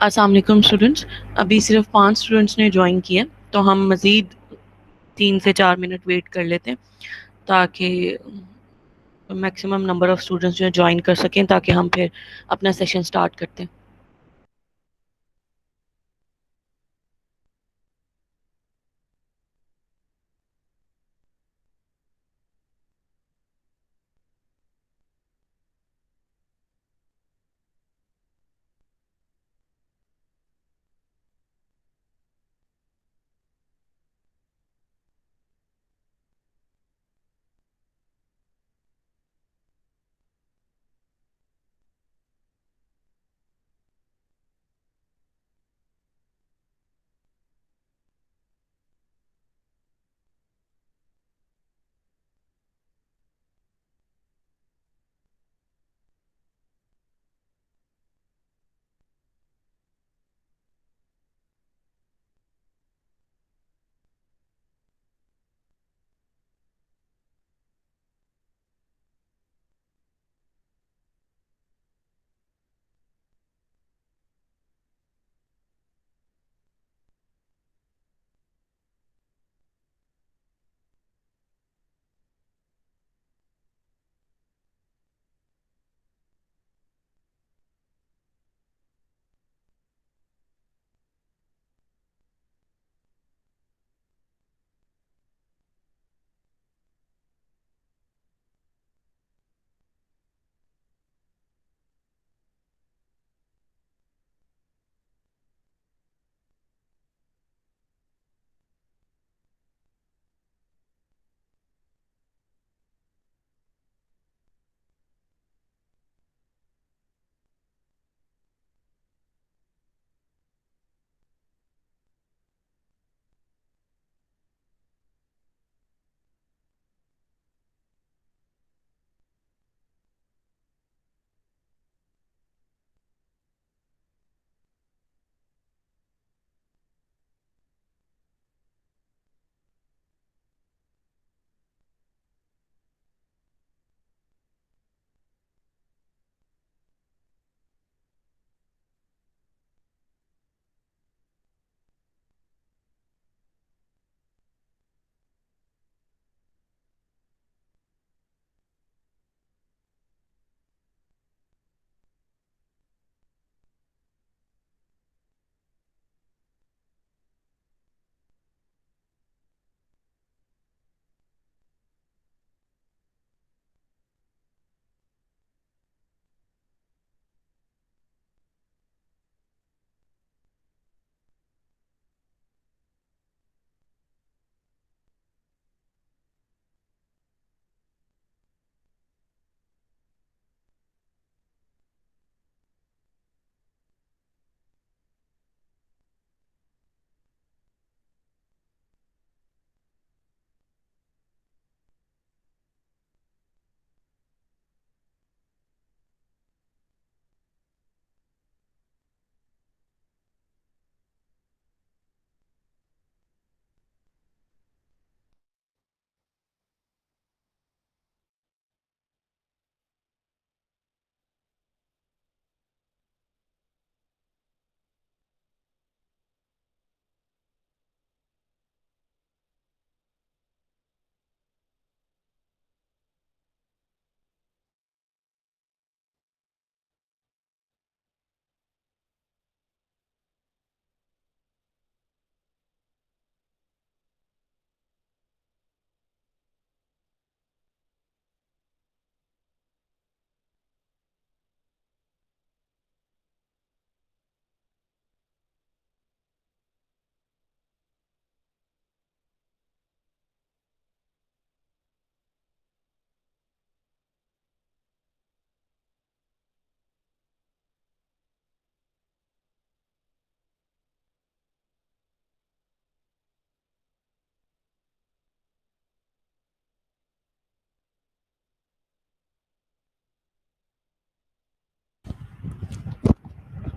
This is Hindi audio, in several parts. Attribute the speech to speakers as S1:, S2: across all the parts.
S1: अस्सलाम वालेकुम स्टूडेंट्स। अभी सिर्फ 5 स्टूडेंट्स ने ज्वाइन किया, तो हम मज़ीद 3 से 4 मिनट वेट कर लेते हैं ताकि मैक्सिमम नंबर ऑफ़ स्टूडेंट्स जो है ज्वाइन कर सकें, ताकि हम फिर अपना सेशन स्टार्ट करते हैं।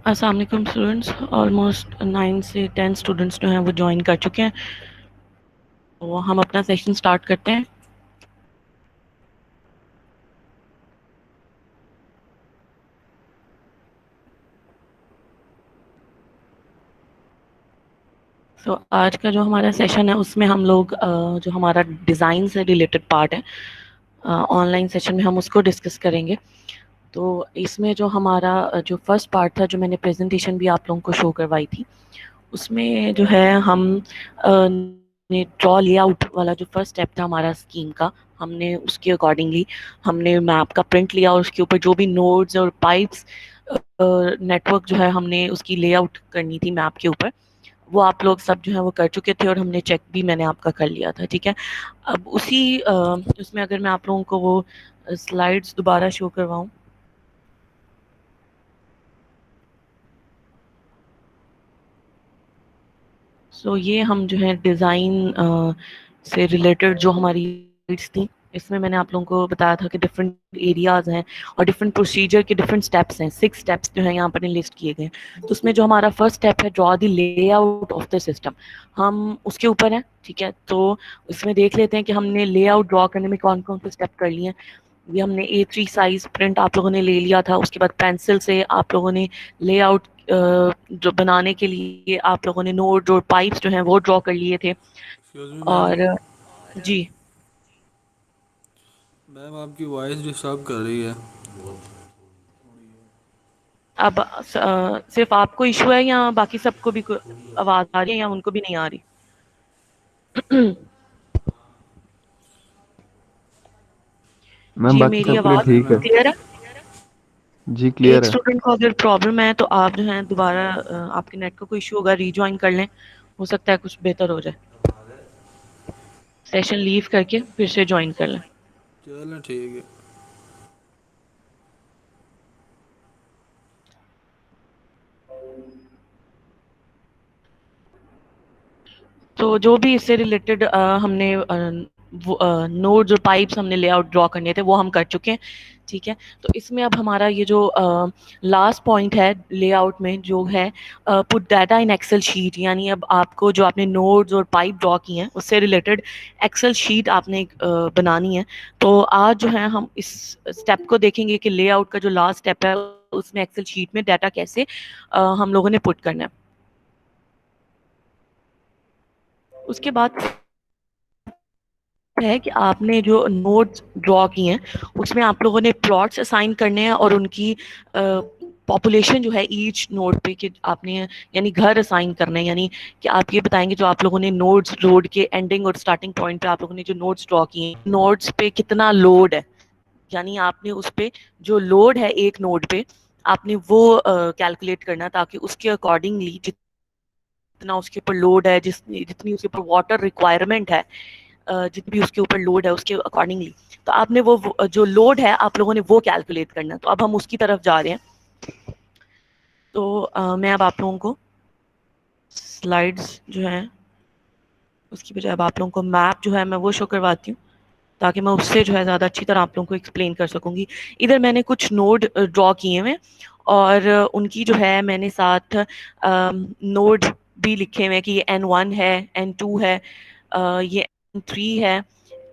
S1: अस्सलाम वालेकुम स्टूडेंट्स। ऑलमोस्ट 9 से 10 स्टूडेंट्स जो हैं वो ज्वाइन कर चुके हैं, तो हम अपना सेशन स्टार्ट करते हैं। तो आज का जो हमारा सेशन है उसमें हम लोग जो हमारा डिज़ाइन से रिलेटेड पार्ट है ऑनलाइन सेशन में हम उसको डिस्कस करेंगे। तो इसमें जो हमारा जो फर्स्ट पार्ट था, जो मैंने प्रेजेंटेशन भी आप लोगों को शो करवाई थी, उसमें जो है हम ने ड्रॉ लेआउट वाला जो फर्स्ट स्टेप था हमारा स्कीम का, हमने उसके अकॉर्डिंगली हमने मैप का प्रिंट लिया और उसके ऊपर जो भी नोड्स और पाइप्स नेटवर्क जो है हमने उसकी लेआउट करनी थी मैप के ऊपर, वो आप लोग सब जो है वो कर चुके थे और हमने चेक भी मैंने आपका कर लिया था। ठीक है, अब उसी उसमें अगर मैं आप लोगों को वो स्लाइड्स दोबारा शो करवाऊं, सो ये हम जो है डिज़ाइन से रिलेटेड जो हमारी स्लाइड्स थी, इसमें मैंने आप लोगों को बताया था कि डिफरेंट एरियाज हैं और डिफरेंट प्रोसीजर के डिफरेंट स्टेप्स हैं। 6 स्टेप्स जो हैं यहाँ पर लिस्ट किए गए हैं। तो उसमें जो हमारा फर्स्ट स्टेप है, draw the layout of the system, हम उसके ऊपर हैं। ठीक है, तो इसमें देख लेते हैं कि हमने लेआउट ड्रॉ करने में कौन कौन से स्टेप कर लिए हैं। ये हमने A3 साइज प्रिंट आप लोगों ने ले लिया था। उसके बाद पेंसिल से आप लोगों ने लेआउट जो बनाने के लिए आप लोगों ने नोड और पाइप्स जो हैं वो ड्रॉ कर लिए थे।
S2: Excuse me ma'am.
S1: और जी,
S2: मैम आपकी वॉइस डिस्टर्ब कर रही है।
S1: अब सिर्फ आपको इशू है या बाकी सबको भी आवाज आ रही है या उनको भी नहीं आ रही?
S3: मैम
S1: जी,
S3: बाकी
S1: मेरी
S3: सबके लिए
S1: आवाज
S2: ठीक है
S3: ठीक है।
S2: मैम।
S1: क्लियर है?
S3: जी
S1: एक
S3: क्लियर है।
S1: स्टूडेंट को अगर प्रॉब्लम है तो आप जो है दोबारा आपके नेट का कोई इशू होगा, रीज्वाइन कर लें, हो सकता है कुछ बेहतर हो जाए। सेशन लीव करके फिर से ज्वाइन कर लें।
S2: चलो ठीक है।
S1: तो जो भी इससे रिलेटेड हमने नोड्स और पाइप्स हमने लेआउट ड्रॉ करने थे वो हम कर चुके हैं। ठीक है, तो इसमें अब हमारा ये जो लास्ट पॉइंट है लेआउट में जो है, put data in Excel sheet, यानी अब आपको जो आपने नोड्स और पाइप ड्रॉ किए हैं उससे रिलेटेड एक्सेल शीट आपने बनानी है। तो आज जो है हम इस स्टेप को देखेंगे कि लेआउट का जो लास्ट स्टेप है उसमें एक्सेल शीट में डाटा कैसे हम लोगों ने पुट करना है। उसके बाद है कि आपने जो नोट्स ड्रॉ किए हैं उसमें आप लोगों ने प्लॉट्स असाइन करने हैं और उनकी पॉपुलेशन जो है ईच नोड पे कि आपने यानी घर असाइन करने हैं, यानी कि आप ये बताएंगे जो आप लोगों ने नोड्स रोड के एंडिंग और स्टार्टिंग पॉइंट पे आप लोगों ने जो नोड्स ड्रॉ किए हैं, नोड्स पे कितना लोड है, यानी आपने उस पे जो लोड है एक नोड पे आपने वो कैलकुलेट करना, ताकि उसके अकॉर्डिंगली जितना उसके ऊपर लोड है, जितनी उसके ऊपर वाटर रिक्वायरमेंट है, जितनी भी उसके ऊपर लोड है उसके अकॉर्डिंगली, तो आपने वो जो लोड है आप लोगों ने वो कैलकुलेट करना। तो अब हम उसकी तरफ जा रहे हैं। तो मैं अब आप लोगों को स्लाइड्स जो है उसकी बजाय अब आप लोगों को मैप जो है मैं वो शो करवाती हूँ, ताकि मैं उससे जो है ज़्यादा अच्छी तरह आप लोगों को एक्सप्लेन कर सकूंगी। इधर मैंने कुछ नोड ड्रॉ किए हुए और उनकी जो है मैंने साथ नोड भी लिखे हुए हैं कि ये N1 है, N2 है, ये N3 है,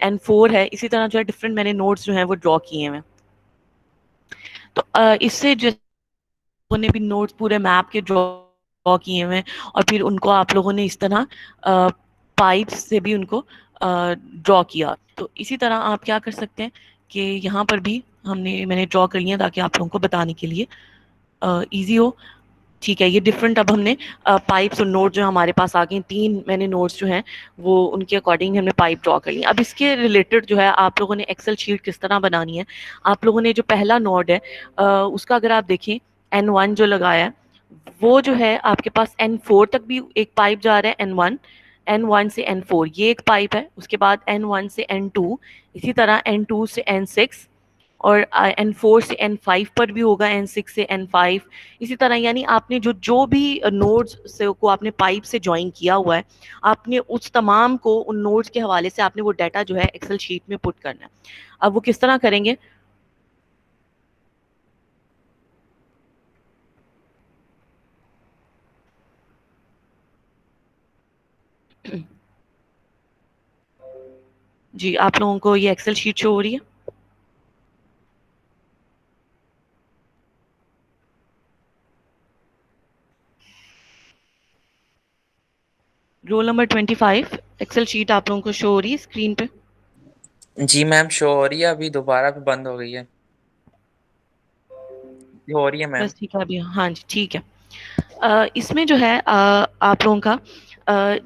S1: N4 है। इसी तरह जो है डिफरेंट मैंने नोड्स जो हैं वो ड्रॉ किए हुए हैं। तो इससे जो लोगों ने भी नोट्स पूरे मैप के ड्रॉ किए हुए हैं और फिर उनको आप लोगों ने इस तरह पाइप्स से भी उनको ड्रॉ किया। तो इसी तरह आप क्या कर सकते हैं कि यहाँ पर भी मैंने ड्रॉ कर लिया ताकि आप लोगों को बताने के लिए इजी हो। ठीक है, ये डिफरेंट अब हमने पाइप्स और नोट जो हमारे पास आ गए, 3 मैंने नोट्स जो हैं वो उनके अकॉर्डिंग हमने पाइप ड्रॉ कर ली। अब इसके रिलेटेड जो है आप लोगों ने एक्सेल शीट किस तरह बनानी है, आप लोगों ने जो पहला नोड है उसका अगर आप देखें, N1 जो लगाया है वो जो है आपके पास N4 तक भी एक पाइप जा रहा है। N1 से N4 ये एक पाइप है, उसके बाद N1 से N2, इसी तरह N2 से N6 और N4 से N5 पर भी होगा, N6 से N5 इसी तरह। यानी आपने जो जो भी नोड्स से को आपने पाइप से ज्वाइन किया हुआ है, आपने उस तमाम को उन नोड्स के हवाले से आपने वो डाटा जो है एक्सेल शीट में पुट करना है। अब वो किस तरह करेंगे? जी, आप लोगों को ये एक्सेल शीट शो हो रही है? रोल नंबर 25 एक्सेल शीट आप लोगों को शो हो रही है स्क्रीन पे?
S4: जी मैम शो हो रही है, अभी दोबारा भी बंद हो गई है। ये हो रही है मैम।
S1: बस ठीक है अभी, हाँ जी ठीक है। इसमें जो है आप लोगों का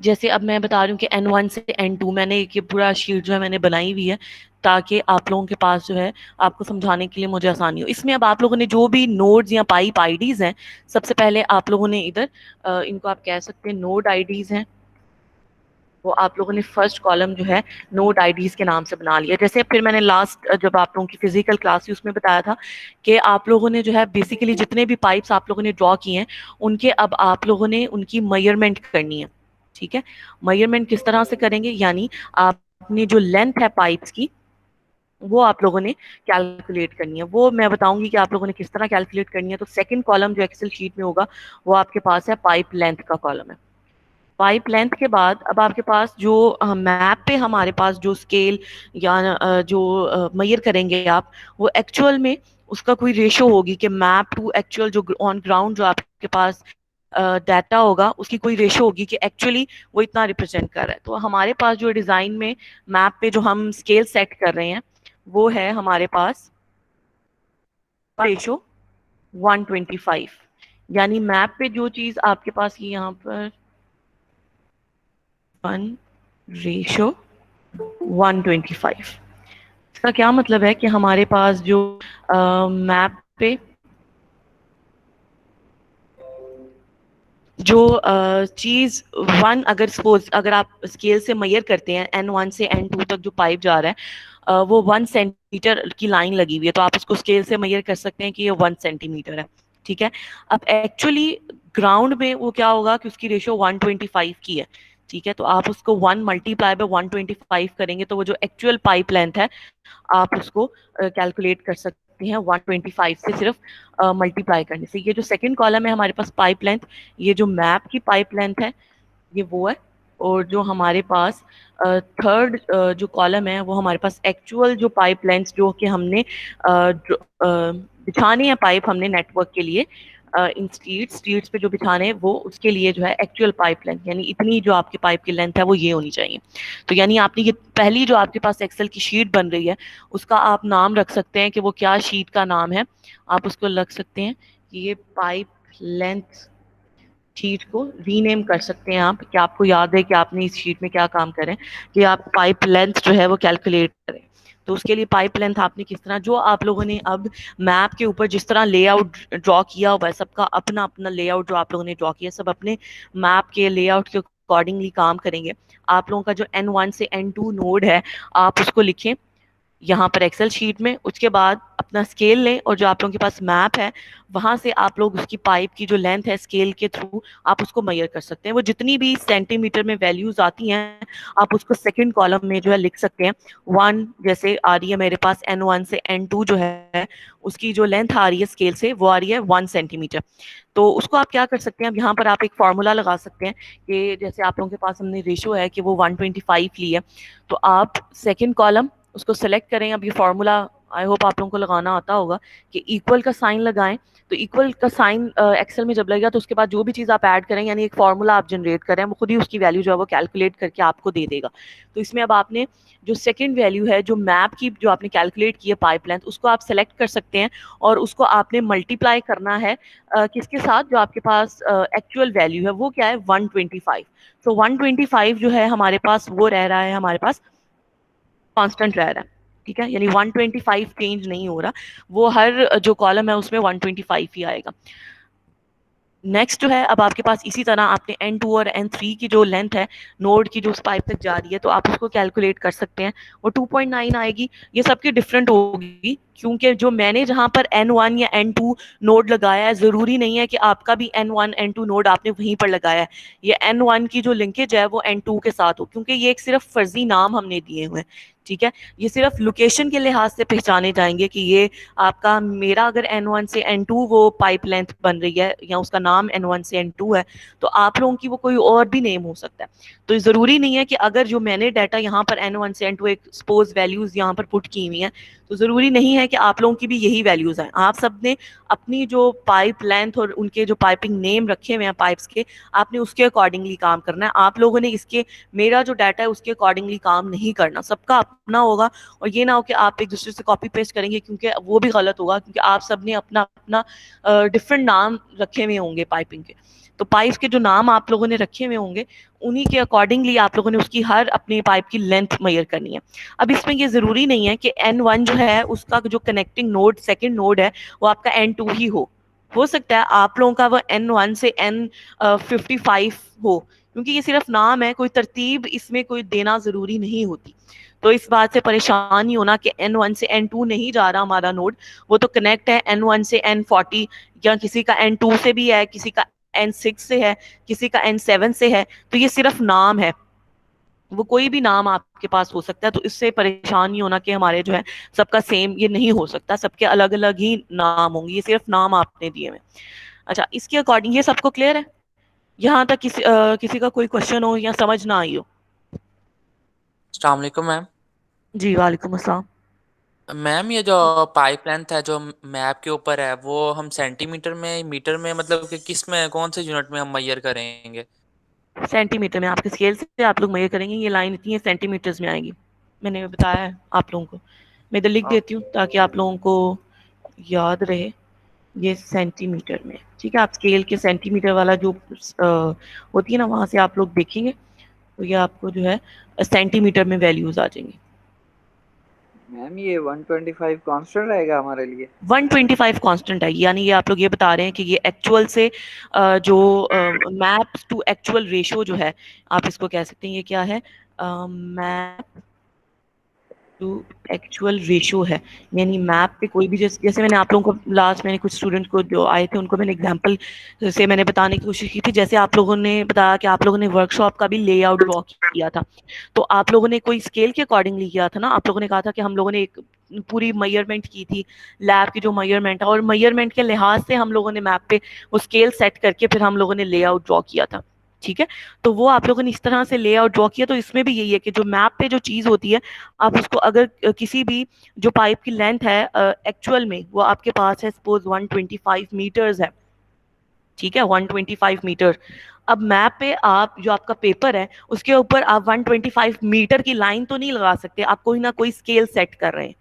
S1: जैसे अब मैं बता रही हूँ कि N1 से N2 मैंने ये पूरा शीट जो है मैंने बनाई हुई है ताकि आप लोगों के पास जो है आपको समझाने के लिए मुझे आसानी हो। इसमें अब आप लोगों ने जो भी नोड्स या पाइप आईडीज हैं, सबसे पहले आप लोगों ने इधर इनको आप कह सकते हैं नोड आईडीज हैं, वो आप लोगों ने फर्स्ट कॉलम जो है नोड आईडीज के नाम से बना लिया। जैसे फिर मैंने लास्ट जब आप लोगों की फिजिकल क्लास थी उसमें बताया था कि आप लोगों ने जो है बेसिकली जितने भी पाइप्स आप लोगों ने ड्रॉ किए हैं उनके अब आप लोगों ने उनकी मेजरमेंट करनी है। ठीक है, मेजरमेंट किस तरह से करेंगे, यानी आपने जो लेंथ है पाइप्स की वो आप लोगों ने कैलकुलेट करनी है। वो मैं बताऊंगी कि आप लोगों ने किस तरह कैलकुलेट करनी है। तो सेकंड कॉलम जो एक्सेल शीट में होगा वो आपके पास है पाइप लेंथ का कॉलम है। पाइप लेंथ के बाद अब आपके पास जो मैप पे हमारे पास जो स्केल या जो मेजर करेंगे आप, वो एक्चुअल में उसका कोई रेशो होगी कि मैप टू एक्चुअल जो ऑन ग्राउंड जो आपके पास डाटा होगा उसकी कोई रेशो होगी कि एक्चुअली वो इतना रिप्रेजेंट कर रहा है। तो हमारे पास जो डिज़ाइन में मैप पे जो हम स्केल सेट कर रहे हैं वो है हमारे पास रेशो 125, यानी मैप पे जो चीज़ आपके पास ये यहाँ पर 1/125। इसका क्या मतलब है कि हमारे पास जो मैप पे जो चीज वन, अगर सपोज अगर आप स्केल से मेजर करते हैं N1 से N2 तक जो पाइप जा रहा है वो 1 सेंटीमीटर की लाइन लगी हुई है, तो आप उसको स्केल से मेजर कर सकते हैं कि ये 1 सेंटीमीटर है। ठीक है, अब एक्चुअली ग्राउंड में वो क्या होगा कि उसकी रेशियो 125 की है। ठीक है, तो आप उसको 1 मल्टीप्लाई बाय 125 करेंगे तो वो जो एक्चुअल पाइप लेंथ है आप उसको कैलकुलेट कर सकते हैं 125 से सिर्फ मल्टीप्लाई करने से। ये जो सेकंड कॉलम है हमारे पास पाइप लेंथ, ये जो मैप की पाइप लेंथ है ये वो है, और जो हमारे पास थर्ड जो कॉलम है वो हमारे पास एक्चुअल जो पाइप लेंथ जो कि हमने बिछाने हैं पाइप हमने नेटवर्क के लिए इन स्ट्रीट्स पे जो बिछाने हैं वो उसके लिए जो है एक्चुअल पाइप लेंथ, यानी इतनी जो आपके पाइप की लेंथ है वो ये होनी चाहिए। तो यानी आपने ये पहली जो आपके पास एक्सेल की शीट बन रही है उसका आप नाम रख सकते हैं कि वो क्या शीट का नाम है। आप उसको रख सकते हैं कि ये पाइप लेंथ शीट को रीनेम कर सकते हैं आप, कि आपको याद है कि आपने इस शीट में क्या काम करें कि आप पाइप लेंथ जो है वो कैलकुलेट करें। तो उसके लिए पाइप लेंथ आपने किस तरह, जो आप लोगों ने अब मैप के ऊपर जिस तरह लेआउट ड्रॉ किया हुआ है, सबका अपना अपना लेआउट जो आप लोगों ने ड्रॉ किया, सब अपने मैप के लेआउट के अकॉर्डिंगली काम करेंगे। आप लोगों का जो N1 से N2 नोड है आप उसको लिखें यहाँ पर एक्सेल शीट में, उसके बाद अपना स्केल लें और जो आप लोगों के पास मैप है वहां से आप लोग उसकी पाइप की जो लेंथ है स्केल के थ्रू आप उसको मेजर कर सकते हैं। वो जितनी भी सेंटीमीटर में वैल्यूज आती हैं आप उसको सेकंड कॉलम में जो है लिख सकते हैं। 1 जैसे आ रही है मेरे पास N1 से N2 जो है उसकी जो लेंथ आ रही है स्केल से वो आ रही है 1 सेंटीमीटर। तो उसको आप क्या कर सकते हैं, अब यहाँ पर आप एक फॉर्मूला लगा सकते हैं कि जैसे आप लोगों के पास हमने रेशो है कि वो 125 ली है, तो आप सेकेंड कॉलम उसको सेलेक्ट करें। अब ये फॉर्मूला आई होप आप लोगों को लगाना आता होगा कि इक्वल का साइन लगाएं। तो इक्वल का साइन एक्सेल में जब लगेगा तो उसके बाद जो भी चीज़ आप ऐड करें यानी एक फॉर्मूला आप जनरेट करें वो खुद ही उसकी वैल्यू जो है वो कैलकुलेट करके आपको दे देगा। तो इसमें अब आपने जो सेकंड वैल्यू है जो मैप की जो आपने कैलकुलेट की है पाइप लेंथ उसको आप सेलेक्ट कर सकते हैं और उसको आपने मल्टीप्लाई करना है किसके साथ, जो आपके पास एक्चुअल वैल्यू है वो क्या है 125। तो 125 जो है हमारे पास वो रह रहा है हमारे पास कांस्टेंट रह रहा है। ठीक है, यानी 125 चेंज नहीं हो रहा, वो हर जो कॉलम है उसमें 125 ही आएगा। नेक्स्ट जो है अब आपके पास इसी तरह आपने N2 और N3 की जो लेंथ है नोड की जो उस पाइप तक जा रही है तो आप उसको कैलकुलेट कर सकते हैं, वो 2.9 आएगी। ये सबकी डिफरेंट होगी क्योंकि जो मैंने जहां पर N1 या N2 नोड लगाया है ज़रूरी नहीं है कि आपका भी N1 N2 नोड आपने वहीं पर लगाया है। ये N1 की जो लिंकेज है वो N2 के साथ हो, क्योंकि ये एक सिर्फ फर्जी नाम हमने दिए हुए हैं। ठीक है, ये सिर्फ लोकेशन के लिहाज से पहचाने जाएंगे कि ये आपका, मेरा अगर N1 से N2 वो पाइप लेंथ बन रही है या उसका नाम N1 से N2 है, तो आप लोगों की वो कोई और भी नेम हो सकता है। तो ज़रूरी नहीं है कि अगर जो मैंने डाटा यहाँ पर N1 से N2 एक सपोज वैल्यूज़ यहाँ पर पुट की हुई हैं, तो ज़रूरी नहीं है कि आप लोगों की भी यही वैल्यूज़ हैं। आप सब ने अपनी जो पाइप लेंथ और उनके जो पाइपिंग नेम रखे हुए हैं पाइप्स के, आपने उसके अकॉर्डिंगली काम करना है। आप लोगों ने इसके, मेरा जो डाटा है उसके अकॉर्डिंगली काम नहीं करना, सबका अपना होगा। और ये ना हो कि आप एक दूसरे से कॉपी पेस्ट करेंगे, क्योंकि वो भी गलत होगा, क्योंकि आप सब ने अपना अपना डिफरेंट नाम रखे हुए होंगे पाइपिंग के। तो पाइप्स के जो नाम आप लोगों ने रखे हुए होंगे, उन्हीं के अकॉर्डिंगली आप लोगों ने उसकी हर अपनी पाइप की लेंथ मेजर करनी है। अब इसमें ये ज़रूरी नहीं है कि N1 जो है उसका जो कनेक्टिंग नोड, सेकेंड नोड है, वो आपका N2 ही हो सकता है आप लोगों का वो N1 से N55 हो, क्योंकि ये सिर्फ नाम है, कोई तरतीब इसमें कोई देना ज़रूरी नहीं होती। तो इस बात से परेशान नहीं होना कि N1 से N2 नहीं जा रहा हमारा नोड, वो तो कनेक्ट है N1 से N40, या किसी का N2 से भी है, किसी का N6 से है, किसी का N7 से है। तो ये सिर्फ नाम है, वो कोई भी नाम आपके पास हो सकता है। तो इससे परेशान नहीं होना कि हमारे जो है सबका सेम, ये नहीं हो सकता, सबके अलग अलग ही नाम होंगे, ये सिर्फ नाम आपने दिए हुए। अच्छा, इसके अकॉर्डिंग ये सबको क्लियर है? यहाँ तक किसी का कोई क्वेश्चन हो या समझ ना आई हो?
S4: अस्सलाम वालेकुम मैम।
S1: जी वालेकुम अस्सलाम।
S4: मैम ये जो पाइप लेंथ है जो मैप के ऊपर है, वो हम सेंटीमीटर में, मीटर में, मतलब कि किस में, कौन से यूनिट में हम मेजर करेंगे?
S1: सेंटीमीटर में, आपके स्केल से आप लोग मेजर करेंगे। ये लाइन इतनी है सेंटीमीटर्स में आएगी, मैंने बताया है आप लोगों को। मैं इधर लिख देती हूँ ताकि आप लोगों को याद रहे। ये सेंटीमीटर में, ठीक है, आप स्केल के सेंटीमीटर वाला जो होती है ना, वहाँ से आप लोग देखेंगे तो ये आपको जो है सेंटीमीटर में वैल्यूज आ जाएंगी।
S5: मैम ये 125 कांस्टेंट रहेगा हमारे लिए?
S1: 125 कांस्टेंट है, यानी ये आप लोग ये बता रहे हैं कि ये एक्चुअल से जो मैप्स टू एक्चुअल रेशो जो है, आप इसको कह सकते हैं, ये क्या है, मैप टू एक्चुअल रेशो है। यानी मैप पे कोई भी, जैसे मैंने आप लोगों को लास्ट, मैंने कुछ स्टूडेंट को जो आए थे उनको मैंने एग्जांपल से मैंने बताने की कोशिश की थी। जैसे आप लोगों ने बताया कि आप लोगों ने वर्कशॉप का भी लेआउट ड्रॉ किया था, तो आप लोगों ने कोई स्केल के अकॉर्डिंगली किया था ना। आप लोगों ने कहा था कि हम लोगों ने एक पूरी मेजरमेंट की थी, लैब की जो मेजरमेंट है, और मेजरमेंट के लिहाज से हम लोगों ने मैप पे वो स्केल सेट करके फिर हम लोगों ने लेआउट ड्रॉ किया था, ठीक है। तो वो आप लोगों ने इस तरह से लेआउट ड्रॉ किया। तो इसमें भी यही है कि जो मैप पे जो चीज़ होती है, आप उसको अगर किसी भी जो पाइप की लेंथ है एक्चुअल में वो आपके पास है, सपोज 125 मीटर्स है, ठीक है, 125 मीटर। अब मैप पे आप जो आपका पेपर है उसके ऊपर आप 125 मीटर की लाइन तो नहीं लगा सकते, आप कोई ना कोई स्केल सेट कर रहे हैं,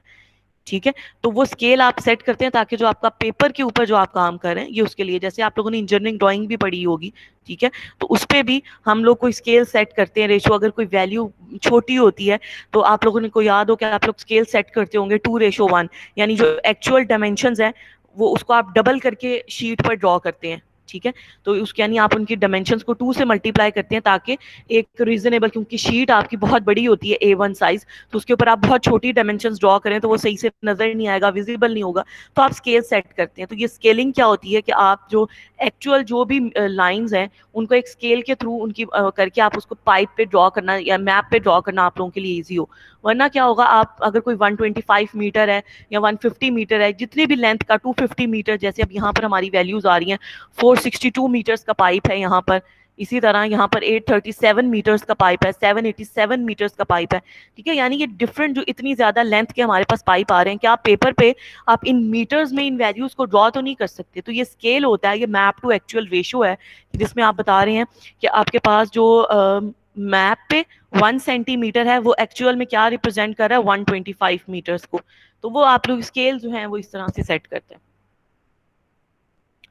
S1: ठीक है। तो वो स्केल आप सेट करते हैं ताकि जो आपका पेपर के ऊपर जो आप काम कर रहे हैं, ये उसके लिए, जैसे आप लोगों ने इंजीनियरिंग ड्राइंग भी पढ़ी होगी, ठीक है, तो उस पर भी हम लोग कोई स्केल सेट करते हैं, रेशो अगर कोई वैल्यू छोटी होती है तो आप लोगों ने को याद हो कि आप लोग स्केल सेट करते होंगे 2:1, यानी जो एक्चुअल डायमेंशंस है वो उसको आप डबल करके शीट पर ड्रॉ करते हैं, ठीक है। तो उसके यानी आप उनकी डायमेंशंस को 2 से मल्टीप्लाई करते हैं ताकि एक रीजनेबल, क्योंकि शीट आपकी बहुत बड़ी होती है A1 साइज, तो उसके ऊपर आप बहुत छोटी डायमेंशंस ड्रॉ करें तो वो सही से नजर नहीं आएगा, विजिबल नहीं होगा, तो आप स्केल सेट करते हैं। तो ये स्केलिंग क्या होती है कि आप जो एक्चुअल जो भी लाइंस हैं उनको एक स्केल के थ्रू उनकी करके आप उसको पाइप पे ड्रॉ करना या मैप पे ड्रॉ करना आप लोगों के लिए ईजी हो। वरना क्या होगा, आप अगर कोई 125 मीटर है या 150 मीटर है, जितनी भी लेंथ का, 250 मीटर, जैसे अब यहाँ पर हमारी वैल्यूज आ रही हैं, 462 मीटर्स का पाइप है यहाँ पर, इसी तरह यहाँ पर 837 मीटर्स का पाइप है, 787 मीटर्स का पाइप है, ठीक है। यानी ये डिफरेंट जो इतनी ज्यादा लेंथ के हमारे पास पाइप आ रहे हैं कि आप पेपर पे आप इन मीटर्स में इन वैल्यूज को ड्रॉ तो नहीं कर सकते। तो ये स्केल होता है, ये मैप टू एक्चुअल रेशो है, जिसमें आप बता रहे हैं कि आपके पास जो मैप पे 1 सेंटीमीटर है वो एक्चुअल में क्या रिप्रेजेंट कर रहा है, 125 मीटर्स को। तो वो आप लोग स्केल जो है वो इस तरह से सेट करते हैं।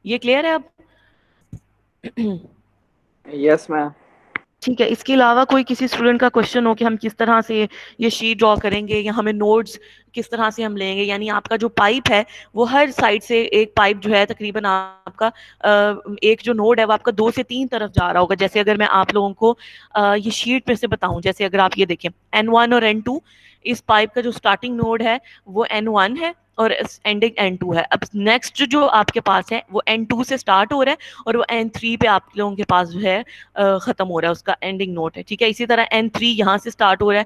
S1: ये क्लियर है अब?
S5: Yes ma'am.
S1: ठीक है, इसके अलावा कोई किसी स्टूडेंट का क्वेश्चन हो कि हम किस तरह से ये शीट ड्रॉ करेंगे या हमें नोड्स किस तरह से हम लेंगे। यानी आपका जो पाइप है वो हर साइड से एक पाइप जो है तकरीबन आपका एक जो नोड है वो आपका 2 से 3 तरफ जा रहा होगा। जैसे अगर मैं आप लोगों को ये शीट में से बताऊं, जैसे अगर आप ये देखें N1 और N2, इस पाइप का जो स्टार्टिंग नोड है वो N1 है और एंडिंग N2 है। अब नेक्स्ट जो आपके पास है वो N2 से स्टार्ट हो रहा है और वो N3 पे आप लोगों के पास जो है खत्म हो रहा है, उसका एंडिंग नोट है, ठीक है। इसी तरह N3 यहाँ से स्टार्ट हो रहा है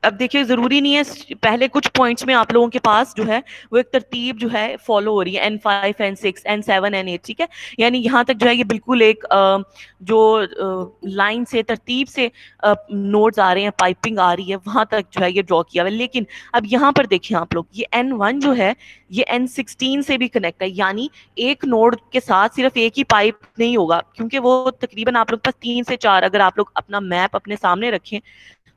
S1: अब देखिए जरूरी नहीं है, पहले कुछ पॉइंट्स में आप लोगों के पास जो है वो एक तरतीब जो है फॉलो हो रही है, N5 N6 N7 N8, ठीक है। यानी यहाँ तक जो है ये बिल्कुल एक जो लाइन से तरतीब से नोड्स आ रहे हैं, पाइपिंग आ रही है, वहां तक जो है ये ड्रॉ किया हुआ है। लेकिन अब यहाँ पर देखिए आप लोग, ये N1 जो है ये N16 से भी कनेक्ट है, यानी एक नोड के साथ सिर्फ एक ही पाइप नहीं होगा, क्योंकि वो तकरीबन आप लोग पास 3 से 4, अगर आप लोग अपना मैप अपने सामने रखें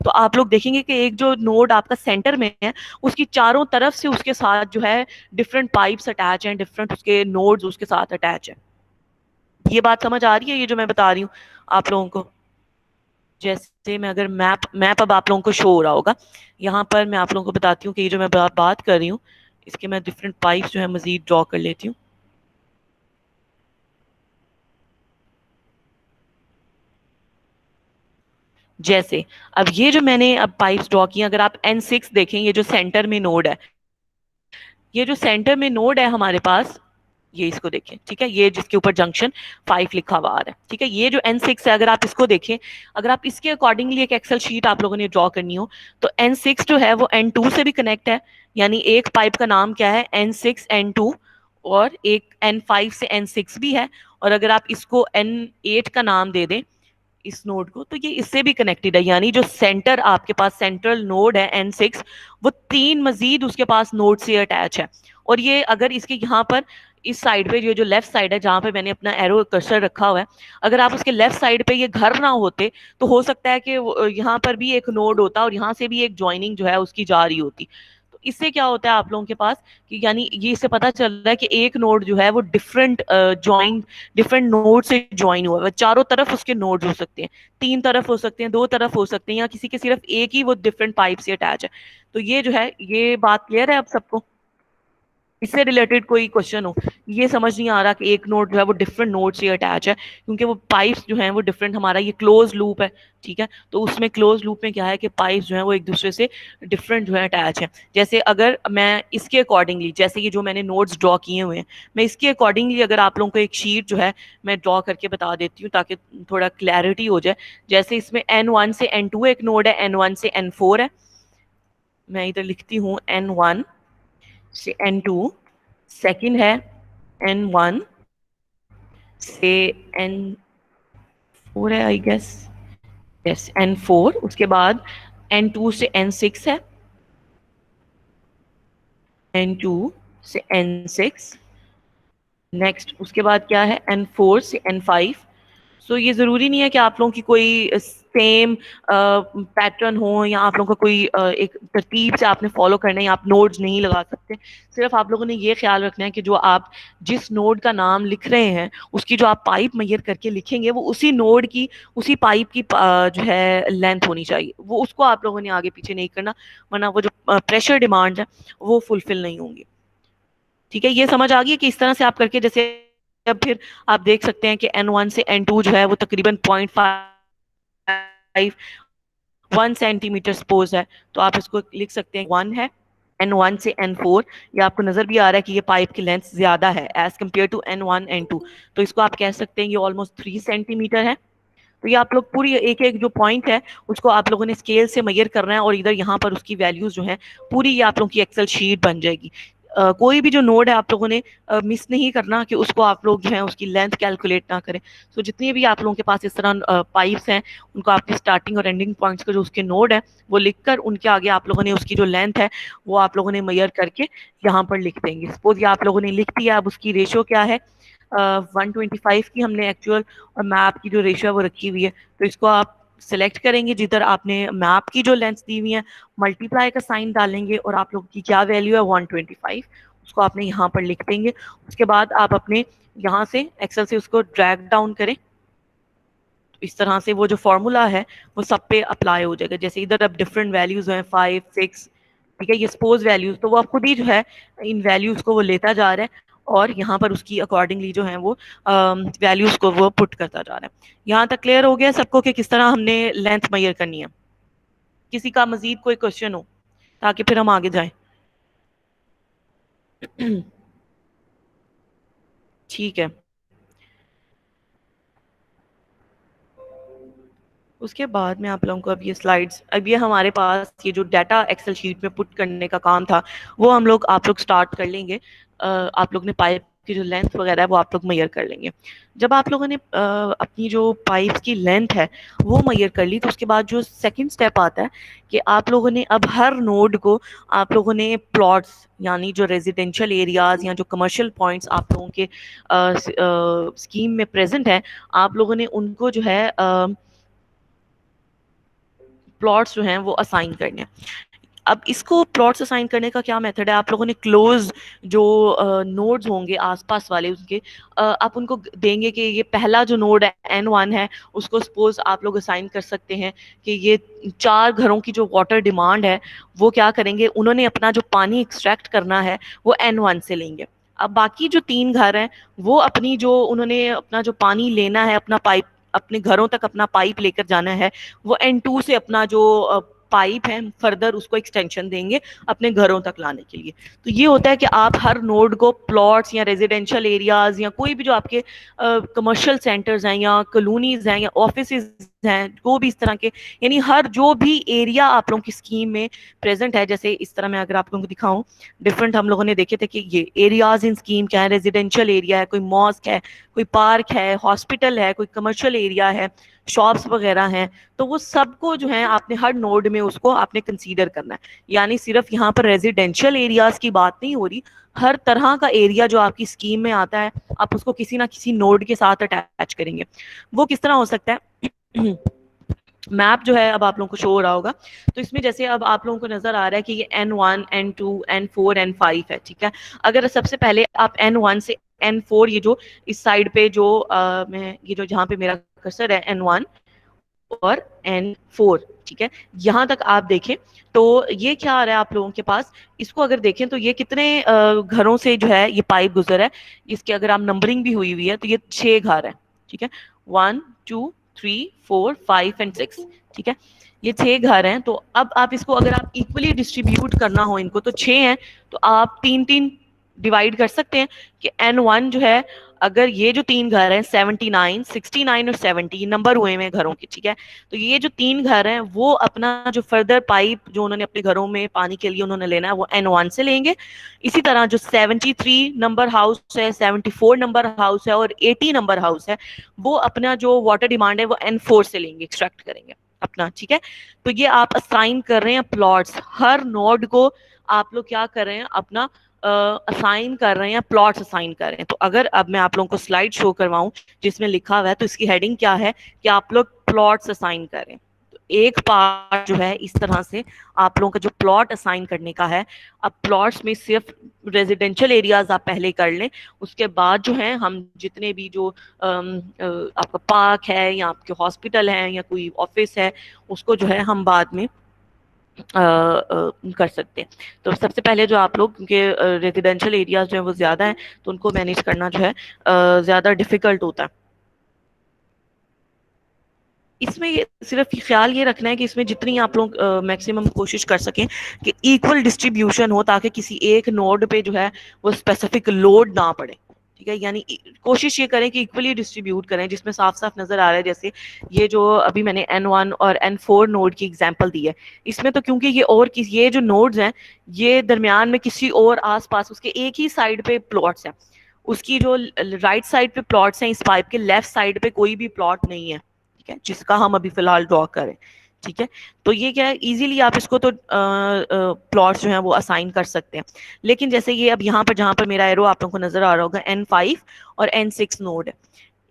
S1: तो आप लोग देखेंगे कि एक जो नोड आपका सेंटर में है उसकी चारों तरफ से उसके साथ जो है डिफरेंट पाइप्स अटैच हैं, डिफरेंट उसके नोड्स उसके साथ अटैच है। ये बात समझ आ रही है, ये जो मैं बता रही हूँ आप लोगों को? जैसे मैं अगर मैप मैप अब आप लोगों को शो हो रहा होगा, यहाँ पर मैं आप लोगों को बताती हूँ कि ये जो मैं बात कर रही हूँ इसके मैं डिफरेंट पाइप्स जो है मजीद ड्रॉ कर लेती हूँ। जैसे अब ये जो मैंने अब पाइप्स ड्रॉ किए, अगर आप N6 देखें, ये जो सेंटर में नोड है, ये जो सेंटर में नोड है हमारे पास, ये इसको देखें, ठीक है, ये जिसके ऊपर जंक्शन 5 लिखा हुआ आ रहा है, ठीक है, ये जो N6 है, अगर आप इसको देखें, अगर आप इसके अकॉर्डिंगली एक एक्सेल शीट आप लोगों ने ड्रॉ करनी हो तो N6 जो है वो N2 से भी कनेक्ट है, यानी एक पाइप का नाम क्या है, N6 N2, और एक N5 से N6 भी है, और अगर आप इसको N8 का नाम दे दें इस नोड को, तो ये इससे भी कनेक्टेड है, यानी जो सेंटर आपके पास सेंट्रल नोड है N6, वो 3 मजीद उसके पास नोड से अटैच है। और ये अगर इसके यहाँ पर इस साइड पे, ये जो लेफ्ट साइड है जहाँ पे मैंने अपना एरो कर्सर रखा हुआ है, अगर आप उसके लेफ्ट साइड पे ये घर ना होते तो हो सकता है कि यहाँ पर भी एक नोड होता और यहाँ से भी एक ज्वाइनिंग जो है उसकी जा रही होती। तो इससे क्या होता है आप लोगों के पास कि यानी ये इससे पता चल रहा है कि एक नोड जो है वो डिफरेंट नोड से ज्वाइन हुआ है, चारों तरफ उसके नोड हो सकते हैं, 3 तरफ हो सकते हैं, 2 तरफ हो सकते हैं, या किसी के सिर्फ एक ही वो डिफरेंट पाइप से अटैच है। तो ये जो है, ये बात क्लियर है अब सबको? इससे रिलेटेड कोई क्वेश्चन हो, ये समझ नहीं आ रहा कि एक नोड जो है वो डिफरेंट नोड से अटैच है, क्योंकि वो पाइप्स जो हैं वो डिफरेंट, हमारा ये क्लोज लूप है, ठीक है, तो उसमें क्लोज लूप में क्या है कि पाइप्स जो है वो एक दूसरे से डिफरेंट जो है अटैच है। जैसे अगर मैं इसके अकॉर्डिंगली, जैसे ये जो मैंने नोड्स ड्रॉ किए हुए हैं, मैं इसके अकॉर्डिंगली अगर आप लोगों को एक शीट जो है मैं ड्रॉ करके बता देती हूँ ताकि थोड़ा क्लैरिटी हो जाए। जैसे इसमें N1 से N2 एक नोड है, N1 से N4 है, मैं इधर लिखती हूँ N1 से N2, सेकंड है N1 से N4 है आई गेस, यस N4, उसके बाद N2 से N6 है, N2 से N6, नेक्स्ट उसके बाद क्या है N4 से N5। सो ये ज़रूरी नहीं है कि आप लोगों की कोई सेम पैटर्न हो, या आप लोगों का कोई एक तरतीब से आपने फॉलो करना है, या आप नोड्स नहीं लगा सकते। सिर्फ आप लोगों ने ये ख्याल रखना है कि जो आप जिस नोड का नाम लिख रहे हैं उसकी जो आप पाइप मैयर करके लिखेंगे वो उसी नोड की, उसी पाइप की जो है लेंथ होनी चाहिए, वो उसको आप लोगों ने आगे पीछे नहीं करना, वरना वो जो प्रेशर डिमांड है वो फुलफिल नहीं होंगी। ठीक है, ये समझ आ गई कि इस तरह से आप करके, जैसे अब फिर आप देख सकते हैं कि N1 से N2 जो है वो तकरीबन 0.5 1 सेंटीमीटर सपोज है, तो आप इसको लिख सकते हैं 1 है N1 से N4। ये आपको नजर भी आ रहा है कि ये पाइप की लेंथ ज्यादा है as compare to N1 N2, तो इसको आप कह सकते हैं ये ऑलमोस्ट 3 सेंटीमीटर है। तो ये आप लोग पूरी एक एक जो पॉइंट है उसको आप लोगों ने स्केल से मेजर करना है, और इधर यहाँ पर उसकी वैल्यूज जो है पूरी ये आप लोगों की एक्सेल शीट बन जाएगी। कोई भी जो नोड है आप लोगों ने मिस नहीं करना कि उसको आप लोग जो है उसकी लेंथ कैलकुलेट ना करें। सो जितनी भी आप लोगों के पास इस तरह पाइप्स हैं उनको आपके स्टार्टिंग और एंडिंग पॉइंट्स का जो उसके नोड है वो लिखकर उनके आगे आप लोगों ने उसकी जो लेंथ है वो आप लोगों ने मेजर करके यहाँ पर लिख देंगे। सपोज ये आप लोगों ने लिख दिया, अब उसकी रेशो क्या है, 125 की हमने एक्चुअल और मैप की जो रेशो है वो रखी हुई है, तो इसको आप सेलेक्ट करेंगे जिधर आपने मैप की जो लेंथ दी हुई है, मल्टीप्लाई का साइन डालेंगे और आप लोग की क्या वैल्यू है 125, उसको आपने यहाँ पर लिख देंगे। उसके बाद आप अपने यहाँ से एक्सेल से उसको ड्रैग डाउन करें, तो इस तरह से वो जो फॉर्मूला है वो सब पे अप्लाई हो जाएगा। जैसे इधर अब डिफरेंट वैल्यूज हैं 5 6, ठीक है, ये सपोज वैल्यूज, तो वो आप खुद ही जो है इन वैल्यूज को वो लेता जा रहा है और यहाँ पर उसकी अकॉर्डिंगली जो है वो वैल्यूज को वो पुट करता जा रहा है। यहाँ तक क्लियर हो गया सबको कि किस तरह हमने लेंथ मेजर करनी है? किसी का मजीद कोई क्वेश्चन हो ताकि फिर हम आगे जाएं? ठीक है, उसके बाद में आप लोगों को अब ये स्लाइड्स, अब ये हमारे पास ये जो डाटा एक्सेल शीट में पुट करने का काम था वो आप लोग स्टार्ट कर लेंगे। आप लोग ने पाइप की जो लेंथ वगैरह है वो आप लोग मेजर कर लेंगे। जब आप लोगों ने अपनी जो पाइप की लेंथ है वो मेजर कर ली, तो उसके बाद जो सेकंड स्टेप आता है कि आप लोगों ने अब हर नोड को आप लोगों ने प्लॉट्स, यानी जो रेजिडेंशियल एरियाज या जो कमर्शियल पॉइंट्स आप लोगों के स्कीम में प्रेजेंट है, आप लोगों ने उनको जो है प्लॉट्स जो हैं वो असाइन करने हैं। अब इसको प्लॉट्स असाइन करने का क्या मेथड है, आप लोगों ने क्लोज जो नोड्स होंगे आसपास वाले उसके आप उनको देंगे कि ये पहला जो नोड है N1 है, उसको सपोज आप लोग असाइन कर सकते हैं कि ये 4 घरों की जो वाटर डिमांड है वो क्या करेंगे, उन्होंने अपना जो पानी एक्सट्रैक्ट करना है वो N1 से लेंगे। अब बाकी जो 3 घर हैं वो अपनी जो उन्होंने अपना जो पानी लेना है, अपना पाइप अपने घरों तक अपना पाइप लेकर जाना है, वो N2 से अपना जो पाइप है फर्दर उसको एक्सटेंशन देंगे अपने घरों तक लाने के लिए। तो ये होता है कि आप हर नोड को प्लॉट्स या रेजिडेंशियल एरियाज या कोई भी जो आपके कमर्शियल सेंटर्स हैं या कॉलोनीज हैं या ऑफिसेज हैं, को भी इस तरह के, यानी हर जो भी एरिया आप लोगों की स्कीम में प्रेजेंट है, जैसे इस तरह मैं अगर आप लोगों को दिखाऊं, डिफरेंट हम लोगों ने देखे थे कि ये एरियाज इन स्कीम क्या है, रेजिडेंशियल एरिया है, कोई मॉस्क है, कोई पार्क है, हॉस्पिटल है, कोई कमर्शियल एरिया है, शॉप्स वगैरह हैं, तो वो सबको जो है आपने हर नोड में उसको आपने कंसीडर करना है। यानी सिर्फ यहाँ पर रेजिडेंशियल एरियाज की बात नहीं हो रही, हर तरह का एरिया जो आपकी स्कीम में आता है आप उसको किसी ना किसी नोड के साथ अटैच करेंगे। वो किस तरह हो सकता है, मैप जो है अब आप लोगों को शो हो रहा होगा, तो इसमें जैसे अब आप लोगों को नजर आ रहा है कि ये N1 N2 N4 N5 है, ठीक है। अगर सबसे पहले आप N1 से N4, ये जो इस साइड पे जो मैं ये जो जहाँ पे मेरा कर्सर है N1 और N4, ठीक है, यहाँ तक आप देखें तो ये क्या आ रहा है आप लोगों के पास, इसको अगर देखें तो ये कितने घरों से जो है ये पाइप गुजर है, इसकी अगर आप नंबरिंग भी हुई हुई है तो ये 6 घर है, ठीक है, 1 2 3 4 5 एंड 6, ठीक है, ये 6 घर हैं। तो अब आप इसको अगर आप इक्वली डिस्ट्रीब्यूट करना हो इनको, तो 6 हैं तो आप 3-3 डिवाइड कर सकते हैं कि N1 जो है, अगर ये जो 3 घर हैं 79 69 और 70 नंबर हुए हैं घरों के, ठीक है, तो ये जो 3 घर हैं वो अपना जो फर्दर पाइप जो उन्होंने अपने घरों में पानी के लिए उन्होंने लेना है वो N1 से लेंगे। इसी तरह जो 73 नंबर हाउस है, 74 नंबर हाउस है और 80 नंबर हाउस है, वो अपना जो वाटर डिमांड है वो N4 से लेंगे, एक्सट्रैक्ट करेंगे अपना, ठीक है। तो ये आप असाइन कर रहे हैं प्लॉट्स, हर नोड को आप लोग क्या कर रहे हैं, अपना असाइन कर रहे हैं, प्लॉट्स असाइन कर रहे हैं। तो अगर अब मैं आप लोगों को स्लाइड शो करवाऊं जिसमें लिखा हुआ है, तो इसकी हेडिंग क्या है कि आप लोग प्लॉट्स असाइन करें। तो एक पार्ट जो है इस तरह से आप लोगों का जो प्लॉट असाइन करने का है, अब प्लॉट्स में सिर्फ रेजिडेंशियल एरियाज आप पहले कर लें, उसके बाद जो है हम जितने भी जो आपका पार्क है या आपके हॉस्पिटल है या कोई ऑफिस है उसको जो है हम बाद में कर सकते हैं। तो सबसे पहले जो आप लोग, क्योंकि रेजिडेंशियल एरियाज जो है वो ज़्यादा हैं तो उनको मैनेज करना जो है ज़्यादा डिफ़िकल्ट होता है। इसमें ये सिर्फ ख्याल ये रखना है कि इसमें जितनी आप लोग मैक्सिमम कोशिश कर सकें कि इक्वल डिस्ट्रीब्यूशन हो, ताकि किसी एक नोड पे जो है वो स्पेसिफिक लोड ना पड़े, ठीक है। यानी कोशिश ये करें कि इक्वली डिस्ट्रीब्यूट करें, जिसमें साफ साफ नजर आ रहा है, जैसे ये जो अभी मैंने N1 और N4 नोड की एग्जांपल दी है, इसमें तो क्योंकि ये जो नोड्स हैं ये दरमियान में किसी और आसपास उसके एक ही साइड पे प्लॉट्स हैं, उसकी जो राइट साइड पे प्लॉट्स हैं इस पाइप के, लेफ्ट साइड पे कोई भी प्लॉट नहीं है, ठीक है, जिसका हम अभी फिलहाल ड्रॉ करें, ठीक है। तो ये क्या है, इजीली आप इसको तो प्लॉट्स जो हैं वो असाइन कर सकते हैं। लेकिन जैसे ये अब यहाँ पर जहाँ पर मेरा एरो आप लोगों को नजर आ रहा होगा N5 और N6 नोड है,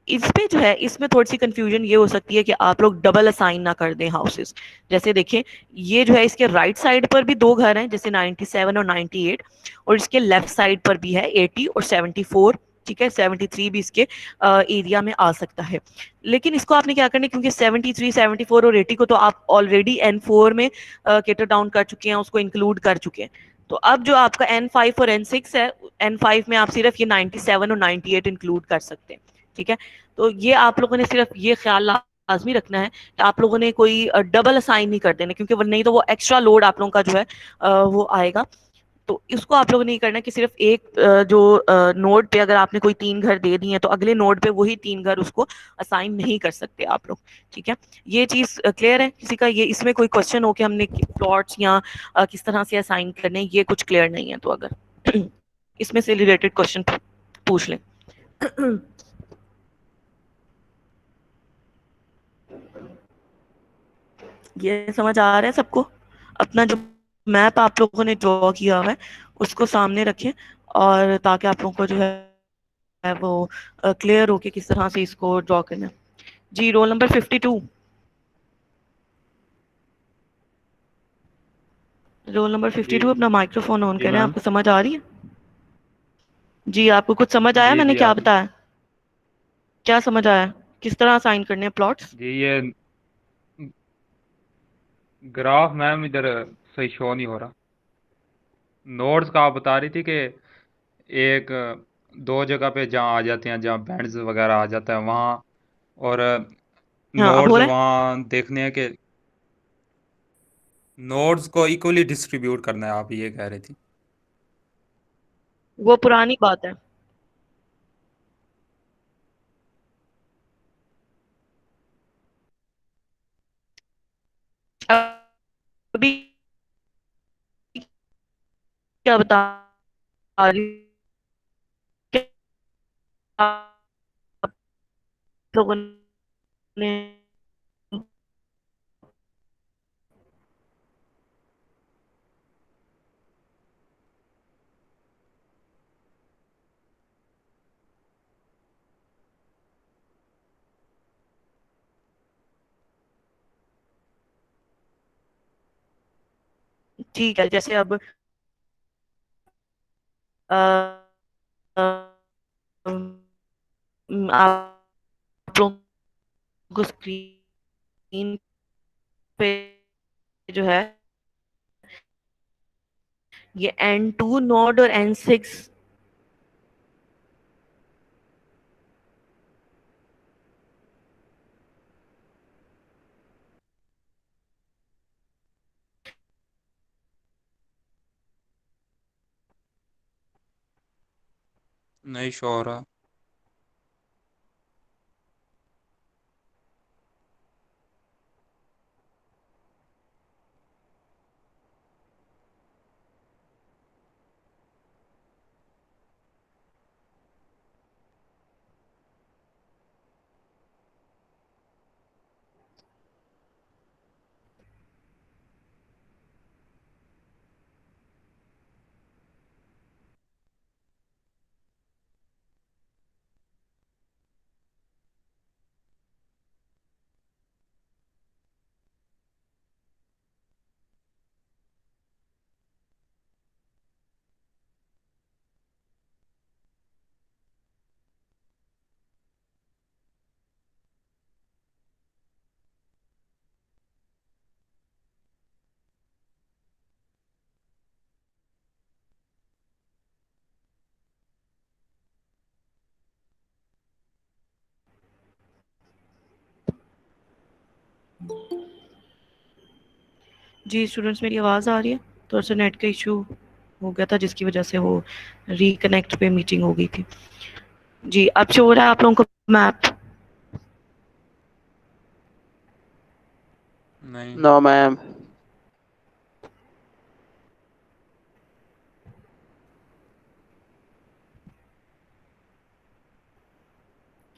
S1: इस पे जो है इसमें थोड़ी सी कंफ्यूजन ये हो सकती है कि आप लोग डबल असाइन ना कर दें हाउसेस। जैसे देखें ये जो है इसके राइट साइड पर भी 2 घर हैं, जैसे 97 और 98, और इसके लेफ्ट साइड पर भी है 80 और 74, ठीक है, 73 भी इसके एरिया में आ सकता है। लेकिन इसको आपने क्या करना है, क्योंकि 73, 74 और 80 को तो आप ऑलरेडी N4 में केटर डाउन कर चुके हैं, उसको इंक्लूड कर चुके हैं। तो अब जो आपका N5 और N6 है, N5 में आप सिर्फ ये 97 और 98 इंक्लूड कर सकते हैं, ठीक है। तो ये आप लोगों ने सिर्फ ये ख्याल लाजमी रखना है कि आप लोगों ने कोई डबल असाइन नहीं कर देना, क्योंकि नहीं तो वो एक्स्ट्रा लोड आप लोगों का जो है वो आएगा। तो इसको आप लोगों ने करना कि सिर्फ एक जो नोड पे अगर आपने कोई 3 घर दे दिए हैं तो अगले नोड पे वही 3 घर उसको असाइन नहीं कर सकते आप लोग। ठीक है, ये चीज क्लियर है किसी का? ये इसमें कोई क्वेश्चन हो कि हमने प्लॉट्स या किस तरह से असाइन करने, ये कुछ क्लियर नहीं है तो अगर इसमें से रिलेटेड क्वेश्चन पूछ लें। ये समझ आ रहा है सबको? अपना जो मैप आप लोगों ने ड्रॉ किया हुआ है उसको सामने रखें, और ताकि आप लोगों को जो है वो क्लियर हो कि किस तरह से इसको ड्रॉ करना है। जी, रोल नंबर 52। रोल नंबर
S6: जी
S1: 52, अपना माइक्रोफोन ऑन
S6: जी
S1: करें।
S6: मैम।
S1: आपको समझ आ रही है? जी, आपको कुछ समझ आया
S6: जी
S1: मैंने
S6: जी
S1: क्या
S6: आप
S1: बताया? क्या समझ आया? किस तरह असाइन करने हैं प्लॉट्स?
S6: जी ये ग्राफ मैम इधर सही शो नहीं हो रहा। नोड्स का आप बता रही थी कि एक दो जगह पे जहाँ आ जाते हैं, जहाँ बैंड्स वगैरह आ जाता है वहाँ, और
S1: हाँ, अब हो
S6: नोड्स
S1: रहा है?
S6: वहाँ देखने हैं कि नोड्स को इक्वली डिस्ट्रीब्यूट करना है, आप ये कह रही थी।
S1: वो पुरानी बात है। अभी क्या बता रही हूँ? आप लोगों ने ठीक है, जैसे अब अ, अ, आप लोगों को स्क्रीन पे जो है ये N2 नोड और N6।
S6: नहीं शो हो रहा।
S1: जी स्टूडेंट्स, मेरी आवाज़ आ रही है? थोड़ा सा नेट का इशू हो गया था जिसकी वजह से वो रिकनेक्ट पे मीटिंग हो गई थी। जी, अब शो हो रहा है आप लोगों को मैप?
S6: नहीं।
S7: No ma'am.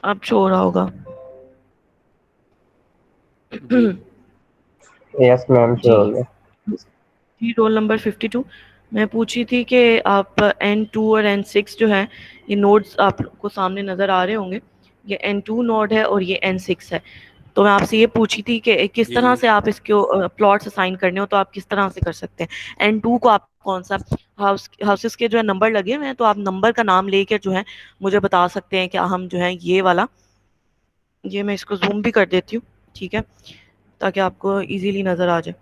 S1: अब शो हो रहा होगा।
S6: जी
S7: यस मैम
S1: जी
S7: श्योर।
S1: जी, रोल नंबर 52। मैं पूछी थी कि आप N2 और N6 जो है, ये नोड्स आपको सामने नज़र आ रहे होंगे। ये N2 नोड है और ये N6 है। तो मैं आपसे ये पूछी थी कि किस
S6: जी
S1: तरह से आप इसको प्लॉट्स असाइन करने हो तो आप किस तरह से कर सकते हैं। N2 को आप कौन सा हाउसेस के जो है नंबर लगे हुए हैं, तो आप नंबर का नाम लेकर जो है मुझे बता सकते हैं कि हम जो है ये वाला, ये मैं इसको जूम भी कर देती हूँ, ठीक है, ताकि आपको इजीली नज़र आ जाए।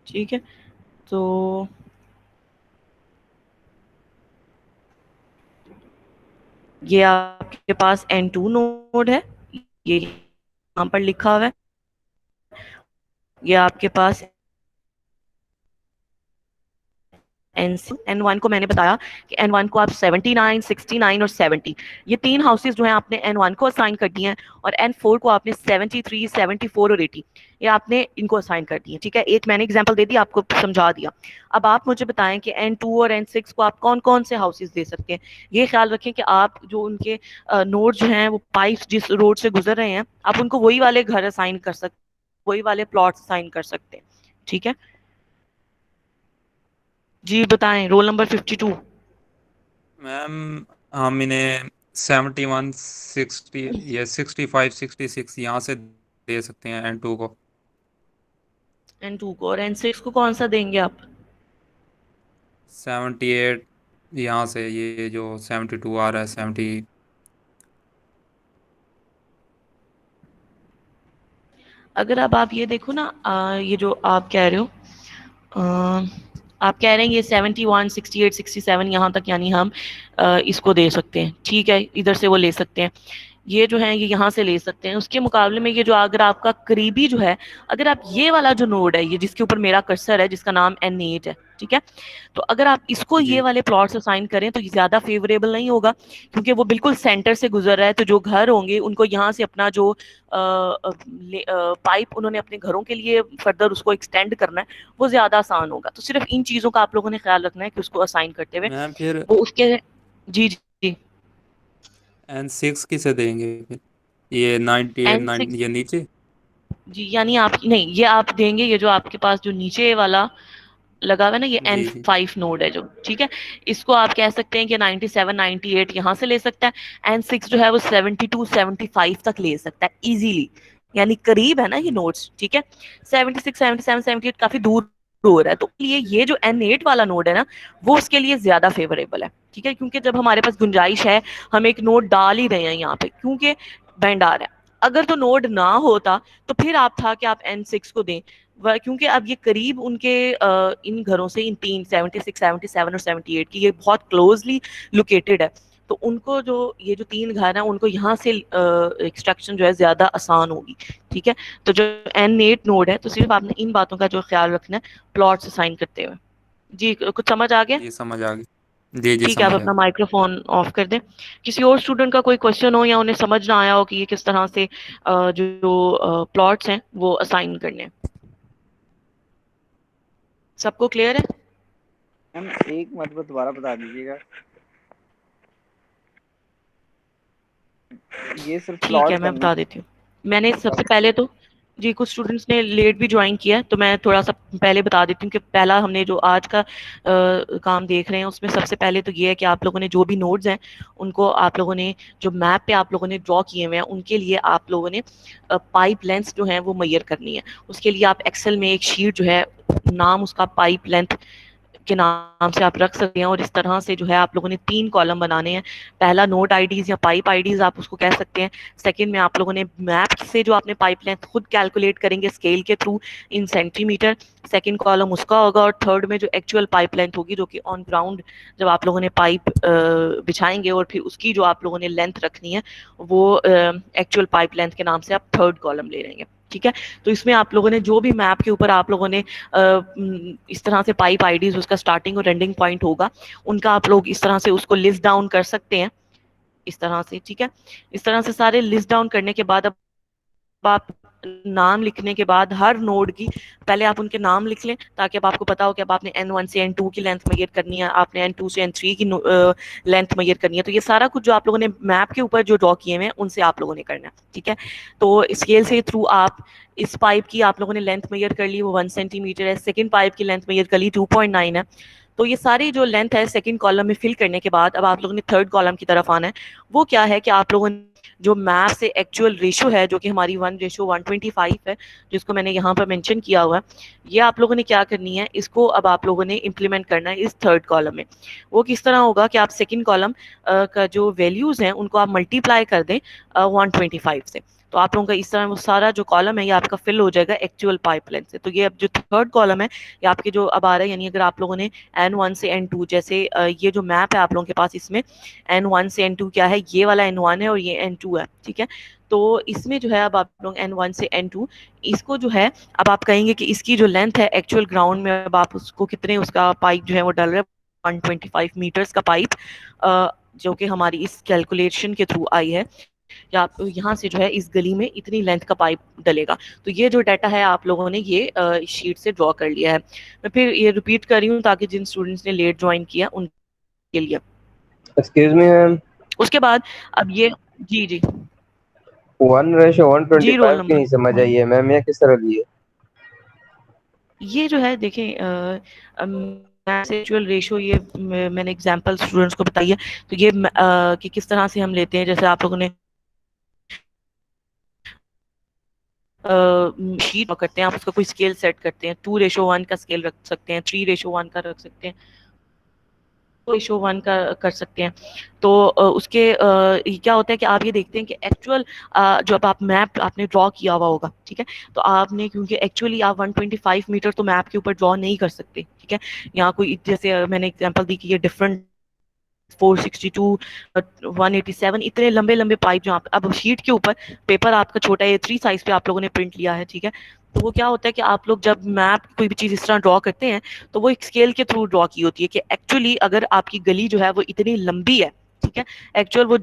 S1: ठीक है, तो ये आप आपके पास N2 नोड है, ये यहाँ पर लिखा हुआ है, ये आपके पास N1 को मैंने बताया कि N1 को आप 79, 69 और 70 ये 3 हाउसेज जो हैं आपने N1 को असाइन कर दिए हैं, और N4 को आपने 73, 74 और 80 ये आपने इनको असाइन कर दिए। ठीक है, एक मैंने एग्जांपल दे दिया, आपको समझा दिया। अब आप मुझे बताएं कि N2 और N6 को आप कौन कौन से हाउसेज दे सकते हैं। ये ख्याल रखें कि आप जो उनके नोड जो हैं वो पाइप्स जिस रोड से गुजर रहे हैं आप उनको वही वाले घर असाइन कर सकते, वही वाले प्लॉट असाइन कर सकते हैं। ठीक है जी, बताएं रोल नंबर 52।
S6: मैम हम इन्हें 71, 60 या 65, 66 यहाँ से दे सकते हैं N2 को।
S1: N2 को, और N6 को कौन सा देंगे आप?
S6: 78 यहाँ से, ये जो 72 आ रहा है 70।
S1: अगर अब आप ये देखो ना, ये जो आप कह रहे हो, आप कह रहे हैं ये 71, 68, 67 यहाँ तक, यानी हम इसको दे सकते हैं। ठीक है, इधर से वो ले सकते हैं, ये जो है ये यहाँ से ले सकते हैं। उसके मुकाबले में ये जो अगर आपका करीबी जो है, अगर आप ये वाला जो नोड है, ये जिसके ऊपर मेरा कर्सर है, जिसका नाम N8 है, ठीक है, तो अगर आप इसको
S6: जी
S1: ये वाले प्लॉट्स असाइन करें तो ये ज्यादा फेवरेबल नहीं होगा, क्योंकि वो बिल्कुल सेंटर से गुजर रहा है। तो जो घर होंगे उनको यहाँ से अपना जो पाइप उन्होंने अपने घरों के लिए फर्दर उसको एक्सटेंड करना है, वो ज्यादा आसान होगा। तो सिर्फ इन चीजों का आप लोगों ने ख्याल रखना है कि उसको असाइन करते हुए
S6: मैम फिर
S1: वो उसके। जी जी।
S6: N6 किसे देंगे फिर? ये 98,
S1: N6
S6: ये नीचे।
S1: जी, यानी आप नहीं, ये आप देंगे, ये जो आपके पास जो नीचे वाला लगा हुआ है ना, ये
S6: जी जी
S1: N5 नोड है जो, ठीक है, इसको आप कह सकते हैं कि 97, 98 यहाँ से ले सकता है। N6 जो है वो 72, 75 तक ले सकता है इजीली, यानी करीब है ना ये नोड्स। ठीक है, 76, 77, 78 काफी दूर हो रहा है, तो ये जो N8 वाला नोड है ना, वो उसके लिए ज्यादा फेवरेबल है। ठीक है, क्योंकि जब हमारे पास गुंजाइश है, हम एक नोड डाल ही रहे हैं यहाँ पे, क्योंकि बैंड आ रहा है। अगर तो नोड ना होता तो फिर आप था कि आप N6 को दें, क्योंकि अब ये करीब उनके इन घरों से, इन तीन 76, 77 और 78 की, ये बहुत क्लोजली लोकेटेड है। तो उनको जो ये जो 3 घर हैं उनको यहाँ से एक्सट्रैक्शन जो है ज्यादा आसान होगी। ठीक है, तो जो N8 नोड है, तो सिर्फ आपने इन बातों का जो ख्याल रखना है प्लॉट्स असाइन करते हुए। जी, कुछ समझ आ गया?
S6: जी समझ आ गई। जी जी
S1: ठीक है, आप
S6: समझ आ
S1: अपना
S6: गई।
S1: माइक्रोफोन ऑफ कर दें। किसी और स्टूडेंट का कोई क्वेश्चन हो या उन्हें समझ ना आया हो कि ये किस तरह से जो प्लॉट्स हैं वो असाइन करने हैं? सबको क्लियर है?
S5: मैम एक मतलब दोबारा बता दीजिएगा, ये सिर्फ
S1: ठीक
S5: प्लॉट
S1: है, मैं
S5: करने
S1: बता देती हूँ। मैंने सबसे पहले तो जी, कुछ स्टूडेंट्स ने लेट भी ज्वाइन किया है, तो मैं थोड़ा सा पहले बता देती हूँ कि पहला हमने जो आज का काम देख रहे हैं उसमें सबसे पहले तो ये है कि आप लोगों ने जो भी नोड्स हैं उनको आप लोगों ने जो मैप पे आप लोगों ने ड्रॉ किए हुए हैं उनके लिए आप लोगों ने पाइप लेंथ जो है वो मेजर करनी है। उसके लिए आप एक्सेल में एक शीट जो है, नाम उसका पाइप लेंथ के नाम से आप रख सकते हैं, और इस तरह से जो है आप लोगों ने 3 कॉलम बनाने हैं। पहला नोड आईडीज या पाइप आईडीज आप उसको कह सकते हैं। सेकंड में आप लोगों ने मैप से जो आपने पाइप लेंथ खुद कैलकुलेट करेंगे स्केल के थ्रू इन सेंटीमीटर, सेकंड कॉलम उसका होगा। और थर्ड में जो एक्चुअल पाइप लेंथ होगी, जो कि ऑन ग्राउंड जब आप लोगों ने पाइप बिछाएंगे और फिर उसकी जो आप लोगों ने लेंथ रखनी है, वो एक्चुअल पाइप लेंथ के नाम से आप थर्ड कॉलम ले लेंगे। ठीक है, तो इसमें आप लोगों ने जो भी मैप के ऊपर आप लोगों ने इस तरह से पाइप आईडीज, उसका स्टार्टिंग और एंडिंग पॉइंट होगा, उनका आप लोग इस तरह से उसको लिस्ट डाउन कर सकते हैं, इस तरह से। ठीक है, इस तरह से सारे लिस्ट डाउन करने के बाद अब आप नाम लिखने के बाद हर नोड की पहले आप उनके नाम लिख लें, ताकि अब आपको पता हो कि अब आपने N1 से N2 की लेंथ मेजर करनी है, आपने N2 से N3 की लेंथ मेजर करनी है। तो ये सारा कुछ जो आप लोगों ने मैप के ऊपर जो ड्रॉ किए हुए हैं उनसे आप लोगों ने करना है। ठीक है, तो स्केल से थ्रू आप इस पाइप की आप लोगों ने लेंथ मेजर कर ली, वो 1 सेंटीमीटर है। सेकेंड पाइप की लेंथ मेजर कर ली, 2.9 है। तो ये सारी जो लेंथ है सेकंड कॉलम में फिल करने के बाद अब आप लोगों ने थर्ड कॉलम की तरफ आना है। वो क्या है कि आप लोगों ने जो मैप से एक्चुअल रेशो है, जो कि हमारी 1:125 है, जिसको मैंने यहाँ पर मेंशन किया हुआ है, ये आप लोगों ने क्या करनी है, इसको अब आप लोगों ने इम्प्लीमेंट करना है इस थर्ड कॉलम में। वो किस तरह होगा कि आप सेकंड कॉलम का जो वैल्यूज हैं उनको आप मल्टीप्लाई कर दें 125 से। तो आप लोगों का इस तरह वो सारा जो कॉलम है ये आपका फिल हो जाएगा एक्चुअल पाइप लेंथ से। तो ये अब जो थर्ड कॉलम है ये आपके जो अब आ रहा है, यानी अगर आप लोगों ने N1 से N2 जैसे ये जो मैप है आप लोगों के पास, इसमें N1 से N2 क्या है, ये वाला N1 है और ये N2 है, ठीक है। तो इसमें जो है अब आप लोग N1 से N2 इसको जो है अब आप कहेंगे कि इसकी जो लेंथ है एक्चुअल ग्राउंड में, अब आप उसको कितने उसका पाइप जो है वो डल रहा है 125 मीटर्स का पाइप, जो कि हमारी इस कैलकुलेशन के थ्रू आई है, या आप यहाँ से जो है इस गली में इतनी लेंथ का पाइप डलेगा। तो ये जो डाटा है आप लोगों ने ये शीट से ड्रॉ कर लिया है। मैं फिर ये रिपीट कर रही हूँ ताकि जिन स्टूडेंट्स ने लेट ज्वाइन किया उनके लिए।
S7: एक्सक्यूज मी मैम,
S1: उसके बाद अब ये जी जी
S7: 1:125
S1: रोल
S7: की नहीं
S1: नंबर
S7: समझ आई है मैम, ये किस तरह ली है?
S1: ये जो है देखें एक्चुअल रेशो, ये मैंने एग्जांपल स्टूडेंट्स को बताई है। तो ये कि किस तरह से हम लेते हैं, जैसे आप लोगों ने शीट करते हैं, आप उसका कोई स्केल सेट करते हैं, 2:1 का स्केल रख सकते हैं, 3:1 का रख सकते हैं, 2:1 का कर सकते हैं। तो उसके क्या होता है कि आप ये देखते हैं कि एक्चुअल जब आप मैप आपने ड्रॉ किया हुआ होगा, ठीक है, तो आपने क्योंकि एक्चुअली आप 125 मीटर तो मैप के ऊपर ड्रॉ नहीं कर सकते, ठीक है। यहाँ कोई जैसे मैंने एग्जांपल दी कि ये डिफरेंट 462 187 इतने लंबे लंबे पाइप जो आप अब शीट के ऊपर, पेपर आपका छोटा है, 3 साइज पे आप लोगों ने प्रिंट लिया है, ठीक है। तो वो क्या होता है कि आप लोग जब मैप कोई भी चीज इस तरह ड्रॉ करते हैं तो वो एक स्केल के थ्रू ड्रॉ की होती है कि एक्चुअली अगर आपकी गली जो है वो इतनी लंबी है, ठीक है, एक्चुअल वो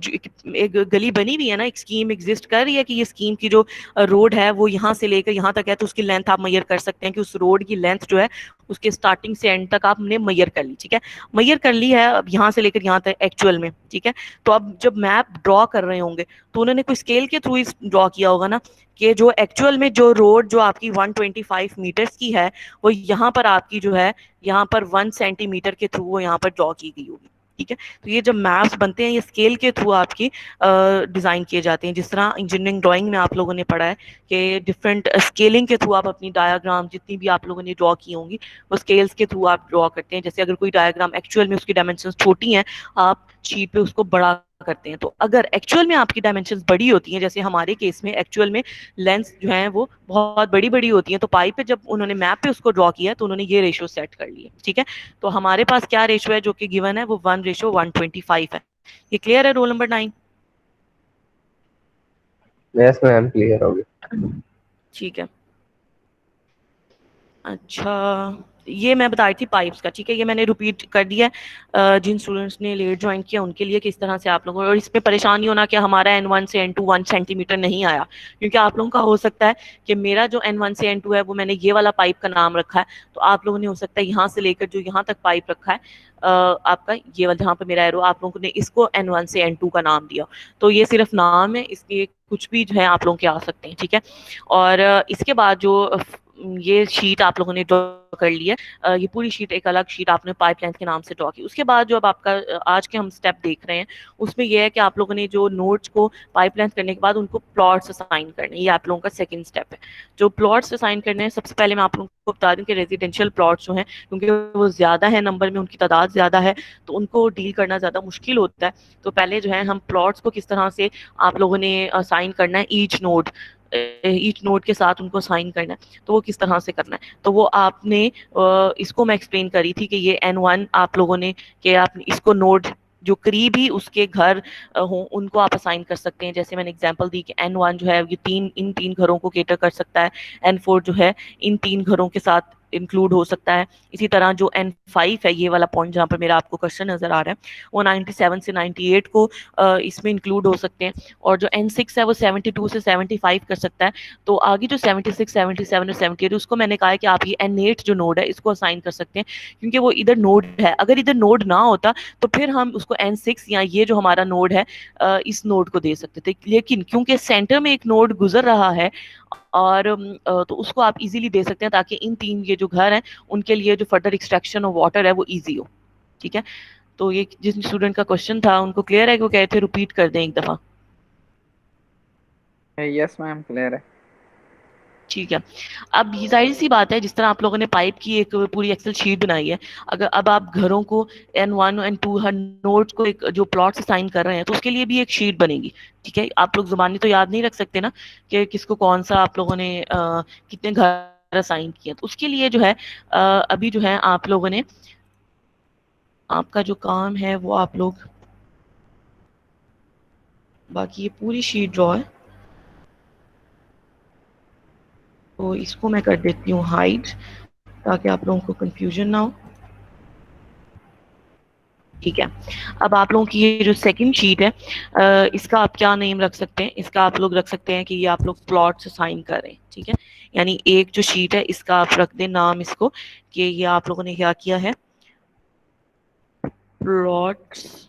S1: एक गली बनी हुई है ना, एक स्कीम एग्जिस्ट कर रही है कि ये स्कीम की जो रोड है वो यहाँ से लेकर यहाँ तक है, तो उसकी लेंथ आप मैयर कर सकते हैं कि उस रोड की लेंथ जो है उसके स्टार्टिंग से एंड तक आपने मैयर कर ली, ठीक है। मैयर कर ली है अब यहाँ से लेकर यहाँ तक एक्चुअल में, ठीक है। तो अब जब मैप ड्रॉ कर रहे होंगे तो उन्होंने कोई स्केल के थ्रू ड्रॉ किया होगा ना, कि जो एक्चुअल में जो रोड जो आपकी 125 मीटर्स की है वो यहाँ पर आपकी जो है यहाँ पर 1 सेंटीमीटर के थ्रू वो यहाँ पर ड्रॉ की गई होगी, ठीक है। तो ये जब मैप्स बनते हैं ये स्केल के थ्रू आपकी डिजाइन किए जाते हैं, जिस तरह इंजीनियरिंग ड्राइंग में आप लोगों ने पढ़ा है कि डिफरेंट स्केलिंग के थ्रू आप अपनी डायग्राम जितनी भी आप लोगों ने ड्रॉ की होंगी वो स्केल्स के थ्रू आप ड्रॉ करते हैं। जैसे अगर कोई डायग्राम एक्चुअल में उसकी डायमेंशंस छोटी हैं, आप शीट पे उसको बड़ा करते हैं। तो अगर एक्चुअल में आपकी डायमेंशंस बड़ी होती हैं, जैसे हमारे केस में एक्चुअल में लेंस जो है वो बहुत बड़ी बड़ी होती हैं, तो पाइप पे जब उन्होंने मैप पे उसको ड्रॉ किया तो उन्होंने ये रेशो सेट कर लिए, ठीक है। तो हमारे पास क्या रेशो है जो कि गिवन है वो 1:125 है। ये क्लियर है role number 9?
S7: Yes ma'am, clear हो गया।
S1: ठीक है। अच्छा, ये मैं बता रही थी पाइप्स का, ठीक है, ये मैंने रिपीट कर दिया है जिन स्टूडेंट्स ने लेट ज्वाइन किया उनके लिए, किस तरह से आप लोगों, और इसमें परेशान नहीं होना कि हमारा N1 से N2 1 सेंटीमीटर नहीं आया, क्योंकि आप लोगों का हो सकता है कि मेरा जो N1 से N2 है वो मैंने ये वाला पाइप का नाम रखा है, तो आप लोगों ने हो सकता है यहाँ से लेकर जो यहाँ तक पाइप रखा है आपका ये वाला जहाँ पे मेरा एरो, आप लोगों ने इसको N1 से N2 का नाम दिया, तो ये सिर्फ नाम है, इसके कुछ भी जो है आप लोगों के आ सकते हैं, ठीक है। और इसके बाद जो ये शीट आप लोगों ने ड्रॉ कर ली है, ये पूरी शीट एक अलग शीट आपने पाइप लेंथ के नाम से ड्रॉ की। उसके बाद जो अब आपका आज के हम स्टेप देख रहे हैं उसमें यह है कि आप लोगों ने जो नोट्स को पाइप लेंथ करने के बाद उनको प्लॉट्स असाइन करने, ये आप लोगों का सेकंड स्टेप है। जो प्लॉट्स असाइन करने हैं, सबसे पहले मैं आप लोगों को बता दूं कि रेजिडेंशियल प्लॉट्स जो हैं क्योंकि वो ज़्यादा है नंबर में, उनकी तादाद ज़्यादा है, तो उनको डील करना ज़्यादा मुश्किल होता है। तो पहले जो है हम प्लॉट्स को किस तरह से आप लोगों ने असाइन करना है, ईच नोड के साथ उनको साइन करना है, तो वो किस तरह से करना है, तो वो आपने इसको मैं एक्सप्लेन करी थी कि ये N1 आप लोगों ने कि आप इसको नोड जो करीब ही उसके घर हों उनको आप असाइन कर सकते हैं। जैसे मैंने एग्जांपल दी कि N1 जो है ये इन तीन घरों को केटर कर सकता है, N4 जो है इन 3 घरों के साथ इंक्लूड हो सकता है। इसी तरह जो N5 है, ये वाला पॉइंट जहाँ पर मेरा आपको क्वेश्चन नजर आ रहा है, वो 97 से 98 को इसमें इंक्लूड हो सकते हैं, और जो N6 है वो 72 से 75 कर सकता है। तो आगे जो 76 77 और 78 उसको मैंने कहा है कि आप ये N8 जो नोड है इसको असाइन कर सकते हैं, क्योंकि वो इधर नोड है। अगर इधर नोड ना होता तो फिर हम उसको N6 या ये जो हमारा नोड है इस नोड को दे सकते थे, लेकिन क्योंकि सेंटर में एक नोड गुजर रहा है और तो उसको आप इजीली दे सकते हैं ताकि इन 3 ये जो घर हैं उनके लिए जो फर्दर एक्सट्रैक्शन ऑफ वाटर है वो इजी हो, ठीक है। तो ये जिस स्टूडेंट का क्वेश्चन था उनको क्लियर है कि वो कहे थे रिपीट कर दें एक दफा?
S5: यस मैम, क्लियर है।
S1: ठीक है। अब ये ज़ाहिर सी बात है, जिस तरह आप लोगों ने पाइप की एक पूरी एक्सेल शीट बनाई है, अगर अब आप घरों को N1 N2 हर नोड्स को एक जो प्लॉट्स असाइन कर रहे हैं, तो उसके लिए भी एक शीट बनेगी। ठीक है, आप लोग ज़ुबानी तो याद नहीं रख सकते ना कि किसको कौन सा आप लोगों ने कितने घर असाइन किए, तो उसके लिए जो है अभी जो है आप लोगों ने, आपका जो काम है वो आप लोग, बाकी ये पूरी शीट ड्रॉ है, तो इसको मैं कर देती हूँ हाइड, ताकि आप लोगों को कंफ्यूजन ना हो। ठीक है, अब आप लोगों की ये जो सेकंड शीट है, इसका आप क्या नेम रख सकते हैं? इसका आप लोग रख सकते हैं कि ये आप लोग प्लॉट्स असाइन कर रहे हैं। ठीक है, यानी एक जो शीट है इसका आप रख दें नाम इसको कि ये आप लोगों ने क्या किया है, प्लॉट्स।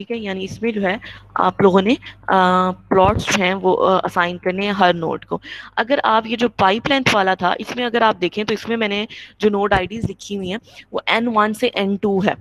S1: ठीक है, यानी इसमें जो है आप लोगों ने प्लॉट्स जो हैं वो असाइन करने हैं हर नोड को। अगर आप ये जो पाइप लेंथ वाला था, इसमें अगर आप देखें तो इसमें मैंने जो नोड आईडीज लिखी हुई हैं वो N1 से N2 है।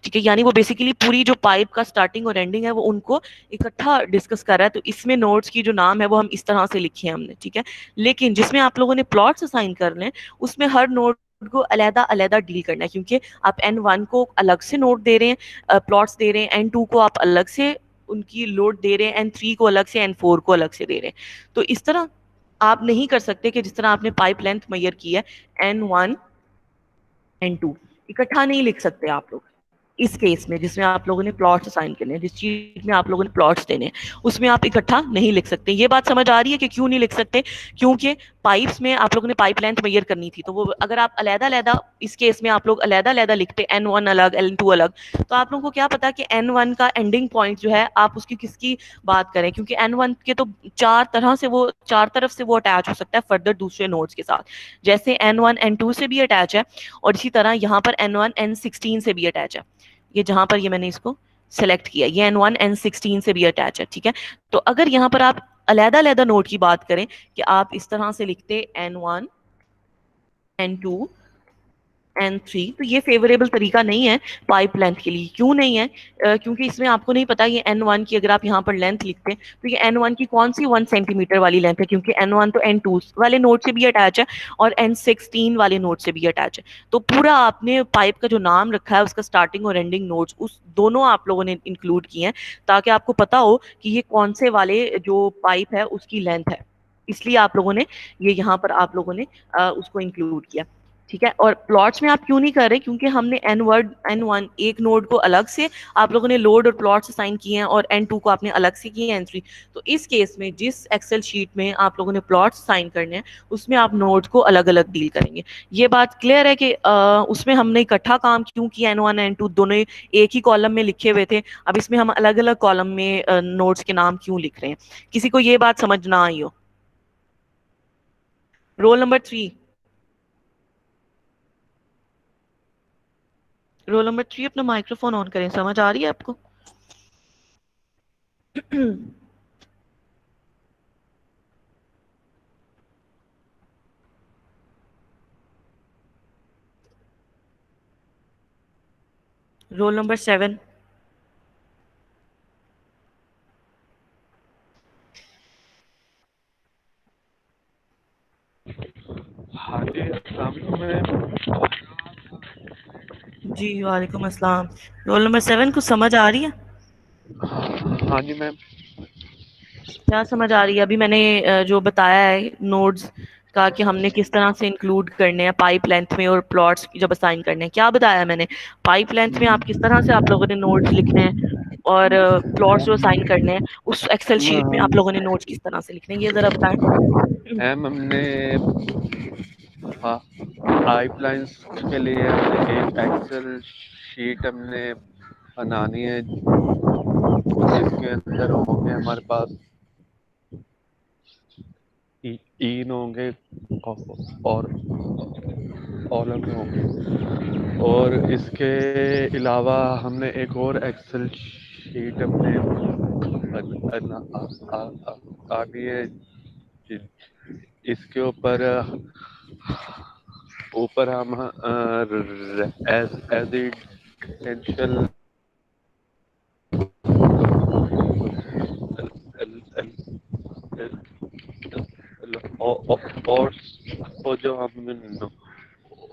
S1: ठीक है, यानी वो बेसिकली पूरी जो पाइप का स्टार्टिंग और एंडिंग है वो उनको इकट्ठा डिस्कस कर रहा है, तो इसमें नोड्स की जो नाम है वो हम इस तरह से लिखे हैं हमने। ठीक है, लेकिन जिसमें आप लोगों ने प्लॉट्स असाइन करने हैं उसमें हर नोड को अलहदा अलहदा डील करना है, क्योंकि आप N1 को अलग से नोड दे रहे हैं, प्लॉट्स दे रहे हैं, N2 को आप अलग से उनकी लोड दे रहे हैं, N3 को अलग से, N4 को अलग से दे रहे हैं। तो इस तरह आप नहीं कर सकते कि जिस तरह आपने पाइप लेंथ मेजर की है N1 N2 इकट्ठा नहीं लिख सकते आप लोग। इस केस में जिसमें आप लोगों ने प्लॉट्स असाइन करने हैं, जिस चीज में आप लोगों ने प्लॉट्स देने हैं, उसमें आप इकट्ठा नहीं लिख सकते। ये बात समझ आ रही है कि क्यों नहीं लिख सकते? क्योंकि पाइप्स में आप लोगों ने पाइप लेंथ मेजर करनी थी, तो वो अगर आप अलहदा अलहदा, इस केस में आप लोग अलहदा अलहदा लिखते N1 अलग N2 अलग, तो आप लोगों को क्या पता कि N1 का एंडिंग पॉइंट जो है आप उसकी किसकी बात करें, क्योंकि N1 के तो चार तरफ से वो अटैच हो सकता है फर्दर दूसरे नोड्स के साथ, जैसे N1 N2 से भी अटैच है, और इसी तरह यहाँ पर N1 N16 से भी अटैच है। ये जहां पर ये मैंने इसको सेलेक्ट किया, ये N1 N16 से भी अटैच है। ठीक है, तो अगर यहाँ पर आप अलहदा अलहदा नोड की बात करें कि आप इस तरह से लिखते N1 N2 N3, तो ये फेवरेबल तरीका नहीं है पाइप लेंथ के लिए। क्यों नहीं है? क्योंकि इसमें आपको नहीं पता ये N1 की अगर आप यहाँ पर लेंथ लिखते हैं तो ये N1 की कौन सी 1 सेंटीमीटर वाली लेंथ है, क्योंकि N1 तो N2 वाले नोड से भी अटैच है और N16 वाले नोड से भी अटैच है। तो पूरा आपने पाइप का जो नाम रखा है उसका स्टार्टिंग और एंडिंग नोड्स उस दोनों आप लोगों ने इंक्लूड किए हैं, ताकि आपको पता हो कि ये कौन से वाले जो पाइप है उसकी लेंथ है। इसलिए आप लोगों ने ये यहाँ पर आप लोगों ने उसको इंक्लूड किया। ठीक है, और प्लॉट्स में आप क्यों नहीं कर रहे? क्योंकि हमने N1 एक नोड को अलग से आप लोगों ने लोड और प्लॉट्स असाइन किए हैं, और N2 को आपने अलग से किए हैं, N3। तो इस केस में जिस एक्सेल शीट में आप लोगों ने प्लॉट्स असाइन करने हैं उसमें आप नोड्स को अलग अलग डील करेंगे। ये बात क्लियर है कि उसमें हमने इकट्ठा काम क्यों किया, N1 N2 दोनों एक ही कॉलम में लिखे हुए थे, अब इसमें हम अलग अलग कॉलम में नोड्स के नाम क्यों लिख रहे हैं? किसी को ये बात समझ ना आई हो? रोल नंबर 3, रोल नंबर 3 अपना माइक्रोफोन ऑन करें। समझ आ रही है आपको? रोल नंबर 7,
S8: हाँ जी, अस्सलाम वालेकुम मैम।
S1: जी वालेकुम अस्सलाम। रोल नंबर 7 कुछ समझ आ रही है?
S8: हाँ जी मैम।
S1: क्या समझ आ रही है? अभी मैंने जो बताया है नोड्स का कि हमने किस तरह से इंक्लूड करने हैं पाइप लेंथ में, और प्लॉट्स जब असाइन करने हैं, क्या बताया मैंने? पाइप लेंथ में आप किस तरह से आप लोगों ने नोड्स लिखने हैं, और प्लॉट्स जो असाइन करने हैं उस एक्सेल शीट में आप लोगों ने नोट्स किस तरह से लिखने हैं, ये जरा बताएं।
S8: मैम हमने पाइपलाइंस के लिए हमने एक एक्सेल शीट हमने बनानी है, जिसके अंदर होंगे हमारे पास इन होंगे और कॉलम होंगे, और इसके अलावा हमने एक और एक्सेल शीट हमने आनी है, इसके ऊपर हम रेजिडेंशियल और वो जो हम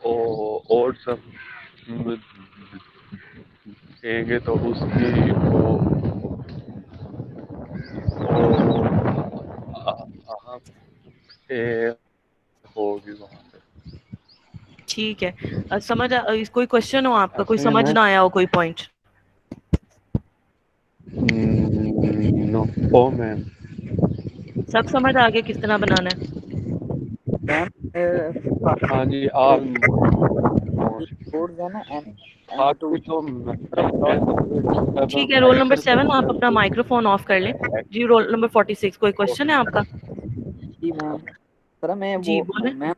S8: और सब देंगे तो उसकी अहम होगी वहाँ पे।
S1: ठीक है, कोई क्वेश्चन हो आपका, कोई
S8: ऐसे है
S1: समझ
S8: ना?
S1: ना आया हो कोई पॉइंट?
S8: नो ओ मैम।
S1: सब समझ आ गया किस तरह बनाना है?
S5: मैम
S8: हाँ जी ऑल
S5: कोड है ना N2
S8: बाकी तो
S1: ठीक है, रोल नंबर 7 आप अपना
S8: एक्सेल
S1: माइक्रोफोन ऑफ कर लें। जी, रोल नंबर 46 कोई क्वेश्चन है आपका?
S5: जी मैम। सर मैं
S1: जी
S5: वो
S1: बोले।
S5: मैम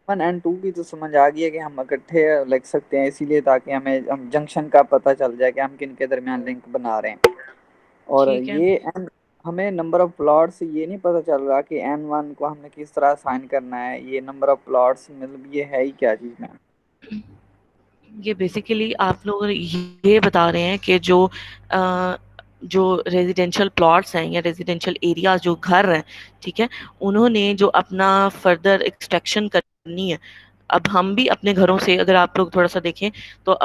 S5: 1 and 2 की तो समझ आ गई है कि हम इकट्ठे लिख सकते हैं, इसीलिए ताकि हम जंक्शन का पता चल जाए कि हम किन के दरमियान लिंक बना रहे हैं। और
S1: ठीक है,
S5: ये हमें नंबर ऑफ प्लॉट्स ये नहीं पता चल रहा कि N1 को हमने किस तरह असाइन करना है। ये नंबर ऑफ प्लॉट्स मतलब ये है ही क्या चीज़ मैम?
S1: ये बेसिकली आप लोग ये बता रहे हैं कि जो रेजिडेंशियल प्लॉट्स हैं या रेजिडेंशियल एरियाज जो घर हैं, ठीक है, उन्होंने जो अपना फर्दर एक्सट्रैक्शन करनी है। अब हम भी अपने घरों से, अगर आप लोग थोड़ा सा देखें तो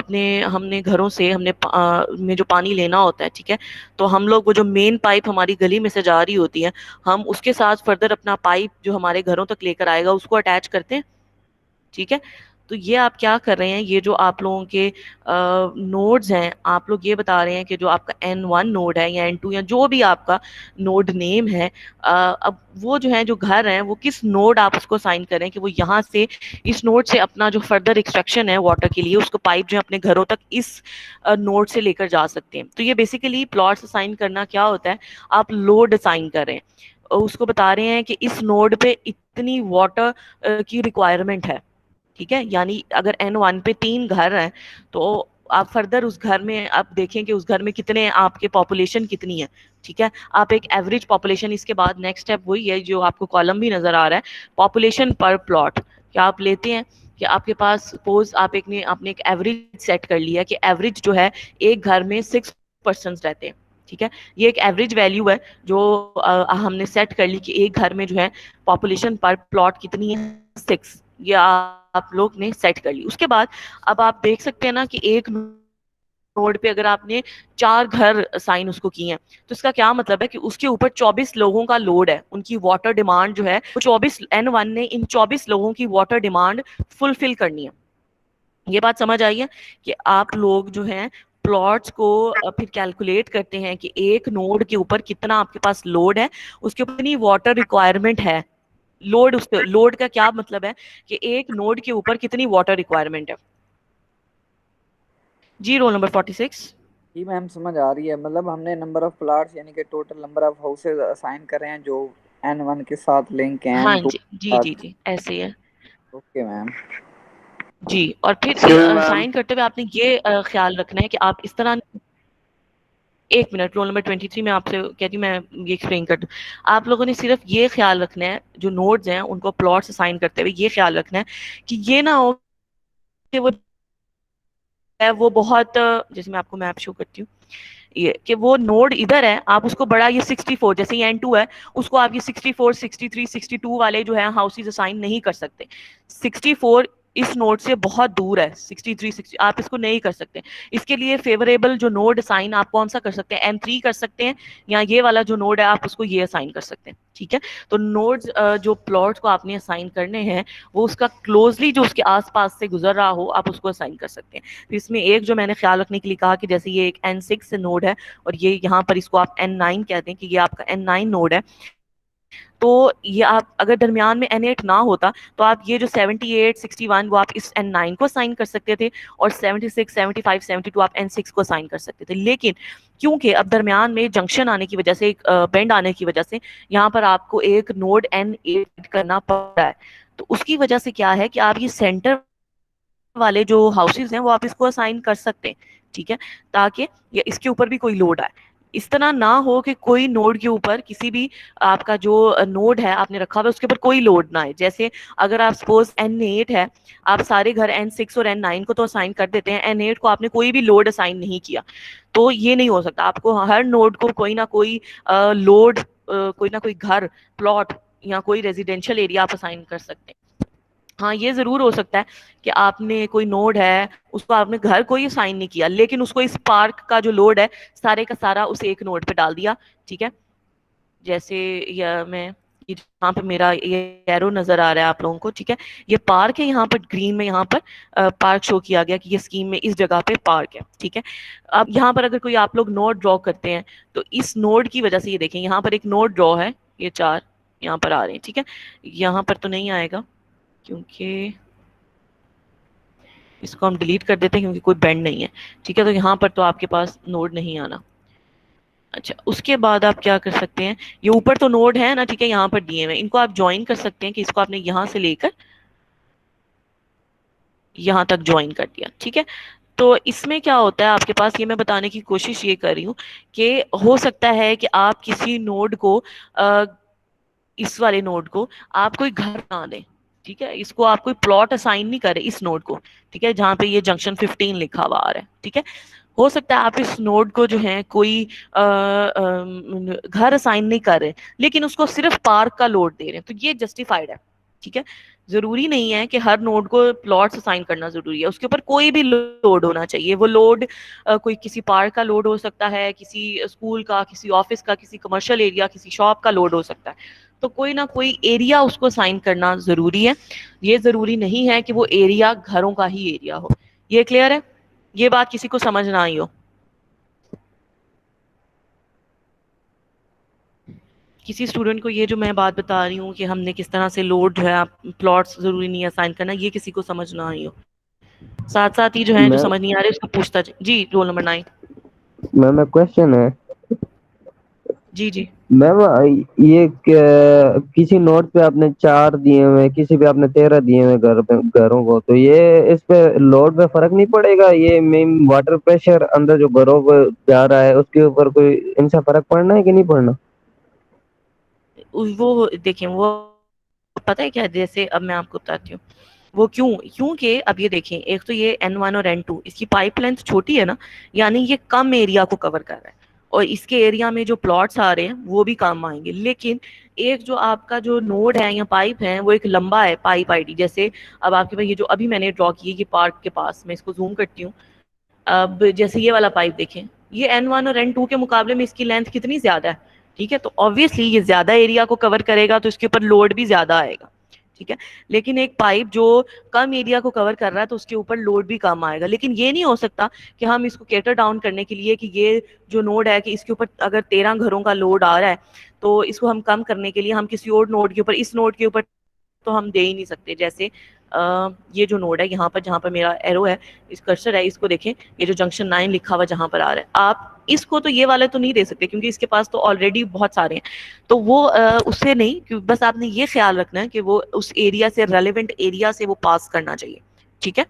S1: हमने घरों से में जो पानी लेना होता है, ठीक है, तो हम लोग वो जो मेन पाइप हमारी गली में से जा रही होती है, हम उसके साथ फर्दर अपना पाइप जो हमारे घरों तक लेकर आएगा उसको अटैच करते हैं, ठीक है। तो ये आप क्या कर रहे हैं, ये जो आप लोगों के नोड्स हैं, आप लोग ये बता रहे हैं कि जो आपका N1 नोड है या N2 या जो भी आपका नोड नेम है, अब वो जो है जो घर हैं वो किस नोड आप उसको साइन करें कि वो यहाँ से इस नोड से अपना जो फर्दर एक्सट्रैक्शन है वाटर के लिए उसको पाइप जो है अपने घरों तक इस नोड से लेकर जा सकते हैं। तो ये बेसिकली प्लॉट्स असाइन करना क्या होता है, आप लोड असाइन कर रहे हैं, उसको बता रहे हैं कि इस नोड पे इतनी वाटर की रिक्वायरमेंट है, ठीक है। यानी अगर N1 पे 3 घर हैं तो आप फर्दर उस घर में आप देखें कि उस घर में कितने आपके पॉपुलेशन कितनी है, ठीक है। आप एक एवरेज पॉपुलेशन, इसके बाद नेक्स्ट स्टेप वही है जो आपको कॉलम भी नजर आ रहा है, पॉपुलेशन पर प्लॉट, क्या आप लेते हैं कि आपके पास सपोज आपने एक एवरेज सेट कर लिया कि एवरेज जो है एक घर में 6 पर्सन्स रहते हैं, ठीक है। ये एक एवरेज वैल्यू है जो हमने सेट कर ली कि एक घर में जो है पॉपुलेशन पर प्लॉट कितनी है, 6। ये आप लोग ने सेट कर ली। उसके बाद अब आप देख सकते हैं ना कि एक नोड पे अगर आपने 4 घर साइन उसको किए हैं तो इसका क्या मतलब है कि उसके ऊपर 24 लोगों का लोड है, उनकी वाटर डिमांड जो है वो 24, N1 ने इन 24 लोगों की वाटर डिमांड फुलफिल करनी है। ये बात समझ आई है कि आप लोग जो हैं प्लॉट्स को फिर कैलकुलेट करते हैं कि एक नोड के ऊपर कितना आपके पास लोड है, उसके ऊपर कितनी वाटर रिक्वायरमेंट है। लोड का क्या मतलब है कि एक नोड के ऊपर कितनी वाटर रिक्वायरमेंट है। जी, रोल नंबर 46।
S5: जी मैम समझ आ रही है, मतलब हमने नंबर ऑफ प्लॉट्स यानी कि total number of houses assign कर रहे हैं जो N1 के साथ लिंक हैं
S1: हाँ
S5: N2
S1: जी
S5: के
S1: जी
S5: साथ।
S1: ऐसे ही है
S5: ओके मैम।
S1: जी। और फिर साइन करते हुए आपने ये ख्याल रखना है कि आप इस तरह, एक मिनट, रोल नंबर 23 में आपसे कहती हूँ, मैं ये एक्सप्लेन कर दूँ। आप लोगों ने सिर्फ ये ख्याल रखना है जो नोड्स हैं उनको प्लॉट्स असाइन करते हुए ये ख्याल रखना है कि ये ना हो कि वो बहुत, जैसे मैं आपको मैप शो करती हूँ, ये कि वो नोड इधर है, आप उसको बड़ा ये 64 जैसे ये N2 है, उसको आप ये 64, 63, 62 वाले जो है हाउसेज असाइन नहीं कर सकते। 64 इस नोड से बहुत दूर है, 63, 60 आप इसको नहीं कर सकते। इसके लिए फेवरेबल जो नोड असाइन आप कौन सा कर सकते हैं, N3 कर सकते हैं, या ये वाला जो नोड है आप उसको ये असाइन कर सकते हैं, ठीक है। तो नोड्स जो प्लॉट को आपने असाइन करने हैं वो उसका क्लोजली जो उसके आसपास से गुजर रहा हो आप उसको असाइन कर सकते हैं। तो इसमें एक जो मैंने ख्याल रखने के लिए कहा कि जैसे ये एक N6 नोड है और ये यहाँ पर इसको आप N9 कहते हैं कि ये आपका N9 नोड है, तो ये आप अगर दरमियान में N8 ना होता तो आप ये जो 78, 61 वो आप इस N9 को साइन कर सकते थे और 76, 75, 72 आप N6 को साइन कर सकते थे। लेकिन क्योंकि अब दरमियान में जंक्शन आने की वजह से, एक बेंड आने की वजह से यहाँ पर आपको एक नोड N8 करना पड़ रहा है, तो उसकी वजह से क्या है कि आप ये सेंटर वाले जो हाउसेज हैं वो आप इसको असाइन कर सकते हैं, ठीक है, ताकि ये इसके ऊपर भी कोई लोड आए। इस तरह ना हो कि कोई नोड के ऊपर किसी भी आपका जो नोड है आपने रखा हुआ है उसके ऊपर कोई लोड ना आए। जैसे अगर आप सपोज N8 है, आप सारे घर N6 और N9 को तो असाइन कर देते हैं, N8 को आपने कोई भी लोड असाइन नहीं किया, तो ये नहीं हो सकता। आपको हर नोड को कोई ना कोई लोड, कोई ना कोई घर, प्लॉट या कोई रेजिडेंशियल एरिया आप असाइन कर सकते हैं। हाँ, ये जरूर हो सकता है कि आपने कोई नोड है उसको आपने घर कोई असाइन नहीं किया, लेकिन उसको इस पार्क का जो लोड है सारे का सारा उस एक नोड पे डाल दिया। ठीक है, जैसे मैं ये यहाँ पे मेरा ये एरो नजर आ रहा है आप लोगों को। ठीक है, ये पार्क है, यहाँ पर ग्रीन में यहाँ पर पार्क शो किया गया कि ये स्कीम में इस जगह पे पार्क है। ठीक है, अब यहाँ पर अगर कोई आप लोग नोड ड्रॉ करते हैं तो इस नोड की वजह से ये देखें यहाँ पर एक नोड ड्रॉ है, ये 4 यहाँ पर आ रहे हैं। ठीक है, यहाँ पर तो नहीं आएगा क्योंकि इसको हम डिलीट कर देते हैं क्योंकि कोई बेंड नहीं है। ठीक है, तो यहाँ पर तो आपके पास नोड नहीं आना। अच्छा, उसके बाद आप क्या कर सकते हैं, ये ऊपर तो नोड है ना, ठीक है, यहाँ पर दिए हुए इनको आप ज्वाइन कर सकते हैं कि इसको आपने यहाँ से लेकर यहाँ तक ज्वाइन कर दिया। ठीक है, तो इसमें क्या होता है आपके पास, ये मैं बताने की कोशिश ये कर रही हूँ कि हो सकता है कि आप किसी नोड को इस वाले नोड को आप कोई घर ना दें। ठीक है, इसको आप कोई प्लॉट असाइन नहीं करें इस नोड को। ठीक है, जहाँ पे ये जंक्शन 15 लिखा हुआ आ रहा है। ठीक है, हो सकता है आप इस नोड को जो है कोई घर असाइन नहीं कर रहे, लेकिन उसको सिर्फ पार्क का लोड दे रहे हैं, तो ये जस्टिफाइड है। ठीक है, जरूरी नहीं है कि हर नोड को प्लॉट्स असाइन करना जरूरी है, उसके ऊपर कोई भी लोड होना चाहिए। वो लोड कोई किसी पार्क का लोड हो सकता है, किसी स्कूल का, किसी ऑफिस का, किसी कमर्शियल एरिया, किसी शॉप का लोड हो सकता है। तो कोई ना कोई एरिया उसको साइन करना जरूरी है। ये जरूरी नहीं है कि वो एरिया घरों का ही एरिया हो। ये क्लियर है? ये बात किसी को समझ ना आई हो? किसी स्टूडेंट को ये जो मैं बात बता रही हूँ कि हमने किस तरह से लोड जो है आप प्लॉट्स जरूरी नहीं है साइन करना, ये किसी को समझ ना आई हो? साथ साथ ही जो है जो
S7: मैम
S1: समझ नहीं आ रही उसको पूछता जी। Roll number 9।
S7: मैम एक क्वेश्चन है।
S1: जी जी।
S7: मैम ये किसी नोट पे आपने 4 दिए हुए, किसी पे आपने 13 दिए हुए घरों को, तो ये इस पे लोड पे फर्क नहीं पड़ेगा? ये मेन वाटर प्रेशर अंदर जो घरों को जा रहा है उसके ऊपर कोई इनसे फर्क पड़ना है कि नहीं पड़ना?
S1: वो देखें, वो पता है क्या, जैसे अब मैं आपको बताती हूँ वो क्योंकि अब ये देखें, एक तो ये N1 और N2 इसकी पाइप लेंथ छोटी है ना, यानी ये कम एरिया को कवर कर रहा है, और इसके एरिया में जो प्लॉट्स आ रहे हैं वो भी काम आएंगे। लेकिन एक जो आपका जो नोड है या पाइप है वो एक लंबा है, पाइप आईडी। जैसे अब आपके पास ये जो अभी मैंने ड्रॉ की है ये पार्क के पास, मैं इसको जूम करती हूँ। अब जैसे ये वाला पाइप देखें, ये N1 और N2 के मुकाबले में इसकी लेंथ कितनी ज्यादा है। ठीक है, तो ऑब्वियसली ये ज्यादा एरिया को कवर करेगा तो इसके ऊपर लोड भी ज्यादा आएगा। ठीक है, लेकिन एक पाइप जो कम एरिया को कवर कर रहा है तो उसके ऊपर लोड भी कम आएगा। लेकिन ये नहीं हो सकता कि हम इसको केटर डाउन करने के लिए कि ये जो नोड है कि इसके ऊपर अगर 13 घरों का लोड आ रहा है तो इसको हम कम करने के लिए हम किसी और नोड के ऊपर, इस नोड के ऊपर तो हम दे ही नहीं सकते। जैसे ये जो नोड है यहाँ पर, जहाँ पर मेरा एरो है, इस कर्सर है, इसको देखें, ये जो जंक्शन 9 लिखा हुआ जहाँ पर आ रहा है, आप इसको तो ये वाले तो नहीं दे सकते क्योंकि इसके पास तो ऑलरेडी बहुत सारे हैं। तो वो उससे नहीं, क्योंकि बस आपने ये ख्याल रखना है कि वो उस एरिया से, रेलेवेंट एरिया से वो पास करना चाहिए। ठीक है,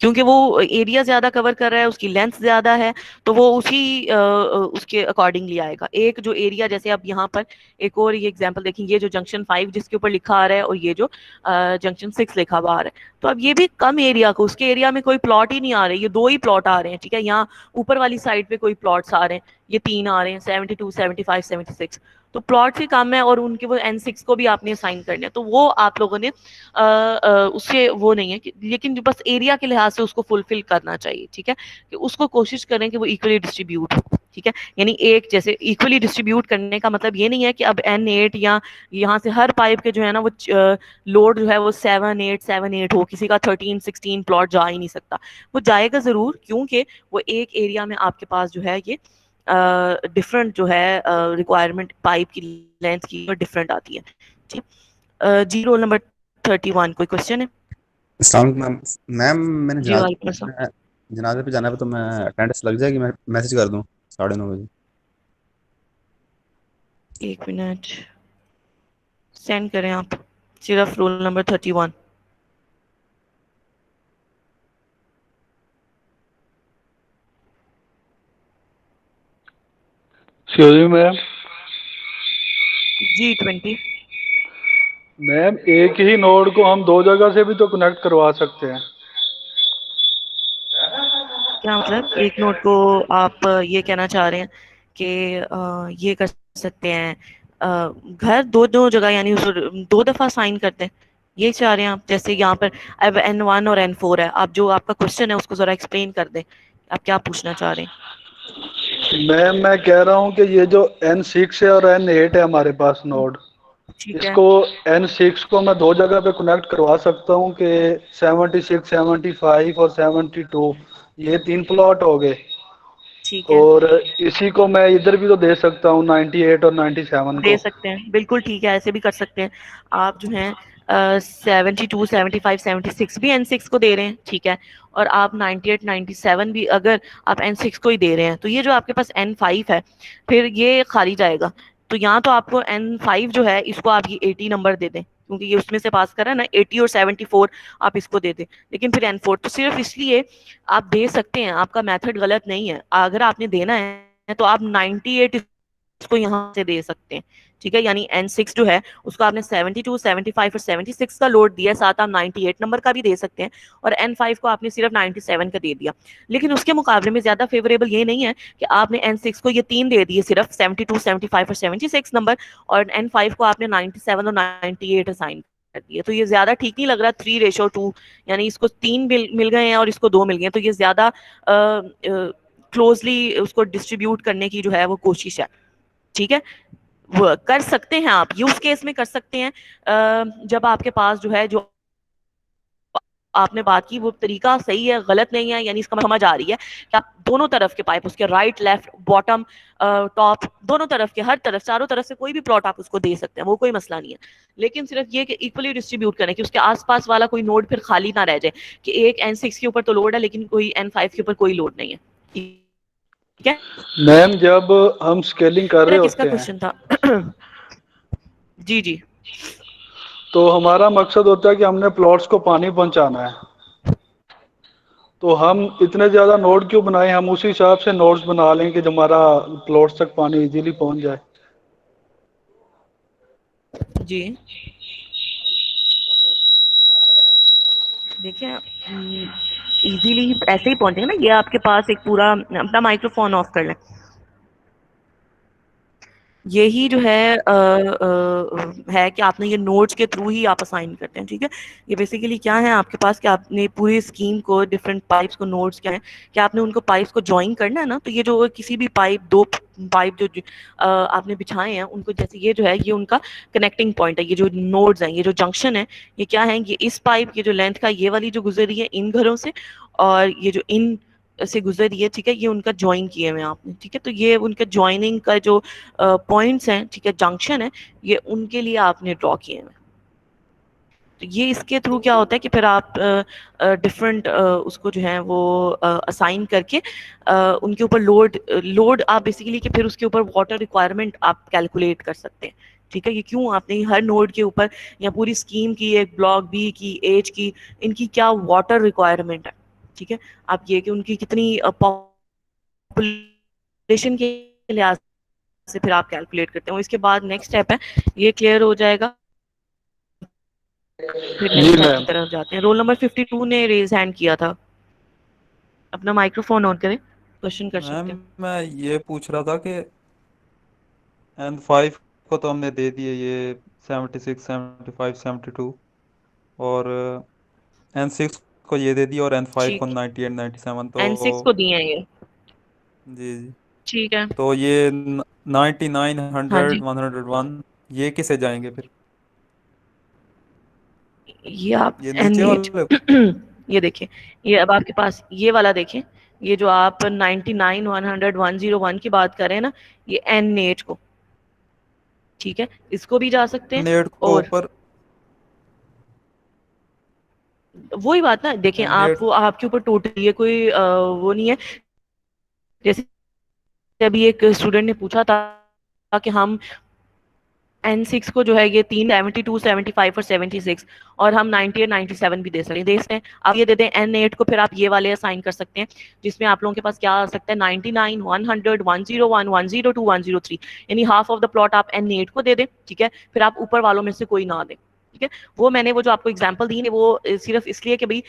S1: क्योंकि वो एरिया ज्यादा कवर कर रहा है, उसकी लेंथ ज्यादा है, तो वो उसी उसके अकॉर्डिंगली आएगा। एक जो एरिया, जैसे अब यहाँ पर एक और ये एग्जांपल देखें, ये जो जंक्शन 5 जिसके ऊपर लिखा आ रहा है और ये जो जंक्शन 6 लिखा हुआ आ रहा है, तो अब ये भी कम एरिया को, उसके एरिया में कोई प्लॉट ही नहीं आ रहे, ये 2 ही प्लॉट आ रहे हैं। ठीक है, यहाँ ऊपर वाली साइड पे कोई प्लॉट्स आ रहे हैं, ये 3 आ रहे हैं, 72, 75, 76, तो प्लॉट ही कम है और उनके वो N6 को भी आपने साइन करना है, तो वो आप लोगों ने उससे वो नहीं है लेकिन जो बस एरिया के लिहाज से उसको फुलफिल करना चाहिए। ठीक है, कि उसको कोशिश करें कि वो इक्वली डिस्ट्रीब्यूट हो। ठीक है, यानी एक जैसे इक्वली डिस्ट्रीब्यूट करने का मतलब ये नहीं है कि अब N8 या यहाँ से हर पाइप के जो है ना वो लोड जो है वो 7, 8 हो, किसी का 13, 16 प्लॉट जा ही नहीं सकता। वो जाएगा जरूर, क्योंकि वो एक एरिया में आपके पास जो है ये डिफरेंट जो है रिक्वायरमेंट पाइप की लेंथ की डिफरेंट आती है। ठीक, जी। रोल नंबर 31, कोई क्वेश्चन है?
S9: अस्सलाम वालेकुम मैम। मैम मैंने
S1: जी वालेकुम अस्सलाम।
S9: जनाजे पे जाना है, तो मैं अटेंडेंस लग जाएगी? मैं मैसेज कर दूं 9:30 बजे?
S1: 1 मिनट, सेंड करें आप सिर्फ रोल नंबर 31।
S10: मैम
S1: जी 20।
S10: मैम एक ही नोड को हम 2 जगह से भी तो कनेक्ट करवा सकते हैं।
S1: क्या मतलब एक नोट को आप ये कहना चाह रहे हैं कि ये कर सकते हैं घर दो दो जगह यानी दो दफा साइन करते हैं, ये चाह रहे हैं आप? जैसे यहाँ पर अब N1 और N4 है, आप जो आपका क्वेश्चन है उसको जरा एक्सप्लेन कर दें, आप क्या पूछना चाह रहे हैं?
S10: मैम मैं कह रहा हूँ कि ये जो N6 है और N8 है हमारे पास नोड,
S1: ठीक है।
S10: इसको N6 को मैं दो जगह पे कनेक्ट करवा सकता हूँ कि 76, 75 और 72, ये 3 प्लॉट हो गए।
S1: ठीक है,
S10: और इसी को मैं इधर भी तो दे सकता हूँ 98 और 97
S1: दे
S10: को।
S1: सकते हैं, बिल्कुल ठीक है, ऐसे भी कर सकते हैं। आप जो हैं 72, 75, 76 भी N6 को दे रहे हैं, ठीक है, और आप 98, 97 भी अगर आप N6 को ही दे रहे हैं, तो ये जो आपके पास N5 है फिर ये खाली जाएगा। तो यहाँ तो आपको N5 जो है इसको आप ये 80 नंबर दे दें, क्योंकि ये उसमें से पास कर रहा है ना, 80 और 74 आप इसको दे दें। लेकिन फिर N4 तो सिर्फ इसलिए आप दे सकते हैं, आपका मेथड गलत नहीं है। अगर आपने देना है तो आप 98 इसको यहाँ से दे सकते हैं, ठीक है। यानी N6 जो है उसको आपने 72, 75 और 76 का लोड दिया, साथ आप 98 नंबर का भी दे सकते हैं, और N5 को आपने सिर्फ 97 का दे दिया। लेकिन उसके मुकाबले में ज्यादा फेवरेबल ये नहीं है कि आपने N6 को ये तीन दे दिए, सिर्फ 72, 75 और 76 नंबर, और N5 को आपने 97 और 98 असाइन कर दिए। तो ये ज्यादा ठीक नहीं लग रहा, 3:2, यानी इसको 3 मिल गए हैं और इसको 2 मिल गए हैं, तो ये ज्यादा क्लोजली उसको डिस्ट्रीब्यूट करने की जो है वो कोशिश है, ठीक है। वो कर सकते हैं आप, यूज केस में कर सकते हैं, जब आपके पास जो है, जो आपने बात की वो तरीका सही है, गलत नहीं है, यानी इसका समझ आ रही है कि आप दोनों तरफ के पाइप, उसके राइट, लेफ्ट, बॉटम, टॉप, दोनों तरफ के, हर तरफ, चारों तरफ से कोई भी प्लॉट आप उसको दे सकते हैं, वो कोई मसला नहीं है। लेकिन सिर्फ ये कि इक्वली डिस्ट्रीब्यूट करें कि उसके आसपास वाला कोई नोड फिर खाली ना रह जाए, कि एक N6 के ऊपर तो लोड है लेकिन कोई N5 के ऊपर कोई लोड नहीं है, ठीक है।
S10: मैम जब हम स्केलिंग कर रहे
S1: किसका
S10: होते हैं
S1: क्वेश्चन था? जी जी,
S10: तो हमारा मकसद होता है कि हमने प्लॉट्स को पानी पहुंचाना है, तो हम इतने ज्यादा नोड क्यों बनाए? हम उसी हिसाब से नोड्स बना लें कि जो हमारा प्लॉट्स तक पानी इजीली पहुंच जाए।
S1: जी देखिए, इजीली ऐसे ही पहुंचेगा ना, ये आपके पास एक पूरा, अपना माइक्रोफोन ऑफ कर लें। यही जो है कि आपने ये नोड्स के थ्रू ही आप असाइन करते हैं, ठीक है। ये बेसिकली क्या है आपके पास कि आपने पूरी स्कीम को, डिफरेंट पाइप्स को, नोड्स क्या है कि आपने उनको पाइप्स को ज्वाइन करना है ना, तो ये जो किसी भी पाइप, दो पाइप जो आपने बिछाए हैं उनको, जैसे ये जो है ये उनका कनेक्टिंग पॉइंट है, ये जो नोड्स हैं, ये जो जंक्शन है, ये क्या है, ये इस पाइप, ये जो लेंथ का ये वाली जो गुजर रही है इन घरों से, और ये जो इन से गुजर रही है, ठीक है, ये उनका ज्वाइन किए हुए हैं आपने, ठीक है। तो ये उनका ज्वाइनिंग का जो पॉइंट्स हैं, ठीक है, जंक्शन है, ये उनके लिए आपने ड्रॉ किए हैं। तो ये इसके थ्रू क्या होता है कि फिर आप डिफरेंट उसको जो है वो असाइन करके उनके ऊपर लोड आप बेसिकली, कि फिर उसके ऊपर वाटर रिक्वायरमेंट आप कैलकुलेट कर सकते हैं, ठीक है। ये क्यों आपने हर नोड के ऊपर, या पूरी स्कीम की, एक ब्लॉक बी की, एज की, इनकी क्या वाटर रिक्वायरमेंट है, ठीक है। आप ये कि उनकी कितनी पॉपुलेशन के लिहाज से फिर आप कैलकुलेट करते हो। इसके बाद नेक्स्ट स्टेप है, ये क्लियर हो जाएगा, फिर
S10: जी
S1: नेक्स्ट स्टेप की
S10: मैम।
S1: तरफ जाते हैं। रोल नंबर 52 ने रेज हैंड किया था, अपना माइक्रोफोन ऑन करें, क्वेश्चन कर सकते
S11: मैम
S1: हैं।
S11: मैं ये पूछ रहा था कि N5 को तो हमने दे दिए ये 76, 75, 72, और N6 को ये दे दिया, और N5 को
S1: ठीक,
S11: 98, 97,
S1: N6
S11: तो
S1: को दिए हैं ये,
S11: जी जी,
S1: ठीक है।
S11: तो ये 99,
S1: हाँ
S11: 100,
S1: जी,
S11: 101 ये किसे जाएंगे फिर?
S1: ये आप
S11: ये नीचे
S1: N8
S11: वाले?
S1: ये देखिए, ये अब आपके पास ये वाला देखें, ये जो आप 99, 100, 101 की बात कर रहे हैं ना, ये N8 को, ठीक है, इसको भी जा सकते हैं।
S11: N8 को
S1: और
S11: ऊपर,
S1: वही बात ना, देखें आप,
S11: N8,
S1: वो आपके ऊपर टोटल ये कोई वो नहीं है। जैसे अभी एक स्टूडेंट ने पूछा था कि हम N6 को जो है ये 72, 75 और 76, और हम 90 और 97 भी दे सकते हैं। आप ये दे दें N8 को, फिर आप ये वाले असाइन कर सकते हैं, जिसमें आप लोगों के पास क्या आ सकता है, 99, 100, 101, 102, 103, यानी हाफ ऑफ द प्लॉट आप N8 को दे दें, ठीक है। फिर आप ऊपर वालों में से कोई ना दें, ठीक है। वो मैंने वो जो आपको एग्जांपल दी है वो सिर्फ इसलिए कि भाई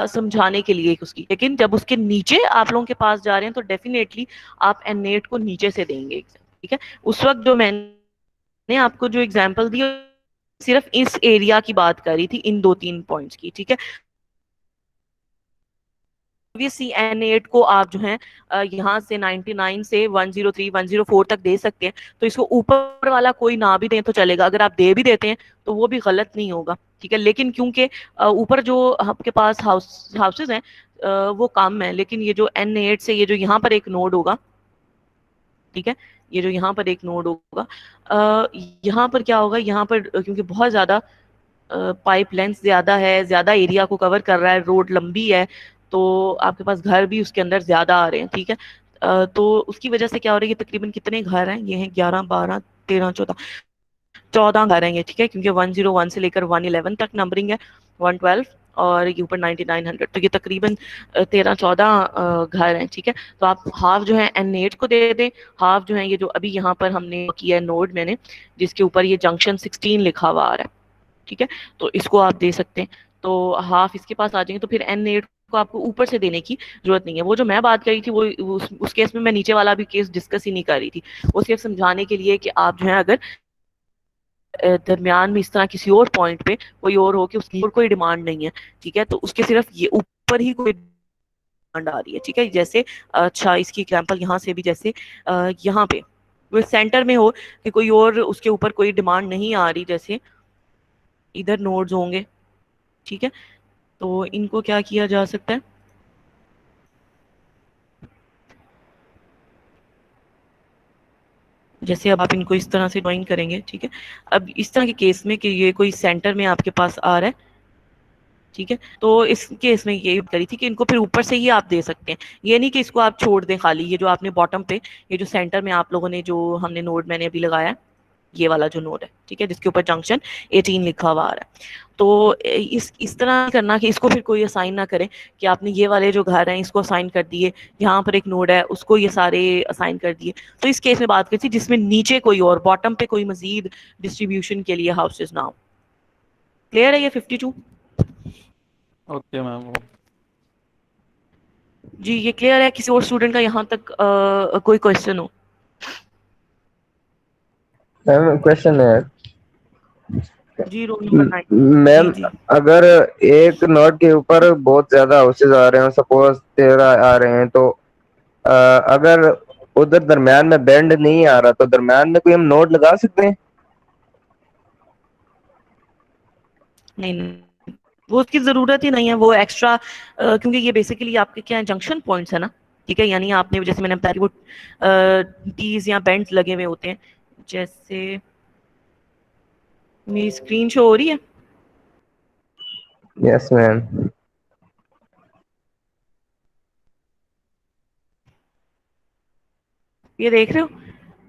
S1: समझाने के लिए उसकी, लेकिन जब उसके नीचे आप लोगों के पास जा रहे हैं तो डेफिनेटली आप N8 को नीचे से देंगे, ठीक है। उस वक्त जो मैंने मैंने आपको जो एग्जांपल दी सिर्फ इस एरिया की बात कर रही थी, इन 2-3 पॉइंट्स की, ठीक है। सी N8 को आप जो है यहाँ से 99 से 103 104 तक दे सकते हैं, तो इसको ऊपर वाला कोई ना भी दें तो चलेगा, अगर आप दे भी देते हैं तो वो भी गलत नहीं होगा, ठीक है। लेकिन क्योंकि ऊपर जो आपके पास हाउसेज हैं वो कम है, लेकिन ये जो N8 से ये जो यहाँ पर एक नोड होगा, ठीक है, ये जो यहाँ पर एक नोड होगा, यहाँ पर क्या होगा, यहाँ पर क्योंकि बहुत ज्यादा पाइप लेंथ ज्यादा है, ज्यादा एरिया को कवर कर रहा है, रोड लंबी है, तो आपके पास घर भी उसके अंदर ज्यादा आ रहे हैं, ठीक है। तो उसकी वजह से क्या हो रहा है, ये तकरीबन कितने घर हैं, ये हैं 11 12 13 14 घर हैं ये, ठीक है, क्योंकि 101 से लेकर 111 तक नंबरिंग है, 112 और ये ऊपर 9900, तो ये तकरीबन 13-14 घर हैं, ठीक है। तो आप हाफ जो है N8 को दे दें, हाफ जो है ये जो अभी यहाँ पर हमने किया है नोड मैंने, जिसके ऊपर ये जंक्शन 16 लिखा हुआ आ रहा है, ठीक है, तो इसको आप दे सकते हैं। तो हाफ इसके पास आ जाएंगे, तो फिर N8 को आपको ऊपर से देने की जरूरत नहीं है। वो जो मैं बात करी थी वो उस केस में मैं नीचे वाला भी केस डिस्कस ही नहीं कर रही थी, वो सिर्फ समझाने के लिए कि आप जो है अगर दरमियान में इस तरह किसी और पॉइंट पे कोई और हो कि उसकी और कोई डिमांड नहीं है, ठीक है, तो उसके सिर्फ ये ऊपर ही कोई डिमांड आ रही है, ठीक है। जैसे अच्छा इसकी एग्जांपल यहाँ से भी, जैसे यहाँ पे वो सेंटर में हो कि कोई और उसके ऊपर कोई डिमांड नहीं आ रही, जैसे इधर नोड्स होंगे, ठीक है, तो इनको क्या किया जा सकता है, जैसे अब आप इनको इस तरह से ज्वाइन करेंगे, ठीक है। अब इस तरह के केस में कि ये कोई सेंटर में आपके पास आ रहा है, ठीक है, तो इस केस में ये करी थी कि इनको फिर ऊपर से ही आप दे सकते हैं, ये नहीं कि इसको आप छोड़ दें खाली, ये जो आपने बॉटम पे ये जो सेंटर में आप लोगों ने जो हमने नोड मैंने अभी लगाया है, ये वाला जो नोड है, ठीक है, जिसके ऊपर जंक्शन 18 लिखा हुआ आ रहा है, तो इस तरह करना कि इसको फिर कोई असाइन ना करे कि आपने ये वाले जो घर हैं इसको असाइन कर दिए, यहाँ पर एक नोड है उसको ये सारे असाइन कर दिए, तो इस केस में बात करती जिसमें नीचे कोई और बॉटम पे कोई मजीद डिस्ट्रीब्यूशन के लिए हाउसेज ना हो। क्लियर है ये 52?
S11: Okay ma'am.
S1: जी ये क्लियर है? किसी और स्टूडेंट का यहाँ तक कोई क्वेश्चन हो?
S7: मैम क्वेश्चन है
S1: जी रोल नंबर 9।
S7: मैम,
S1: जी जी
S7: अगर एक नोड के ऊपर बहुत ज्यादा हाउसेज आ रहे हैं, सपोज 13 आ रहे हैं, तो अगर उधर दरमियान में बेंड नहीं आ रहा तो दरमियान में कोई हम नोड लगा सकते हैं?
S1: नहीं, वो उसकी जरूरत ही नहीं है, वो एक्स्ट्रा क्योंकि ये बेसिकली आपके क्या है जंक्शन पॉइंट्स है ना, ठीक है, यानी आपने जैसे मैंने बताया वो टीज या बेंड्स लगे हुए होते हैं, जैसे मेरी स्क्रीन शो हो रही है?
S7: Yes ma'am.
S1: ये देख रहे हो,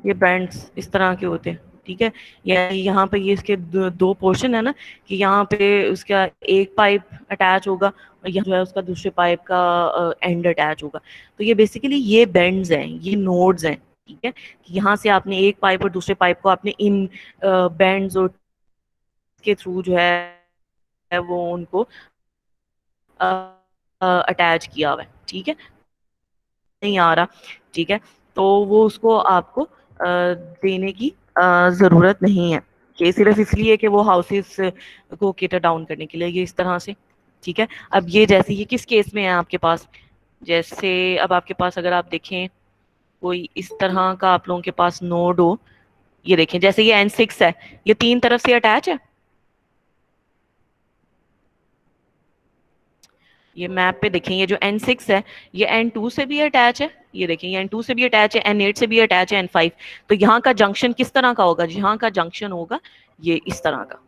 S1: ये बैंड्स इस तरह के होते हैं, ठीक है, या यहाँ पे ये इसके दो पोर्शन है ना, कि यहाँ पे उसका एक पाइप अटैच होगा और यहाँ जो है उसका दूसरे पाइप का एंड अटैच होगा, तो ये बेसिकली ये बेंड्स हैं, ये नोड्स हैं, ठीक है, कि यहाँ से आपने एक पाइप और दूसरे पाइप को आपने इन बेंड्स और के थ्रू जो है वो उनको अटैच किया हुआ है, ठीक है, नहीं आ रहा, ठीक है, तो वो उसको आपको देने की ज़रूरत नहीं है, कि सिर्फ इसलिए कि वो हाउसेस को केटर डाउन करने के लिए, ये इस तरह से, ठीक है। अब ये जैसे ये किस केस में है आपके पास, जैसे अब आपके पास अगर आप देखें कोई इस तरह का आप लोगों के पास नोड हो, ये देखें जैसे ये N6 है, ये 3 तरफ से अटैच है, ये मैप पे देखें, ये जो N6 है ये N2 से भी अटैच है, ये देखें ये N2 से भी अटैच है, N8 से भी अटैच है, N5, तो यहाँ का जंक्शन किस तरह का होगा, यहाँ का जंक्शन होगा ये इस तरह का,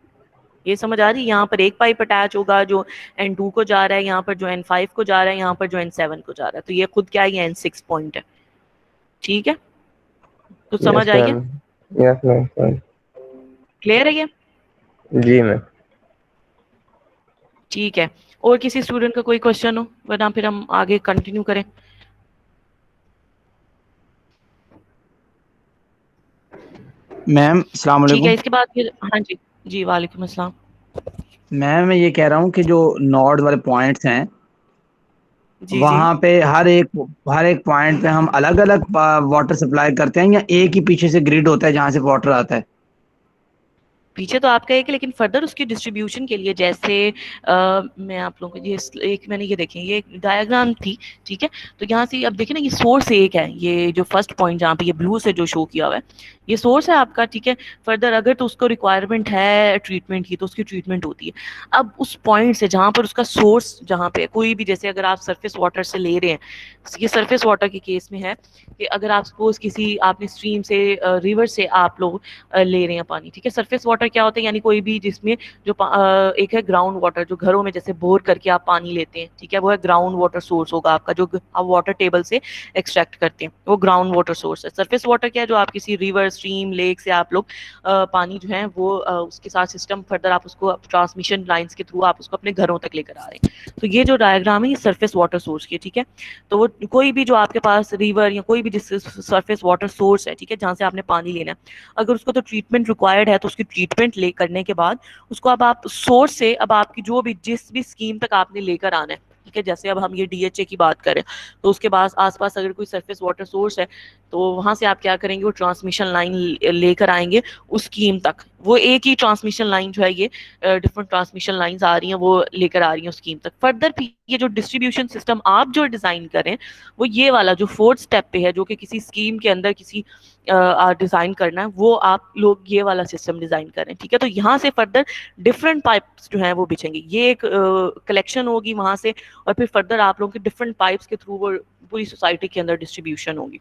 S1: ये समझ आ रही है, यहाँ पर एक पाइप अटैच होगा जो N2 को जा रहा है, यहाँ पर जो N5 को जा रहा है, यहाँ पर जो N7 को जा रहा है, तो ये खुद क्या है, ये N6 पॉइंट है, ठीक है, तो समझ आई है?
S7: Yes ma'am.
S1: क्लियर है ये?
S7: जी मैम।
S1: ठीक है, और किसी स्टूडेंट का कोई क्वेश्चन हो, वरना फिर हम आगे कंटिन्यू करें।
S12: मैम अस्सलाम
S1: ठीक है,
S12: वालेकुम।
S1: इसके बाद फिर हाँ जी जी वालेकुम अस्सलाम।
S12: मैम मैं ये कह रहा हूँ कि जो नॉड वाले पॉइंट्स हैं
S1: जी जी
S12: वहाँ पे हर एक पॉइंट पे हम अलग अलग वाटर सप्लाई करते हैं या एक ही पीछे से ग्रिड होता है जहाँ से वाटर आता है?
S1: पीछे तो आपका एक है, लेकिन फर्दर उसकी डिस्ट्रीब्यूशन के लिए जैसे मैं आप लोगों को ये एक मैंने ये देखें ये एक डायग्राम थी, ठीक है। तो यहाँ से अब देखिए ना ये सोर्स एक है, ये जो फर्स्ट पॉइंट जहाँ पे ये ब्लू से जो शो किया हुआ है ये सोर्स है आपका, ठीक है। फर्दर अगर तो उसको रिक्वायरमेंट है ट्रीटमेंट की तो उसकी ट्रीटमेंट होती है। अब उस पॉइंट से जहाँ पर उसका सोर्स जहाँ पे कोई भी, जैसे अगर आप सरफेस वाटर से ले रहे हैं, ये सरफेस वाटर के केस में है कि अगर आप सपोज किसी आपने स्ट्रीम से रिवर से आप लोग ले रहे हैं पानी, ठीक है। सरफेस वाटर क्या होता है, यानी कोई भी जिसमें जो एक है ग्राउंड वाटर, जो घरों में जैसे बोर करके आप पानी लेते हैं, ठीक है, वो है ग्राउंड वाटर सोर्स होगा आपका, जो आप वाटर टेबल से एक्सट्रैक्ट करते हैं, वो ग्राउंड वाटर सोर्स है। सरफेस वाटर क्या है, जो आप किसी रिवर स्ट्रीम लेक से आप लोग पानी जो है वो उसके साथ सिस्टम फर्दर आप उसको ट्रांसमिशन लाइंस के थ्रू आप उसको अपने घरों तक लेकर आ रहे हैं। तो ये जो डायग्राम है ये सरफेस वाटर सोर्स की, ठीक है। तो वो कोई भी जो आपके पास रिवर या कोई भी जिस सरफेस वाटर सोर्स है, ठीक है, जहाँ से आपने पानी लेना है, अगर उसको तो ट्रीटमेंट रिक्वायर्ड है तो उसकी ट्रीटमेंट ले करने के बाद उसको अब आप सोर्स से अब आपकी जो भी जिस भी स्कीम तक आपने लेकर आना है, ठीक है। जैसे अब हम ये डीएचए की बात करें तो उसके बाद आसपास अगर कोई सरफेस वाटर सोर्स है तो वहां से आप क्या करेंगे, वो ट्रांसमिशन लाइन लेकर आएंगे उस स्कीम तक। वो एक ही ट्रांसमिशन लाइन जो है, ये डिफरेंट ट्रांसमिशन लाइंस आ रही हैं वो लेकर आ रही हैं उस स्कीम तक। फर्दर ये जो डिस्ट्रीब्यूशन सिस्टम आप जो डिजाइन करें वो ये वाला जो फोर्थ स्टेप पे है, जो कि किसी स्कीम के अंदर किसी डिजाइन करना है, वो आप लोग ये वाला सिस्टम डिजाइन करें, ठीक है। तो यहाँ से फर्दर डिफरेंट पाइप्स जो हैं वो बिछेंगे, ये एक कलेक्शन होगी वहां से, और फिर फर्दर आप लोगों के डिफरेंट पाइप्स के थ्रू वो पूरी सोसाइटी के अंदर डिस्ट्रीब्यूशन होगी।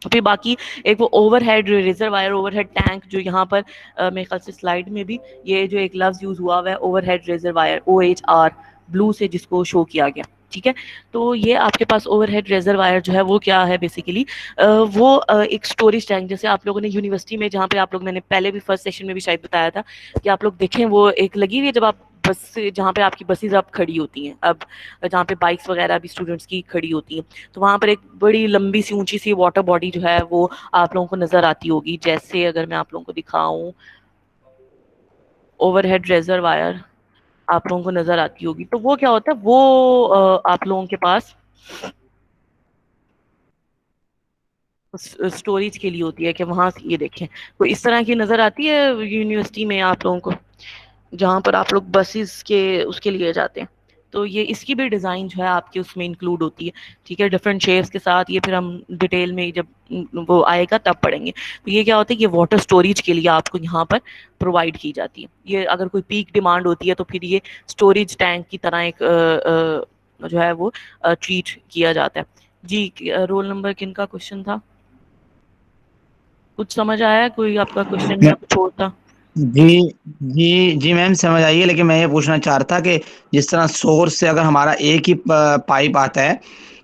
S1: फिर बाकी एक वो ओवरहेड रिजर्वायर, ओवरहेड टैंक, जो यहाँ पर मेरे ख्याल से स्लाइड में भी ये जो एक लफ्ज यूज हुआ हुआ है ओवरहेड रिजर्वायर, OHR ब्लू से जिसको शो किया गया, ठीक है। तो ये आपके पास ओवरहेड रिजर्वायर जो है वो क्या है बेसिकली, वो एक स्टोरेज टैंक, जैसे आप लोगों ने यूनिवर्सिटी में जहाँ पे आप लोग, मैंने पहले भी फर्स्ट सेशन में भी शायद बताया था कि आप लोग देखें वो एक लगी हुई है जब आप बस से, जहाँ पे आपकी बसेज अब खड़ी होती हैं, अब जहाँ पे बाइक्स वगैरह भी स्टूडेंट्स की खड़ी होती हैं, तो वहाँ पर एक बड़ी लंबी सी ऊंची सी वाटर बॉडी जो है वो आप लोगों को नजर आती होगी। जैसे अगर मैं आप लोगों को दिखाऊं, ओवरहेड रिजर्वायर आप लोगों को नजर आती होगी, तो वो क्या होता है, वो आप लोगों के पास स्टोरेज के लिए होती है कि वहां से ये देखें कोई इस तरह की नजर आती है यूनिवर्सिटी में आप लोगों को, जहाँ पर आप लोग बसेस के उसके लिए जाते हैं। तो ये इसकी भी डिज़ाइन जो है आपके उसमें इंक्लूड होती है, ठीक है, डिफरेंट शेप्स के साथ। ये फिर हम डिटेल में जब वो आएगा तब पढ़ेंगे। तो ये क्या होता है, ये वाटर स्टोरेज के लिए आपको यहाँ पर प्रोवाइड की जाती है। ये अगर कोई पीक डिमांड होती है तो फिर ये स्टोरेज टैंक की तरह एक जो है वो ट्रीट किया जाता है। जी, रोल नंबर किन का क्वेश्चन था, कुछ समझ आया, कोई आपका क्वेश्चन या कुछ और था?
S12: जी जी जी मैम समझ आइए, लेकिन मैं ये पूछना चाह रहा था कि जिस तरह सोर्स से अगर हमारा एक ही पाइप आता है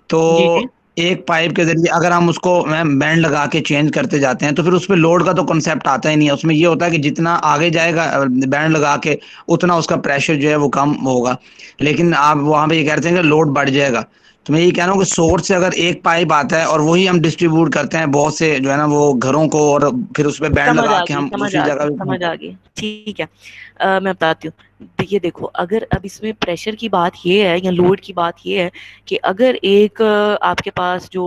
S12: तो
S1: जी जी
S12: एक पाइप के जरिए अगर हम उसको मैम बैंड लगा के चेंज करते जाते हैं तो फिर उस पर लोड का तो कॉन्सेप्ट आता ही नहीं है। उसमें ये होता है कि जितना आगे जाएगा बैंड लगा के उतना उसका प्रेशर जो है वो कम होगा, लेकिन आप वहां पे ये कहते हैं कि लोड बढ़ जाएगा। तो मैं ये कह रहा हूँ कि सोर्स से अगर एक पाइप आता है और वही हम डिस्ट्रीब्यूट करते हैं बहुत से जो है ना वो घरों को, और फिर उस पर बैंड
S1: समझ
S12: लगा
S1: आ
S12: के
S1: गई,
S12: हम
S1: समझ
S12: दूसरी
S1: आ
S12: जगह
S1: गई,
S12: भी
S1: समझ आ गई, ठीक है। मैं बताती हूँ। देखिए देखो, अगर अब इसमें प्रेशर की बात ये है या लोड की बात ये है कि अगर एक आपके पास जो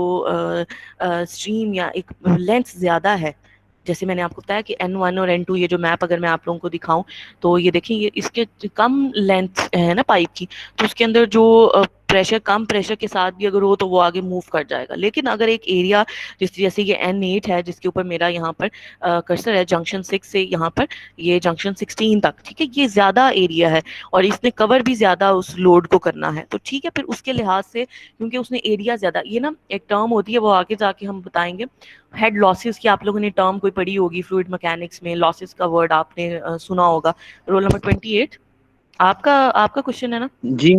S1: स्ट्रीम या एक लेंथ ज्यादा है, जैसे मैंने आपको बताया कि N1 और N2, ये जो मैप अगर मैं आप लोगों को दिखाऊं तो ये देखिए, ये इसके कम लेंथ है ना पाइप की, तो उसके अंदर जो प्रेशर, कम प्रेशर के साथ भी अगर हो तो वो आगे मूव कर जाएगा। लेकिन अगर एक एरिया जैसे ये N8 है जिसके ऊपर मेरा यहाँ पर कर्सर है, जंक्शन 6 से यहाँ पर ये जंक्शन 16 तक, ठीक है, ये ज्यादा एरिया है और इसने कवर भी ज्यादा उस लोड को करना है, तो ठीक है, फिर उसके लिहाज से क्योंकि उसने एरिया ज्यादा, ये ना एक टर्म होती है वो आगे जाके हम बताएंगे, हेड लॉसेस की। आप लोगों ने टर्म कोई पढ़ी होगी फ्लूइड मैकेनिक्स में, लॉसेस का वर्ड आपने सुना होगा। रोल नंबर 28 आपका आपका क्वेश्चन है ना?
S12: जी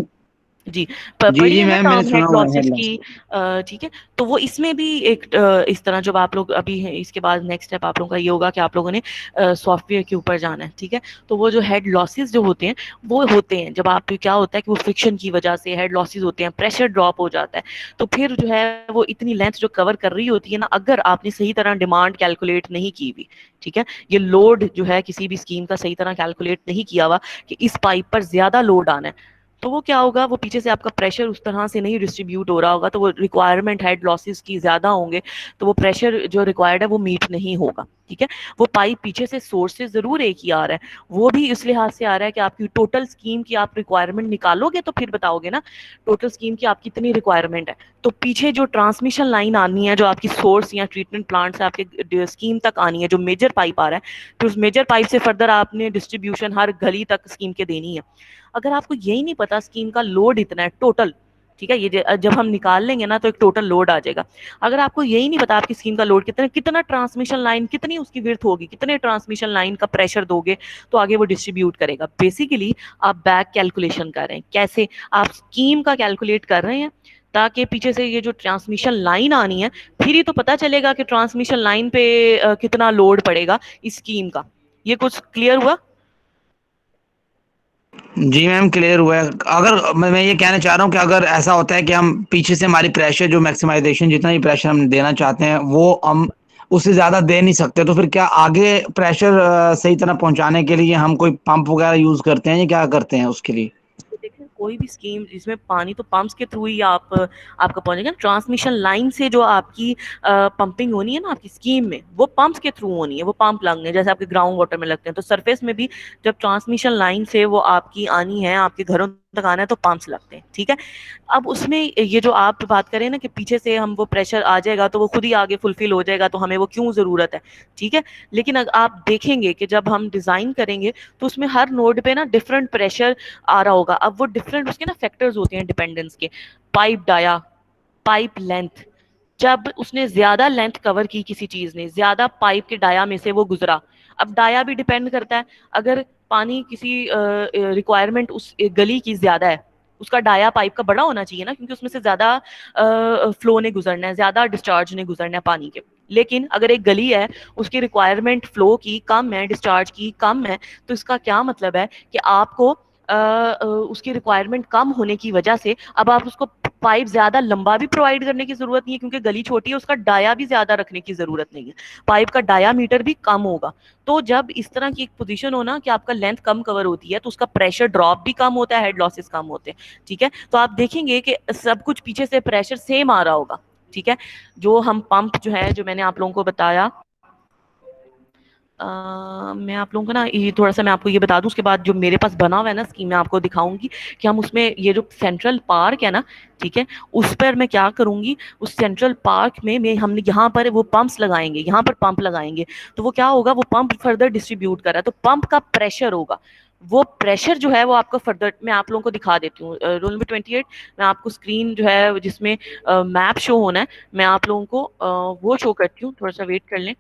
S1: जी,
S12: जी
S1: पढ़ी
S12: जी
S1: है ना
S12: मैम, मैंने
S1: टर्म
S12: सुना
S1: हेड
S12: हुआ है
S1: लॉसेस
S12: हेड
S1: की,
S12: लॉस।
S1: ठीक है। तो वो इसमें भी एक इस तरह, जब आप लोग अभी इसके बाद नेक्स्ट स्टेप आप लोगों का ये होगा कि आप लोगों ने सॉफ्टवेयर के ऊपर जाना है, ठीक है। तो वो जो हेड लॉसेस जो होते हैं वो होते हैं जब आप, क्या होता है कि वो फ्रिक्शन की वजह से हेड लॉसेस होते हैं, प्रेशर ड्रॉप हो जाता है, तो फिर जो है वो इतनी लेंथ जो कवर कर रही होती है ना, अगर आपने सही तरह डिमांड कैलकुलेट नहीं की हुई, ठीक है, ये लोड जो है किसी भी स्कीम का सही तरह कैलकुलेट नहीं किया हुआ कि इस पाइप पर ज्यादा लोड आना है, तो वो क्या होगा, वो पीछे से आपका प्रेशर उस तरह से नहीं डिस्ट्रीब्यूट हो रहा होगा, तो वो रिक्वायरमेंट हेड लॉसेस की ज्यादा होंगे, तो वो प्रेशर जो रिक्वायर्ड है वो मीट नहीं होगा, ठीक है। वो पाइप पीछे से सोर्स से जरूर एक ही आ रहा है, वो भी इस लिहाज से आ रहा है कि आपकी टोटल स्कीम की आप रिक्वायरमेंट निकालोगे तो फिर बताओगे ना टोटल स्कीम की आप कितनी रिक्वायरमेंट है। तो पीछे जो ट्रांसमिशन लाइन आनी है, जो आपकी सोर्स या ट्रीटमेंट प्लांट से आपके स्कीम तक आनी है, जो मेजर पाइप आ रहा है, तो उस मेजर पाइप से फर्दर आपने डिस्ट्रीब्यूशन हर गली तक स्कीम के देनी है। अगर आपको यही नहीं पता स्कीम का लोड इतना है टोटल, ठीक है, ये जब हम निकाल लेंगे ना तो एक टोटल लोड आ जाएगा। अगर आपको यही नहीं पता आपकी स्कीम का लोड कितना, कितना ट्रांसमिशन लाइन, कितनी उसकी विड्थ होगी, कितने ट्रांसमिशन लाइन का प्रेशर दोगे तो आगे वो डिस्ट्रीब्यूट करेगा। बेसिकली आप बैक कैलकुलेशन कर रहे हैं, कैसे आप स्कीम का कैलकुलेट कर रहे हैं ताकि पीछे से ये जो ट्रांसमिशन लाइन आनी है फिर ही तो पता चलेगा कि ट्रांसमिशन लाइन पे कितना लोड पड़ेगा इस स्कीम का। ये कुछ क्लियर हुआ?
S12: जी मैम क्लियर हुआ है। अगर मैं ये कहना चाह रहा हूँ कि अगर ऐसा होता है कि हम पीछे से हमारी प्रेशर जो मैक्सिमाइजेशन जितना भी प्रेशर हम देना चाहते हैं वो हम उससे ज़्यादा दे नहीं सकते, तो फिर क्या आगे प्रेशर सही तरह पहुंचाने के लिए हम कोई पंप वगैरह यूज़ करते हैं या क्या करते हैं उसके लिए?
S1: देखिए कोई भी स्कीम जिसमें पानी तो पंप्स के थ्रू ही आपका पहुंचेगा। ट्रांसमिशन लाइन से जो आपकी पंपिंग होनी है ना आपकी स्कीम में, वो पंप्स के थ्रू होनी है, वो पंप लगने जैसे आपके ग्राउंड वाटर में लगते हैं। तो सरफेस में भी जब ट्रांसमिशन लाइन से वो आपकी आनी है, आपके घरों तक आना है, तो पंप्स लगते हैं, ठीक है। अब उसमें ये जो आप बात करें ना कि पीछे से हम वो प्रेशर आ जाएगा तो वो खुद ही आगे फुलफिल हो जाएगा, तो हमें वो क्यों जरूरत है, ठीक है। लेकिन आप देखेंगे कि जब हम डिजाइन करेंगे तो उसमें हर नोड पे ना डिफरेंट प्रेशर आ रहा होगा। अब वो डिफरेंट उसके ना फैक्टर्स होते हैं डिपेंडेंस के। पाइप डाया, पाइप लेंथ, जब उसने ज्यादा लेंथ कवर की, किसी चीज ने ज्यादा पाइप के डाया में से वो गुजरा। अब डाया भी डिपेंड करता है, अगर पानी किसी रिक्वायरमेंट उस गली की ज्यादा है, उसका डाया पाइप का बड़ा होना चाहिए ना, क्योंकि उसमें से ज्यादा फ्लो ने गुजरना है, ज्यादा डिस्चार्ज ने गुजरना है पानी के। लेकिन अगर एक गली है उसकी रिक्वायरमेंट फ्लो की कम है, डिस्चार्ज की कम है, तो इसका क्या मतलब है कि आपको उसकी रिक्वायरमेंट कम होने की वजह से अब आप उसको पाइप ज्यादा लंबा भी प्रोवाइड करने की जरूरत नहीं है, क्योंकि गली छोटी है, उसका डाया भी ज्यादा रखने की जरूरत नहीं है, पाइप का डायामीटर भी कम होगा। तो जब इस तरह की एक पोजीशन हो ना कि आपका लेंथ कम कवर होती है तो उसका प्रेशर ड्रॉप भी कम होता है, हेड लॉसेस कम होते हैं, ठीक है। तो आप देखेंगे कि सब कुछ पीछे से प्रेशर सेम आ रहा होगा, ठीक है। जो हम पंप जो है, जो मैंने आप लोगों को बताया, मैं आप लोगों को ना ये थोड़ा सा मैं आपको ये बता दूं, उसके बाद जो मेरे पास बना हुआ है ना स्कीम, मैं आपको दिखाऊंगी कि हम उसमें ये जो सेंट्रल पार्क है ना, ठीक है, उस पर मैं क्या करूंगी, उस सेंट्रल पार्क में मैं हमने यहाँ पर वो पंप्स लगाएंगे, यहाँ पर पंप लगाएंगे, तो वो क्या होगा, वो पंप फर्दर डिस्ट्रीब्यूट कर रहा है, तो पंप का प्रेशर होगा, वो प्रेशर जो है वो आपका फर्दर मैं आप लोगों को दिखा देती हूँ। रोल नंबर 28 मैं आपको स्क्रीन जो है जिसमें मैप शो होना है, मैं आप लोगों को वो शो करती हूँ, थोड़ा सा वेट कर लें,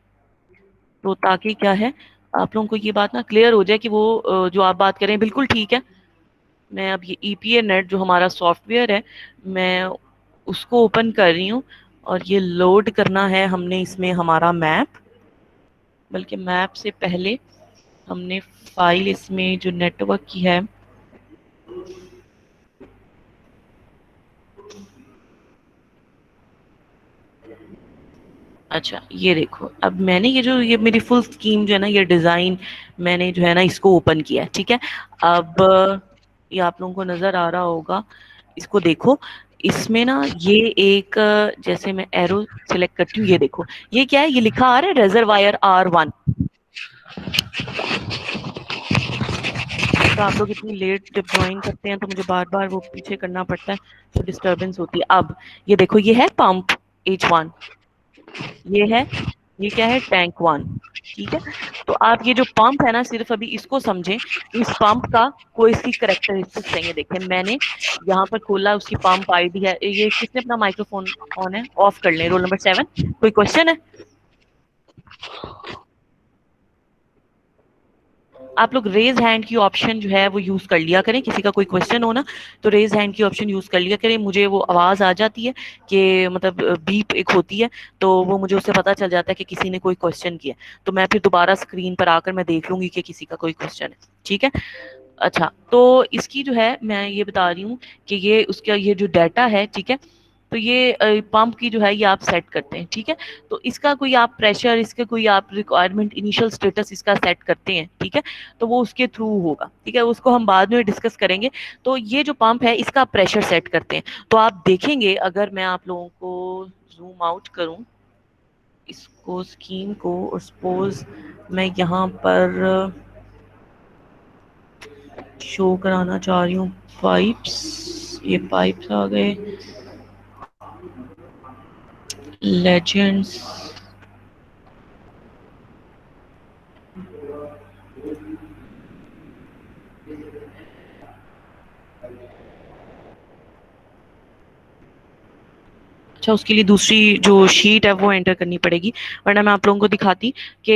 S1: तो ताकि क्या है आप लोगों को ये बात ना क्लियर हो जाए कि वो जो आप बात करें बिल्कुल ठीक है। मैं अब ये EPA नेट जो हमारा सॉफ्टवेयर है, मैं उसको ओपन कर रही हूँ और ये लोड करना है हमने इसमें हमारा मैप, बल्कि मैप से पहले हमने फाइल इसमें जो नेटवर्क की है, अच्छा ये देखो, अब मैंने ये मेरी फुल स्कीम जो है ना, ये डिजाइन मैंने जो है ना इसको ओपन किया है, ठीक है। अब ये आप लोगों को नजर आ रहा होगा, इसको देखो, इसमें ना ये एक जैसे मैं एरो सिलेक्ट करती हूँ, ये देखो ये क्या है, ये लिखा आ रहा है रिजर्वायर R1। तो आप लोग इतनी लेट जब ज्वाइन करते हैं तो मुझे बार बार वो पीछे करना पड़ता है, तो डिस्टर्बेंस होती है। अब ये देखो, ये है पंप H1, ये है, ये क्या है, टैंक 1, ठीक है। तो आप ये जो पंप है ना, सिर्फ अभी इसको समझें, इस पंप का कोई इसकी करेक्टरिस्टिक्स चाहिए। देखें मैंने यहाँ पर खोला, उसकी पंप आईडी है, ये किसने अपना माइक्रोफोन ऑन है, ऑफ कर लें। रोल नंबर 7 कोई क्वेश्चन है? आप लोग रेज हैंड की ऑप्शन जो है वो यूज कर लिया करें, किसी का कोई क्वेश्चन हो ना तो रेज हैंड की ऑप्शन यूज कर लिया करें, मुझे वो आवाज आ जाती है कि मतलब बीप एक होती है, तो वो मुझे उससे पता चल जाता है कि किसी ने कोई क्वेश्चन किया, तो मैं फिर दोबारा स्क्रीन पर आकर मैं देख लूंगी कि किसी का कोई क्वेश्चन है, ठीक है। अच्छा, तो इसकी जो है मैं ये बता रही हूँ कि ये उसका ये जो डाटा है, ठीक है, तो ये पंप की जो है ये आप सेट करते हैं, ठीक है। तो इसका कोई आप प्रेशर, इसका कोई आप रिक्वायरमेंट इनिशियल स्टेटस इसका सेट करते हैं, ठीक है, तो वो उसके थ्रू होगा, ठीक है, उसको हम बाद में डिस्कस करेंगे। तो ये जो पंप है इसका प्रेशर सेट करते हैं। तो आप देखेंगे, अगर मैं आप लोगों को जूम आउट करूं इसको, को स्कीम को, और सपोज मैं यहाँ पर शो कराना चाह रही हूँ पाइप्स, ये पाइप्स आ गए, लेजेंड्स, अच्छा उसके लिए दूसरी जो शीट है वो एंटर करनी पड़ेगी, वरना मैं आप लोगों को दिखाती कि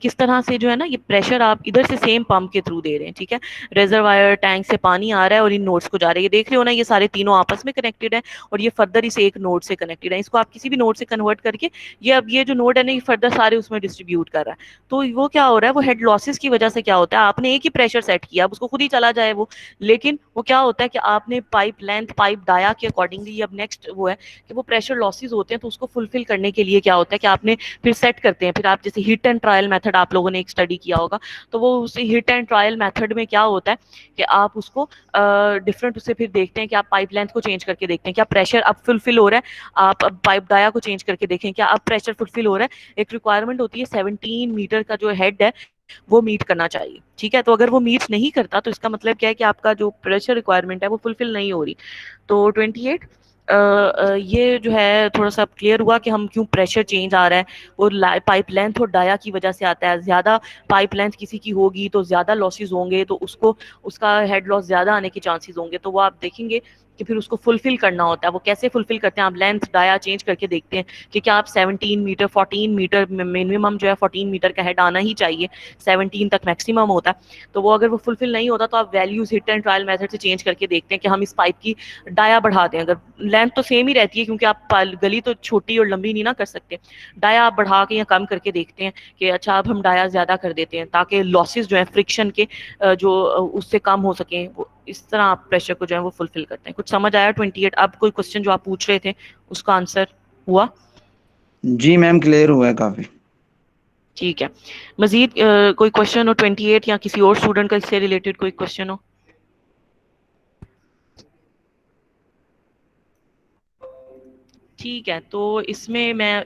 S1: किस तरह से जो है ना ये प्रेशर आप इधर से सेम पंप के थ्रू दे रहे हैं, ठीक है, रिजर्वायर टैंक से पानी आ रहा है और इन नोड्स को जा रहा है, ये देख रहे हो ना, ये सारे तीनों आपस में कनेक्टेड है और ये फर्दर इस एक नोड से कनेक्टेड है, इसको आप किसी भी नोड से कन्वर्ट करके ये अब ये जो नोड है ना ये फर्दर सारे उसमें डिस्ट्रीब्यूट कर रहा है, तो वो क्या हो रहा है, वो हेड लॉसेस की वजह से क्या होता है, आपने एक ही प्रेशर सेट किया, अब उसको खुद ही चला जाए वो, लेकिन वो क्या होता है कि आपने पाइप लेंथ, पाइप डाया के अकॉर्डिंगली अब नेक्स्ट वो है कि वो प्रेशर लॉसेस होते हैं, तो उसको फुलफिल करने के लिए क्या होता है कि आपने फिर सेट करते हैं, फिर आप जैसे हिट एंड ट्रायल मेथड आप लोगों ने एक स्टडी किया होगा, तो वो उस हिट एंड ट्रायल मेथड में क्या होता है कि आप उसको डिफरेंट उससे फिर देखते हैं कि आप पाइप लेंथ को चेंज करके देखते हैं क्या प्रेशर अब फुलफिल हो रहा है, आप अब पाइप डाया को चेंज करके देखें क्या अब प्रेशर फुलफिल हो रहा है, एक रिक्वायरमेंट होती है 17 मीटर का जो हेड है वो मीट करना चाहिए, ठीक है, तो अगर वो मीट नहीं करता तो इसका मतलब क्या है कि आपका जो प्रेशर रिक्वायरमेंट है वो फुलफिल नहीं हो रही, तो 28 ये जो है थोड़ा सा क्लियर हुआ कि हम क्यों प्रेशर चेंज आ रहा है, और पाइप लेंथ और डाया की वजह से आता है, ज़्यादा पाइप लेंथ किसी की होगी तो ज़्यादा लॉसेस होंगे, तो उसको उसका हेड लॉस ज़्यादा आने के चांसेस होंगे, तो वो आप देखेंगे कि फिर उसको फुलफिल करना होता है, वो कैसे फुलफिल करते हैं, आप लेंथ डाया चेंज करके देखते हैं कि क्या आप 17 मीटर 14 मीटर मिनिमम जो है 14 मीटर का हेड आना ही चाहिए, 17 तक मैक्सिमम होता है, तो वो अगर वो फुलफिल नहीं होता तो आप values hit and trial method से चेंज करके देखते हैं कि हम इस पाइप की डाया बढ़ा दें, अगर लेंथ तो सेम ही रहती है क्योंकि आप गली तो छोटी और लंबी नहीं ना कर सकते, डाया आप बढ़ा के या कम करके देखते हैं कि अच्छा अब हम डाया ज़्यादा कर देते हैं ताकि लॉसेस जो है फ्रिक्शन के जो उससे कम हो सकें, वो इस तरह आप प्रेशर को जो है वो फुलफिल करते हैं। कुछ समझ आया 28? अब कोई क्वेश्चन जो आप पूछ रहे थे उसका आंसर हुआ?
S12: जी मैम क्लियर हुआ है काफी।
S1: ठीक है, मजीद कोई क्वेश्चन हो 28 या किसी और स्टूडेंट का इससे रिलेटेड कोई क्वेश्चन हो? ठीक है, तो इसमें मैं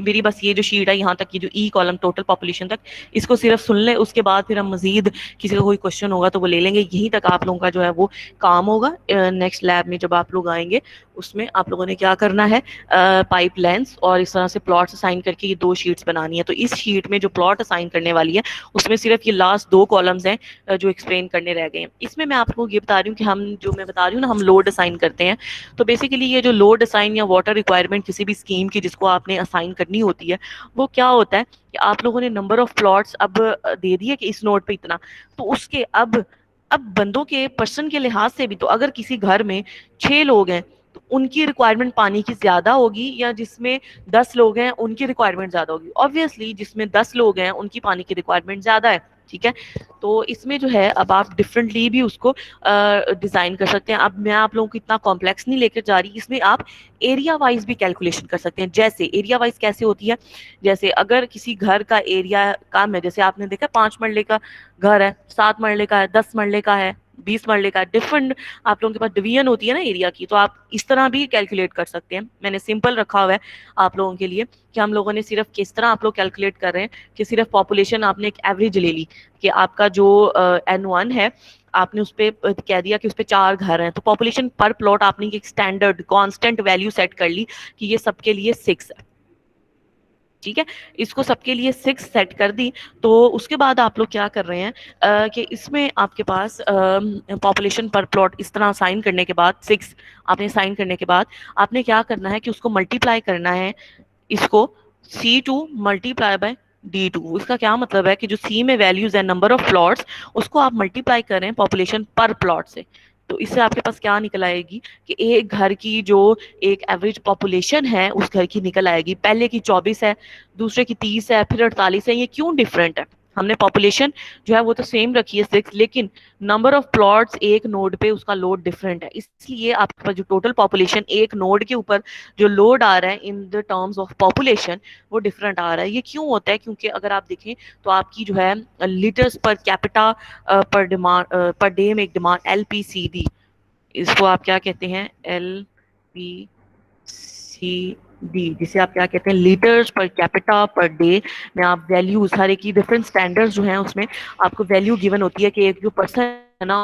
S1: मेरी बस ये जो शीट है यहाँ तक की जो ई कॉलम टोटल पॉपुलेशन तक, इसको सिर्फ सुन ले, उसके बाद फिर हम मजीद किसी का कोई क्वेश्चन होगा तो वो ले लेंगे, यहीं तक आप लोगों का जो है वो काम होगा। नेक्स्ट लैब में जब आप लोग आएंगे उसमें आप लोगों ने क्या करना है, पाइप लेंस और इस तरह से प्लॉट्स असाइन करके ये 2 शीट्स बनानी है, तो इस शीट में जो प्लॉट असाइन करने वाली है उसमें सिर्फ ये लास्ट 2 कॉलम्स हैं जो एक्सप्लेन करने रह गए हैं। इसमें मैं आप लोगों को ये बता रही हूँ कि हम जो मैं बता रही हूँ ना हम लोड असाइन करते हैं, तो बेसिकली ये जो लोड असाइन या वाटर रिक्वायरमेंट किसी भी स्कीम की जिसको आपने असाइन करनी होती है, वो क्या होता है कि आप लोगों ने नंबर ऑफ प्लॉट्स अब दे दिए कि इस नोड पे इतना, तो उसके अब बंदों के पर्सन के लिहाज से भी, तो अगर किसी घर में 6 लोग हैं तो उनकी रिक्वायरमेंट पानी की ज्यादा होगी, या जिसमें 10 लोग हैं उनकी रिक्वायरमेंट ज्यादा होगी, ऑब्वियसली जिसमें 10 लोग हैं उनकी पानी की रिक्वायरमेंट ज्यादा है, ठीक है, तो इसमें जो है अब आप डिफरेंटली भी उसको डिज़ाइन कर सकते हैं। अब मैं आप लोगों को इतना कॉम्प्लेक्स नहीं लेकर जा रही, इसमें आप एरिया वाइज भी कैलकुलेशन कर सकते हैं। जैसे एरिया वाइज कैसे होती है, जैसे अगर किसी घर का एरिया कम है, जैसे आपने देखा 5 मरले का घर है, 7 मरले का है, 10 मरले का है, 20 मरले का, डिफरेंट आप लोगों के पास डिवीजन होती है ना एरिया की, तो आप इस तरह भी कैलकुलेट कर सकते हैं। मैंने सिंपल रखा हुआ है आप लोगों के लिए कि हम लोगों ने सिर्फ किस तरह आप लोग कैलकुलेट कर रहे हैं कि सिर्फ पॉपुलेशन आपने एक एवरेज ले ली कि आपका जो N1 है आपने उस पर कह दिया कि उस पर 4 घर हैं, तो पॉपुलेशन पर प्लॉट आपने एक स्टैंडर्ड कांस्टेंट वैल्यू सेट कर ली कि ये सबके लिए 6 है, ठीक है, इसको सबके लिए 6 सेट कर दी, तो उसके बाद आप लोग क्या कर रहे हैं कि इसमें आपके पास पॉपुलेशन पर प्लॉट इस तरह साइन करने के बाद 6 आपने साइन करने के बाद आपने क्या करना है कि उसको मल्टीप्लाई करना है, इसको C2 मल्टीप्लाई बाय D2। इसका क्या मतलब है कि जो C में वैल्यूज है नंबर ऑफ प्लॉट्स, उसको आप मल्टीप्लाई करें पॉपुलेशन पर प्लॉट से, तो इससे आपके पास क्या निकल आएगी कि एक घर की जो एक एवरेज पॉपुलेशन है उस घर की निकल आएगी, पहले की 24 है, दूसरे की 30 है, फिर 48 है। ये क्यों डिफरेंट है, हमने पॉपुलेशन जो है वो तो सेम रखी है 6, लेकिन नंबर ऑफ प्लॉट्स एक नोड पे उसका लोड डिफरेंट है, इसलिए आपके पास जो टोटल पॉपुलेशन एक नोड के ऊपर जो लोड आ रहा है in the terms of population वो डिफरेंट आ रहा है। ये क्यों होता है, क्योंकि अगर आप देखें तो आपकी जो है लीटर्स पर कैपिटा पर डिमांड पर डे में एक डिमांड LPCD, इसको आप क्या कहते हैं, LPCD डी, जिसे आप क्या कहते हैं litres per capita per day में आप वैल्यूज हर एक की डिफरेंट स्टैंडर्ड्स जो हैं उसमें आपको वैल्यू गिवन होती है कि एक जो पर्सन है ना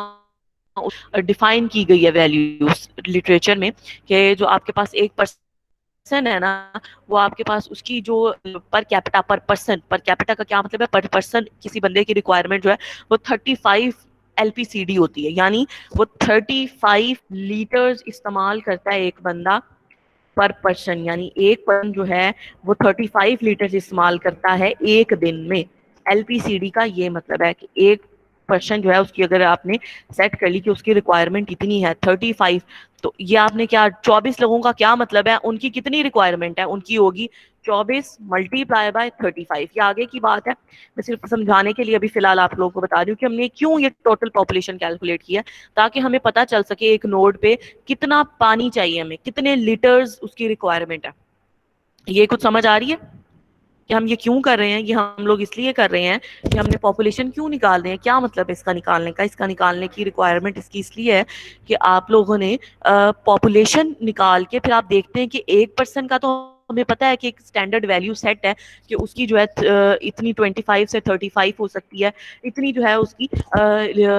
S1: डिफाइन की गई है वैल्यूज लिटरेचर में कि जो आपके पास एक पर्सन है ना वो आपके पास उसकी जो पर कैपिटा का क्या मतलब है, पर पर्सन किसी बंदे की रिक्वायरमेंट जो है वो 35 LPCD होती है, यानी वो 35 लीटर्स इस्तेमाल करता है एक बंदा पर पर्सन, यानी एक पर्सन जो है वो 35 लीटर्स इस्तेमाल करता है एक दिन में। LPCD का ये मतलब है कि एक पर्सन जो है उसकी अगर आपने सेट कर ली कि उसकी रिक्वायरमेंट इतनी है 35, तो ये आपने क्या 24 लोगों का क्या मतलब है, उनकी कितनी रिक्वायरमेंट है, उनकी होगी 24 मल्टीप्लाई बाय 35। ये आगे की बात है, मैं सिर्फ समझाने के लिए अभी फिलहाल आप लोगों को बता रही हूँ कि हमने क्यों ये टोटल पॉपुलेशन कैलकुलेट किया, ताकि हमें पता चल सके एक नोड पे कितना पानी चाहिए, हमें कितने लीटर्स उसकी रिक्वायरमेंट है। ये कुछ समझ आ रही है कि हम ये क्यों कर रहे हैं? ये हम लोग इसलिए कर रहे हैं कि हमने पॉपुलेशन क्यों निकाल रहे हैं, क्या मतलब है इसका निकालने का। इसका निकालने की रिक्वायरमेंट इसकी इसलिए है कि आप लोगों ने पॉपुलेशन निकाल के फिर आप देखते हैं कि एक पर्सन का तो हमें पता है कि एक स्टैंडर्ड वैल्यू सेट है कि उसकी जो है इतनी 25 से 35 हो सकती है, इतनी जो है उसकी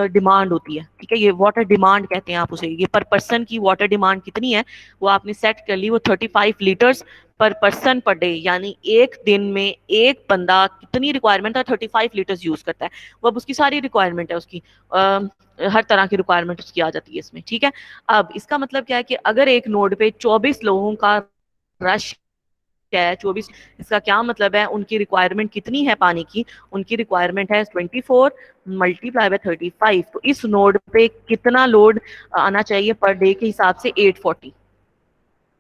S1: डिमांड होती है, ठीक है। ये वाटर डिमांड कहते हैं आप उसे, ये पर पर्सन की वाटर डिमांड कितनी है वो आपने सेट कर ली, वो 35 लीटर्स पर पर्सन पर डे, यानी एक दिन में एक बंदा कितनी रिक्वायरमेंट है 35 लीटर्स यूज करता है, वो अब उसकी सारी रिक्वायरमेंट है उसकी हर तरह की रिक्वायरमेंट उसकी आ जाती है इसमें, ठीक है। अब इसका मतलब क्या है कि अगर एक नोड पे 24 लोगों का रश है 24, इसका क्या मतलब है, उनकी रिक्वायरमेंट कितनी है पानी की, उनकी रिक्वायरमेंट है 24 मल्टीप्लाई बाय 35, तो इस नोड पे कितना लोड आना चाहिए पर डे के हिसाब से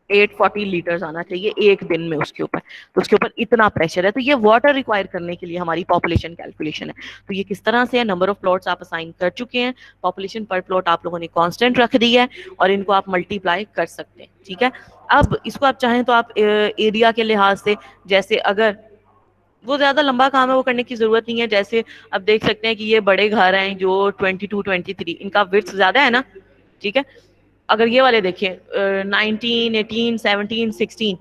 S1: 840 लीटर्स आना चाहिए एक दिन में उसके ऊपर, तो उसके ऊपर इतना प्रेशर है, तो ये वाटर रिक्वायर करने के लिए हमारी पॉपुलेशन कैलकुलेशन है। तो ये किस तरह से है, नंबर ऑफ प्लॉट्स आप असाइन कर चुके हैं, पॉपुलेशन पर प्लॉट आप लोगों ने कांस्टेंट रख दी है और इनको आप मल्टीप्लाई कर सकते हैं, ठीक है। अब इसको आप चाहें तो आप एरिया के लिहाज से, जैसे अगर वो ज्यादा लंबा काम है वो करने की जरूरत नहीं है, जैसे अब देख सकते हैं कि ये बड़े घर हैं जो 22 23, इनका विड्थ ज्यादा है ना, ठीक है। अगर ये वाले देखिए 19 18 17 16,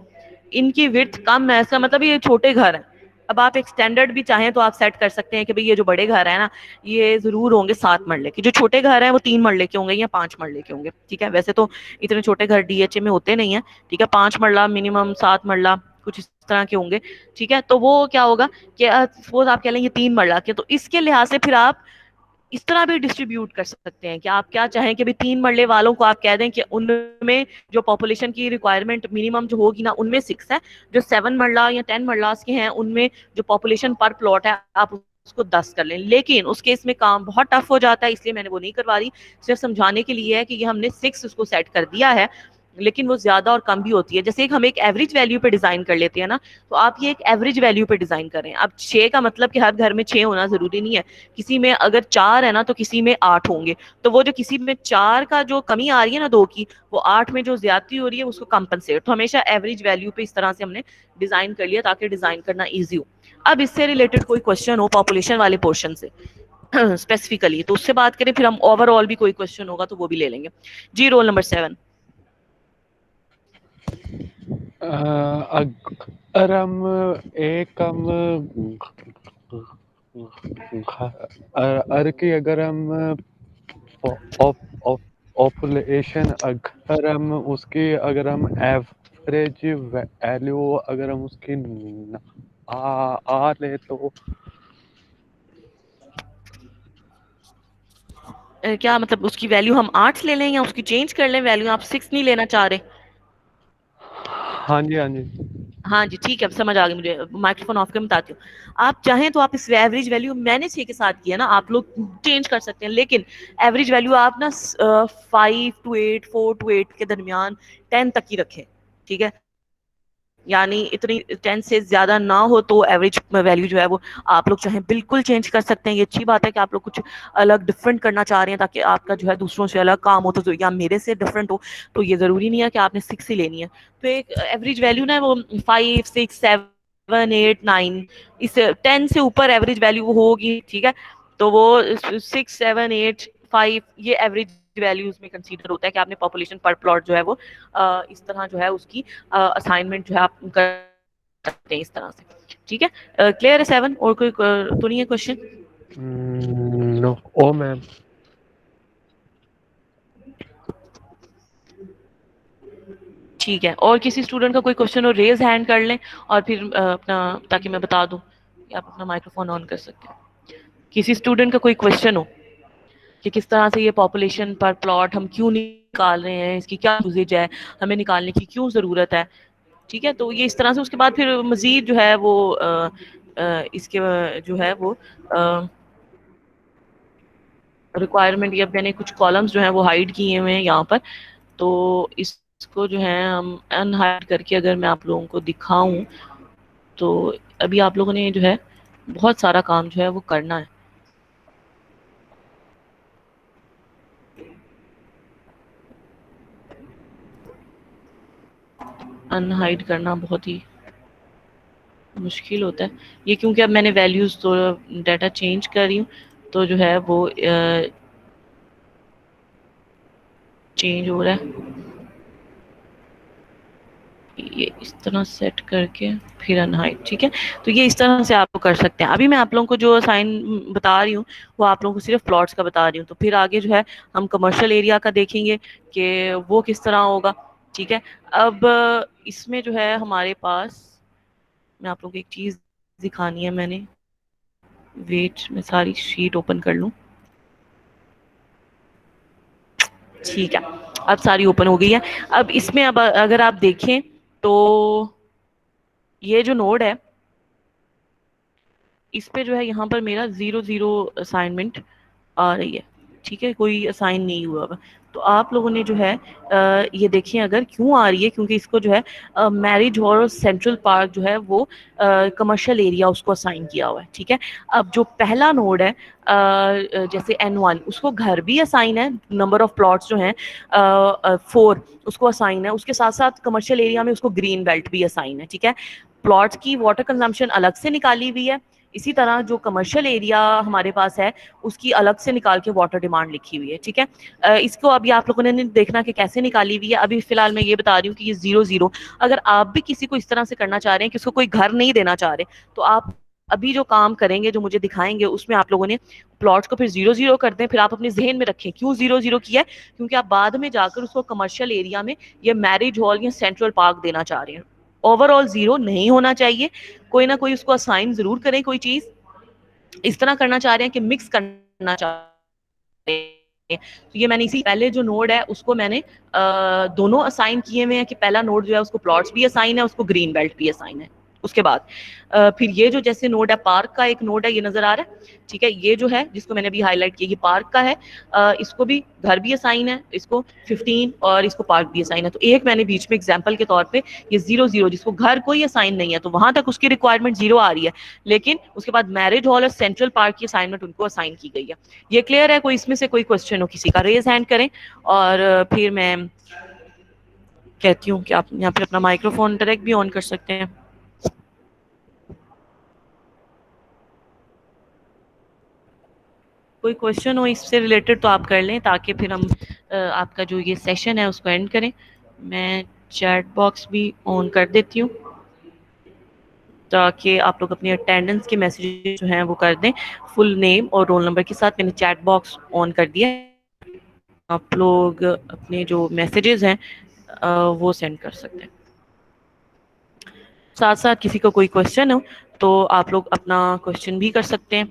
S1: इनकी विड्थ कम है, इसका मतलब ये छोटे घर हैं। अब आप एक स्टैंडर्ड भी चाहें तो आप सेट कर सकते हैं कि भाई ये जो बड़े घर है ना ये जरूर होंगे 7 मरले के, जो छोटे घर हैं वो 3 मरले के होंगे या 5 मरले के होंगे, ठीक है। वैसे तो इतने छोटे घर DHA में होते नहीं है, ठीक है, 5 मरला मिनिमम, 7 मरला कुछ इस तरह के होंगे, ठीक है। तो वो क्या होगा कि सपोज आप कह लेंगे 3 मरला के, तो इसके लिहाज से फिर आप इस तरह भी डिस्ट्रीब्यूट कर सकते हैं कि आप क्या चाहें कि भी 3 मरले वालों को आप कह दें कि उनमें जो पॉपुलेशन की रिक्वायरमेंट मिनिमम जो होगी ना उनमें 6 है, जो 7 मरला या 10 मरलास के हैं उनमें जो पॉपुलेशन पर प्लॉट है आप उसको 10 कर लें। लेकिन उस केस में काम बहुत टफ हो जाता है, इसलिए मैंने वो नहीं करवा रही, सिर्फ समझाने के लिए है कि ये हमने 6 उसको सेट कर दिया है, लेकिन वो ज्यादा और कम भी होती है। जैसे हम एक एवरेज वैल्यू पे डिजाइन कर लेते हैं ना, तो आप ये एक एवरेज वैल्यू पे डिजाइन करें। अब 6 का मतलब कि हर घर में 6 होना जरूरी नहीं है, किसी में अगर 4 है ना तो किसी में 8 होंगे, तो वो जो किसी में 4 का जो कमी आ रही है ना 2 की, वो 8 में जो ज्यादती हो रही है उसको कंपनसेट, तो हमेशा एवरेज वैल्यू पे इस तरह से हमने डिजाइन कर लिया ताकि डिजाइन करना ईजी हो। अब इससे रिलेटेड कोई क्वेश्चन हो पॉपुलेशन वाले पोर्शन से स्पेसिफिकली तो उससे बात करें, फिर हम ओवरऑल भी कोई क्वेश्चन होगा तो वो भी ले लेंगे जी। Roll number 7।
S8: अगर हम एक कम की अगर हम पॉपुलेशन अगर हम उसकी अगर हम एवरेज वैल्यू अगर हम उसकी आ ले तो
S1: क्या मतलब उसकी वैल्यू हम 8 ले लें या उसकी चेंज कर लें वैल्यू, आप 6 नहीं लेना चाह रहे?
S8: हाँ जी हाँ जी
S1: हाँ जी ठीक है, अब समझ आ गई मुझे, माइक्रोफोन ऑफ कर बताती हूँ। आप चाहें तो आप इस एवरेज वैल्यू मैंने 6 के साथ किया ना, आप लोग चेंज कर सकते हैं, लेकिन एवरेज वैल्यू आप ना 5 to 8 4 to 8 के दरमियान 10 तक ही रखें, ठीक है। यानी इतनी 10 से ज्यादा ना हो तो एवरेज वैल्यू जो है वो आप लोग चाहें बिल्कुल चेंज कर सकते हैं। ये अच्छी बात है कि आप लोग कुछ अलग डिफरेंट करना चाह रहे हैं ताकि आपका जो है दूसरों से अलग काम हो, तो या मेरे से डिफरेंट हो, तो ये जरूरी नहीं है कि आपने 6 ही लेनी है। तो एक एवरेज वैल्यू ना वो 5 6 7 8 9, इस 10 से ऊपर एवरेज वैल्यू वो होगी, ठीक है। तो वो 6 7 8 5 ये एवरेज वैल्यूज में कंसीडर होता है कि आपने पॉपुलेशन पर प्लॉट जो है वो इस तरह जो है उसकी असाइनमेंट जो है आप कर सकते हैं इस तरह से, ठीक है। क्लियर है 7? और कोई तो नहीं है क्वेश्चन?
S13: नो ओ मैम।
S1: ठीक है, और किसी स्टूडेंट का कोई क्वेश्चन हो रेज हैंड कर लें और फिर अपना, ताकि मैं बता दूं कि आप अपना माइक्रोफोन ऑन कर सकते हैं। किसी स्टूडेंट का कोई क्वेश्चन हो कि किस तरह से ये पॉपुलेशन पर प्लॉट हम क्यों निकाल रहे हैं, इसकी क्या यूजेज है, हमें निकालने की क्यों ज़रूरत है, ठीक है। तो ये इस तरह से उसके बाद फिर मज़ीद जो है वो इसके जो है वो रिक्वायरमेंट, या मैंने कुछ कॉलम्स जो हैं वो हाइड किए हुए हैं यहाँ पर, तो इसको जो है हम अनहाइड करके अगर मैं आप लोगों को दिखाऊं तो अभी आप लोगों ने जो है बहुत सारा काम जो है वो करना है। अनहाइड करना बहुत ही मुश्किल होता है ये, क्योंकि अब मैंने वैल्यूज़ तो डाटा चेंज कर रही हूँ, तो जो है वो चेंज हो रहा है। ये इस तरह सेट करके फिर अनहाइड, ठीक है। तो ये इस तरह से आप कर सकते हैं। अभी मैं आप लोगों को जो साइन बता रही हूँ वो आप लोगों को सिर्फ प्लॉट्स का बता रही हूँ, तो फिर आगे जो है हम कमर्शियल एरिया का देखेंगे कि वो किस तरह होगा, ठीक है। अब इसमें जो है हमारे पास, मैं आप लोगों को एक चीज़ दिखानी है मैंने, वेट मैं सारी शीट ओपन कर लूँ, ठीक है। अब सारी ओपन हो गई है। अब इसमें अब अगर आप देखें तो ये जो नोड है इस पे जो है यहाँ पर मेरा 0 असाइनमेंट आ रही है, ठीक है, कोई असाइन नहीं हुआ हुआ। तो आप लोगों ने जो है ये देखें अगर क्यों आ रही है, क्योंकि इसको जो है मैरिज हॉल सेंट्रल पार्क जो है वो कमर्शियल एरिया उसको असाइन किया हुआ है, ठीक है। अब जो पहला नोड है जैसे N1 उसको घर भी असाइन है, नंबर ऑफ प्लॉट्स जो हैं 4 उसको असाइन है, उसके साथ साथ कमर्शियल एरिया में उसको ग्रीन बेल्ट भी असाइन है, ठीक है। प्लॉट्स की वाटर कंजम्पशन अलग से निकाली हुई है, इसी तरह जो कमर्शियल एरिया हमारे पास है उसकी अलग से निकाल के वाटर डिमांड लिखी हुई है, ठीक है। इसको अभी आप लोगों ने देखना कि कैसे निकाली हुई है। अभी फिलहाल मैं ये बता रही हूँ कि ये 0 अगर आप भी किसी को इस तरह से करना चाह रहे हैं कि उसको कोई घर नहीं देना चाह रहे, तो आप अभी जो काम करेंगे जो मुझे दिखाएंगे उसमें आप लोगों ने प्लॉट्स को फिर 0 कर दें। फिर आप अपने जहन में रखें क्यों 0 किया है, क्योंकि आप बाद में जाकर उसको कमर्शियल एरिया में ये मैरिज हॉल या सेंट्रल पार्क देना चाह रहे हैं। ओवरऑल 0 नहीं होना चाहिए, कोई ना कोई उसको असाइन जरूर करें, कोई चीज इस तरह करना चाह रहे हैं कि मिक्स करना चाह रहे हैं। तो ये मैंने इसी पहले जो नोड है उसको मैंने दोनों असाइन किए हुए हैं कि पहला नोड जो है उसको प्लॉट्स भी असाइन है, उसको ग्रीन बेल्ट भी असाइन है। उसके बाद फिर ये जो जैसे नोड है पार्क का एक नोड है, ये नजर आ रहा है, ठीक है। ये जो है जिसको मैंने अभी हाईलाइट किया ये पार्क का है, इसको भी घर भी असाइन है, इसको 15 और इसको पार्क भी असाइन है। तो एक मैंने बीच में एग्जांपल के तौर पे ये 0 जिसको घर कोई असाइन नहीं है तो वहां तक उसकी रिक्वायरमेंट 0 आ रही है, लेकिन उसके बाद मैरिज हॉल और सेंट्रल पार्क की असाइनमेंट उनको असाइन की गई है। ये क्लियर है? कोई इसमें से कोई क्वेश्चन हो किसी का, रेज हैंड करें और फिर मैं कहती हूँ कि आप यहाँ पे अपना माइक्रोफोन डायरेक्ट भी ऑन कर सकते हैं। कोई क्वेश्चन हो इससे रिलेटेड तो आप कर लें ताकि फिर हम आपका जो ये सेशन है उसको एंड करें। मैं चैट बॉक्स भी ऑन कर देती हूँ ताकि आप लोग अपनी अटेंडेंस के मैसेजेस जो हैं वो कर दें फुल नेम और रोल नंबर के साथ। मैंने चैट बॉक्स ऑन कर दिया है, आप लोग अपने जो मैसेजेस हैं वो सेंड कर सकते हैं। साथ साथ किसी को कोई क्वेश्चन हो तो आप लोग अपना क्वेश्चन भी कर सकते हैं,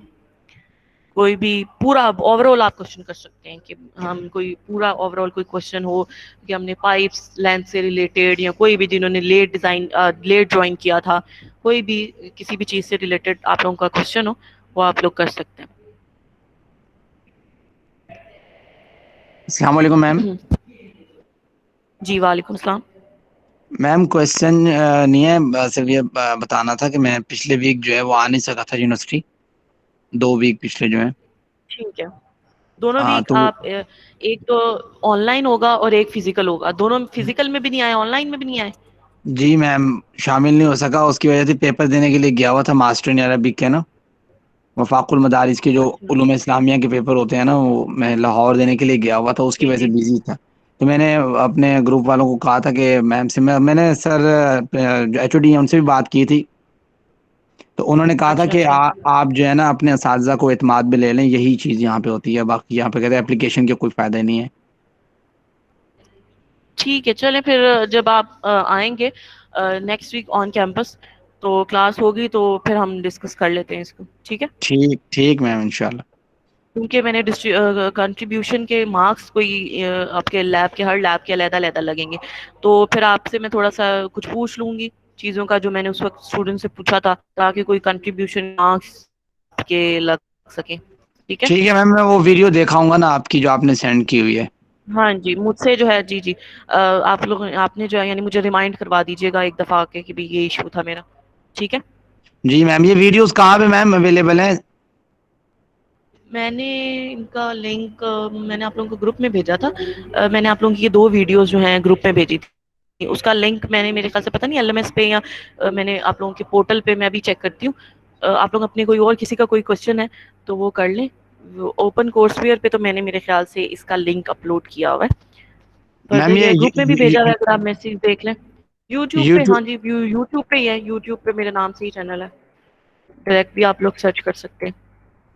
S1: कोई भी पूरा ओवरऑल आप क्वेश्चन कर सकते हैं कि हम कोई पूरा ओवरऑल कोई क्वेश्चन हो कि हमने पाइप्स लेंथ से रिलेटेड या कोई भी जिन्होंने लेट डिज़ाइन लेट ड्राइंग किया था, कोई भी किसी भी चीज़ से रिलेटेड आप लोगों का क्वेश्चन हो वो आप लोग कर सकते हैं।
S12: अस्सलाम वालेकुम मैम।
S1: जी वालेकुम सलाम।
S12: मैम क्वेश्चन नहीं है, सिर्फ ये बताना था कि मैं पिछले वीक जो है वो आ नहीं सका था यूनिवर्सिटी, 2 वीक पिछले जो है।
S1: ठीक है, दोनों वीक
S12: तो
S1: आप एक तो ऑनलाइन होगा और एक फिजिकल होगा, दोनों फिजिकल में भी नहीं आए ऑनलाइन में भी नहीं आए?
S12: जी मैम शामिल नहीं हो सका, उसकी वजह से पेपर देने के लिए गया हुआ था मास्टर इन अरबिक के ना। वफाकुल मदारिस के जो उलूम इस्लामिया के पेपर होते हैं ना, वो मैं लाहौर देने के लिए गया हुआ था, उसकी
S1: जी
S12: वजह से
S1: जी
S12: बिजी था। तो मैंने अपने ग्रुप वालों को कहा था कि मैम से मैंने सर एचओडी हैं उनसे भी बात की थी। तो उन्होंने कहा था
S1: अच्छा
S12: कि
S1: अच्छा
S12: आप जो है ना अपने असातिज़ा को एतमाद में ले लें, यही चीज़ यहाँ पे होती है, बाकी यहाँ पे कहते हैं एप्लीकेशन के कोई फ़ायदा नहीं है।
S1: ठीक है, चलें फिर जब आप आएंगे नेक्स्ट वीक ऑन कैंपस तो क्लास होगी तो फिर हम डिस्कस कर लेते हैं इसको, ठीक है?
S12: ठीक ठीक मैम, इंशाल्लाह।
S1: क्योंकि मैंने कंट्रीब्यूशन के मार्क्स कोई आपके लैब के हर लैब के अलग-अलग लगेंगे, तो फिर आपसे मैं थोड़ा-सा कुछ पूछ लूँगी चीज़ों का जो मैंने उस वक़्त स्टूडेंट से पूछा था, ताकि कोई कंट्रीब्यूशन मार्क्स के लग सकें, ठीक है?
S12: ठीक है मैम, मैं वो वीडियो दिखाऊंगा ना आपकी जो आपने सेंड की हुई है।
S1: हाँ जी, मुझसे जो है जी, आप लोग आपने जो है यानी मुझे रिमाइंड करवा दीजिएगा एक दफ़ा आके कि भई ये इश्यू था मेरा, ठीक है?
S12: जी मैम, ये वीडियोस कहाँ पे मैम अवेलेबल हैं?
S1: मैंने इनका लिंक मैंने आप लोगों को ग्रुप में भेजा था। मैंने आप लोगों की ये 2 वीडियोज़ जो हैं ग्रुप में भेजी थी। उसका लिंक मैंने मेरे ख़्याल से पता नहीं एलएमएस पे या मैंने आप लोगों के पोर्टल पे मैं अभी चेक करती हूँ। आप लोग अपने कोई और किसी का कोई क्वेश्चन है तो वो कर लें। वो ओपन कोर्सवेयर पे तो मैंने मेरे ख़्याल से इसका लिंक अपलोड किया हुआ है। पर
S12: मैम ये
S1: ग्रुप में भी भेजा हुआ है, अगर आप मैसेज देख लें। यूट्यूब पे
S12: यूट्यूब
S1: हाँ जी, यूट्यूब पे ही है, यूट्यूब पे मेरे नाम से ही चैनल है। डायरेक्ट भी आप लोग सर्च कर सकते हैं।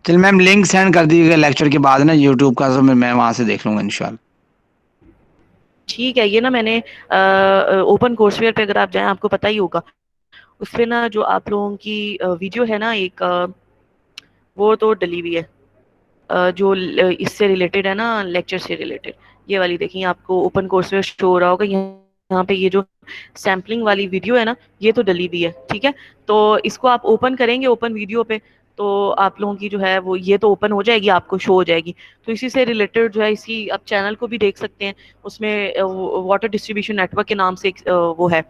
S12: चल मैम, लिंक सेंड कर दीजिएगा लेक्चर के बाद ना यूट्यूब का, तो मैं वहाँ से देख लूँगा इंशाल्लाह।
S1: ठीक है, ये ना मैंने ओपन कोर्सवेयर पे अगर आप जाएँ आपको पता ही होगा। उसपे ना जो आप लोगों की वीडियो है ना एक वो तो डली हुई है। जो इससे रिलेटेड है ना लेक्चर से रिलेटेड, ये वाली देखिए आपको ओपन कोर्सवेयर शो हो रहा होगा। यहाँ पे ये जो सैम्पलिंग वाली वीडियो है ना ये तो डली हुई है, ठीक है? तो इसको आप ओपन करेंगे ओपन वीडियो पे तो आप लोगों की जो है वो ये तो ओपन हो जाएगी, आपको शो हो जाएगी। तो इसी से रिलेटेड जो है इसी आप चैनल को भी देख सकते हैं। उसमें वाटर डिस्ट्रीब्यूशन नेटवर्क के नाम से एक वो है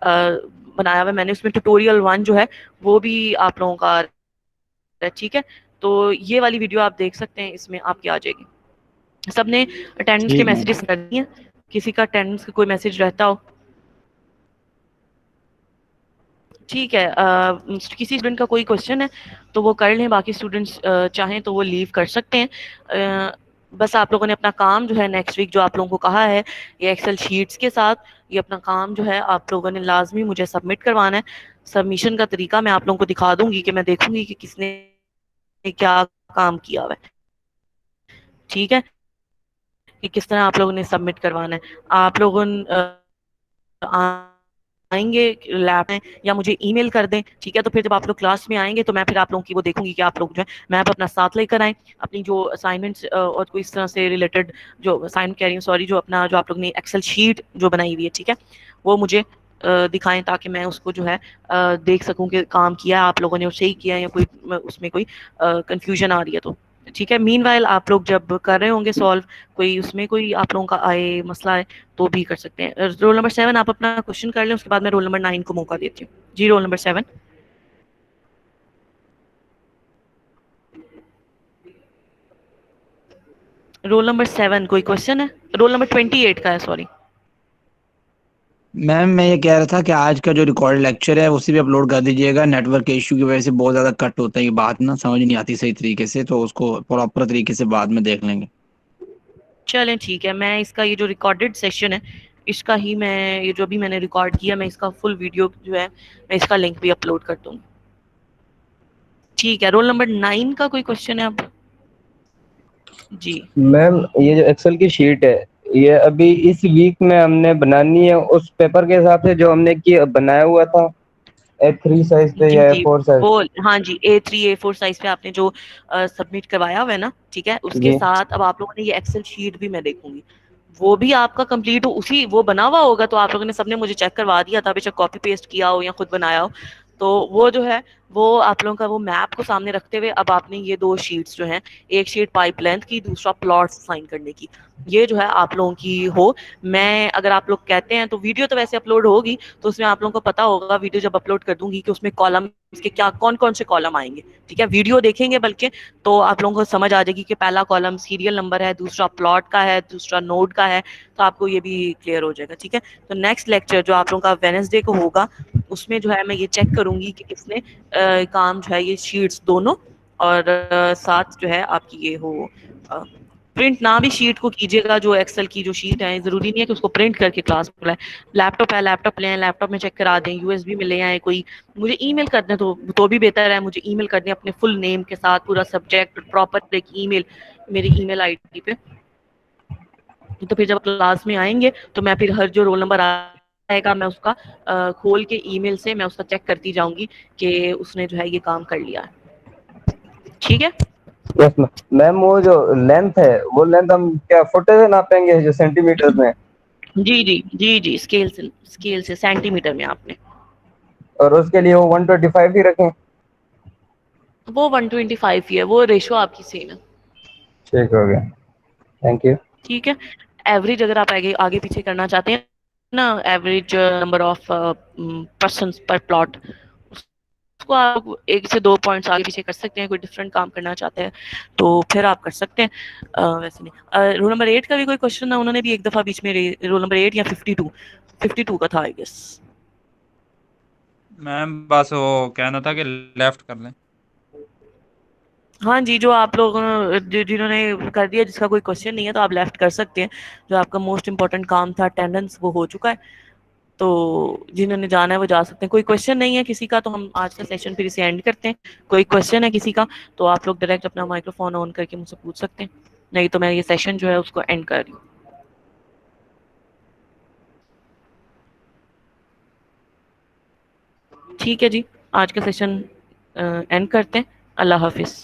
S1: बनाया हुआ है मैंने। उसमें ट्यूटोरियल 1 जो है वो भी आप लोगों का आ रहा है, ठीक है? तो ये वाली वीडियो आप देख सकते हैं, इसमें आपकी आ जाएगी। सबने अटेंडेंस के
S12: ठीक है।
S1: मैसेजेस कर दिए? किसी का अटेंडेंस का कोई मैसेज रहता हो? ठीक है, किसी स्टूडेंट का कोई क्वेश्चन है तो वो कर लें, बाकी स्टूडेंट्स चाहें तो वो लीव कर सकते हैं। बस आप लोगों ने अपना काम जो है नेक्स्ट वीक जो आप लोगों को कहा है ये एक्सेल शीट्स के साथ ये अपना काम जो है आप लोगों ने लाजमी मुझे सबमिट करवाना है। सबमिशन का तरीका मैं आप लोगों को दिखा दूंगी कि मैं देखूंगी कि किसने क्या काम किया हुआ है, ठीक है? कि किस तरह आप लोगों ने सबमिट करवाना है। आप लोगों आएंगे लैब में या मुझे ईमेल कर दें, ठीक है? तो फिर जब आप लोग क्लास में आएंगे तो मैं फिर आप लोगों की वो देखूंगी कि आप लोग जो है मैप अपना साथ लेकर आएं, अपनी जो असाइनमेंट्स और कोई इस तरह से रिलेटेड जो असाइनमेंट कह रही हूँ सॉरी, जो अपना जो आप लोग ने एक्सेल शीट जो बनाई हुई है, ठीक है? वो मुझे दिखाएं ताकि मैं उसको जो है देख सकूं कि काम किया है आप लोगों ने और सही किया है या कोई उसमें कोई कंफ्यूजन आ रही है तो, ठीक है? मीनवाइल आप लोग जब कर रहे होंगे सॉल्व कोई उसमें कोई आप लोगों का आए मसला है तो भी कर सकते हैं। रोल नंबर 7 आप अपना क्वेश्चन कर लें, उसके बाद मैं रोल नंबर 9 को मौका देती हूँ। जी रोल नंबर 7। रोल नंबर 7 कोई क्वेश्चन है? रोल नंबर 28 का है, सॉरी।
S12: मैम मैं ये कह रहा था कि आज का जो रिकॉर्ड लेक्चर है उसी भी अपलोड कर दीजिएगा। नेटवर्क के इशू की वजह से बहुत ज़्यादा कट होता है, ये बात ना समझ नहीं आती सही तरीके से, तो उसको प्रॉपर तरीके से बाद में देख लेंगे।
S1: चलें ठीक है, मैं इसका ये जो रिकॉर्डेड सेशन है इसका ही मैं ये जो भी मैंने रिकॉर्ड किया मैं इसका फुल वीडियो जो है मैं इसका लिंक भी अपलोड कर दूंगी, ठीक है? रोल नंबर 9 का कोई क्वेश्चन है अब? जी
S7: मैम ये जो एक्सेल की शीट है ये अभी इस वीक में हमने बनानी है उस पेपर के हिसाब से जो हमने की बनाया हुआ था A3 साइज पे
S1: जी
S7: या
S1: जी
S7: A4 साइज?
S1: वो हाँ जी A3 A4 साइज पे आपने जो सबमिट करवाया हुआ है ना, ठीक है? उसके
S7: जी
S1: साथ अब आप लोगों ने ये एक्सेल शीट भी मैं देखूंगी वो भी आपका कंप्लीट हो, उसी वो बना हुआ होगा तो आप लोगों ने सबने मुझे चेक करवा दिया था, बेशक कॉपी पेस्ट किया हो या खुद बनाया हो। तो वो जो है वो आप लोगों का वो मैप को सामने रखते हुए अब आपने ये 2 शीट्स जो हैं, एक शीट पाइप लेंथ की, दूसरा प्लॉट्स साइन करने की, ये जो है आप लोगों की हो। मैं अगर आप लोग कहते हैं तो वीडियो तो वैसे अपलोड होगी तो उसमें आप लोगों को पता होगा वीडियो जब अपलोड कर दूंगी कि उसमें कॉलम इसके क्या कौन कौन से कॉलम आएंगे, ठीक है? वीडियो देखेंगे बल्कि तो आप लोगों को समझ आ जाएगी कि पहला कॉलम सीरियल नंबर है, दूसरा प्लॉट का है, दूसरा नोड का है, तो आपको ये भी क्लियर हो जाएगा, ठीक है? तो नेक्स्ट लेक्चर जो आप लोगों का वेडनेसडे को होगा उसमें जो है मैं ये चेक करूंगी कि किसने काम जो है ये शीट्स दोनों और साथ जो है आपकी ये हो प्रिंट ना भी शीट को कीजिएगा, जो एक्सेल की जो शीट है ज़रूरी नहीं है कि उसको प्रिंट करके क्लास में लाएं। लैपटॉप है, लैपटॉप लें, लैपटॉप में चेक करा दें, यूएसबी में ले आएँ, कोई मुझे ईमेल कर दें तो भी बेहतर है। मुझे ईमेल कर दें अपने फुल नेम के साथ, पूरा सब्जेक्ट प्रॉपर एक ईमेल मेरी ईमेल आईडी पे। तो फिर जब क्लास में आएंगे तो मैं फिर हर जो रोल नंबर आएगा मैं उसका खोल के ईमेल से मैं उसका चेक करती जाऊंगी कि उसने जो है ये काम कर लिया है। ठीक है?
S7: Yes ma'am. वो जो लेंथ है वो लेंथ हम क्या फुट से नापेंगे जो सेंटीमीटर में?
S1: जी जी जी जी, स्केल से सेंटीमीटर में आपने।
S7: और उसके लिए वो 125 ही रखें?
S1: वो 125 ही है, वो रेशो आपकी सेम है।
S7: ठीक हो गया, थैंक यू।
S1: ठीक है। एवरेज अगर आप आगे आगे पीछे करना चाहते हैं ना, एवरेज नंबर ऑफ पर्सन्स पर प्लॉट, उसको आप 1 से 2 पॉइंट्स आगे पीछे कर सकते हैं। कोई डिफरेंट काम करना चाहते हैं तो फिर आप कर सकते हैं, वैसे नहीं। रोल नंबर 8 का भी कोई क्वेश्चन था, उन्होंने भी एक दफ़ा बीच में रोल नंबर 8 या 52 का था आई गेस।
S11: मैम बस वो कहना था कि लेफ्ट कर लें।
S1: हाँ जी, जो आप लोग जिन्होंने कर दिया, जिसका कोई क्वेश्चन नहीं है तो आप लेफ्ट कर सकते हैं। जो आपका मोस्ट इंपॉर्टेंट काम था अटेंडेंस, वो हो चुका है। तो जिन्होंने जाना है वो जा सकते हैं। कोई क्वेश्चन नहीं है किसी का तो हम आज का सेशन फिर इसे एंड करते हैं। कोई क्वेश्चन है किसी का तो आप लोग डायरेक्ट अपना माइक्रोफोन ऑन करके मुझसे पूछ सकते हैं, नहीं तो मैं ये सेशन जो है उसको एंड कर रही हूँ। ठीक है जी, आज का सेशन एंड करते हैं। अल्लाह हाफिज़।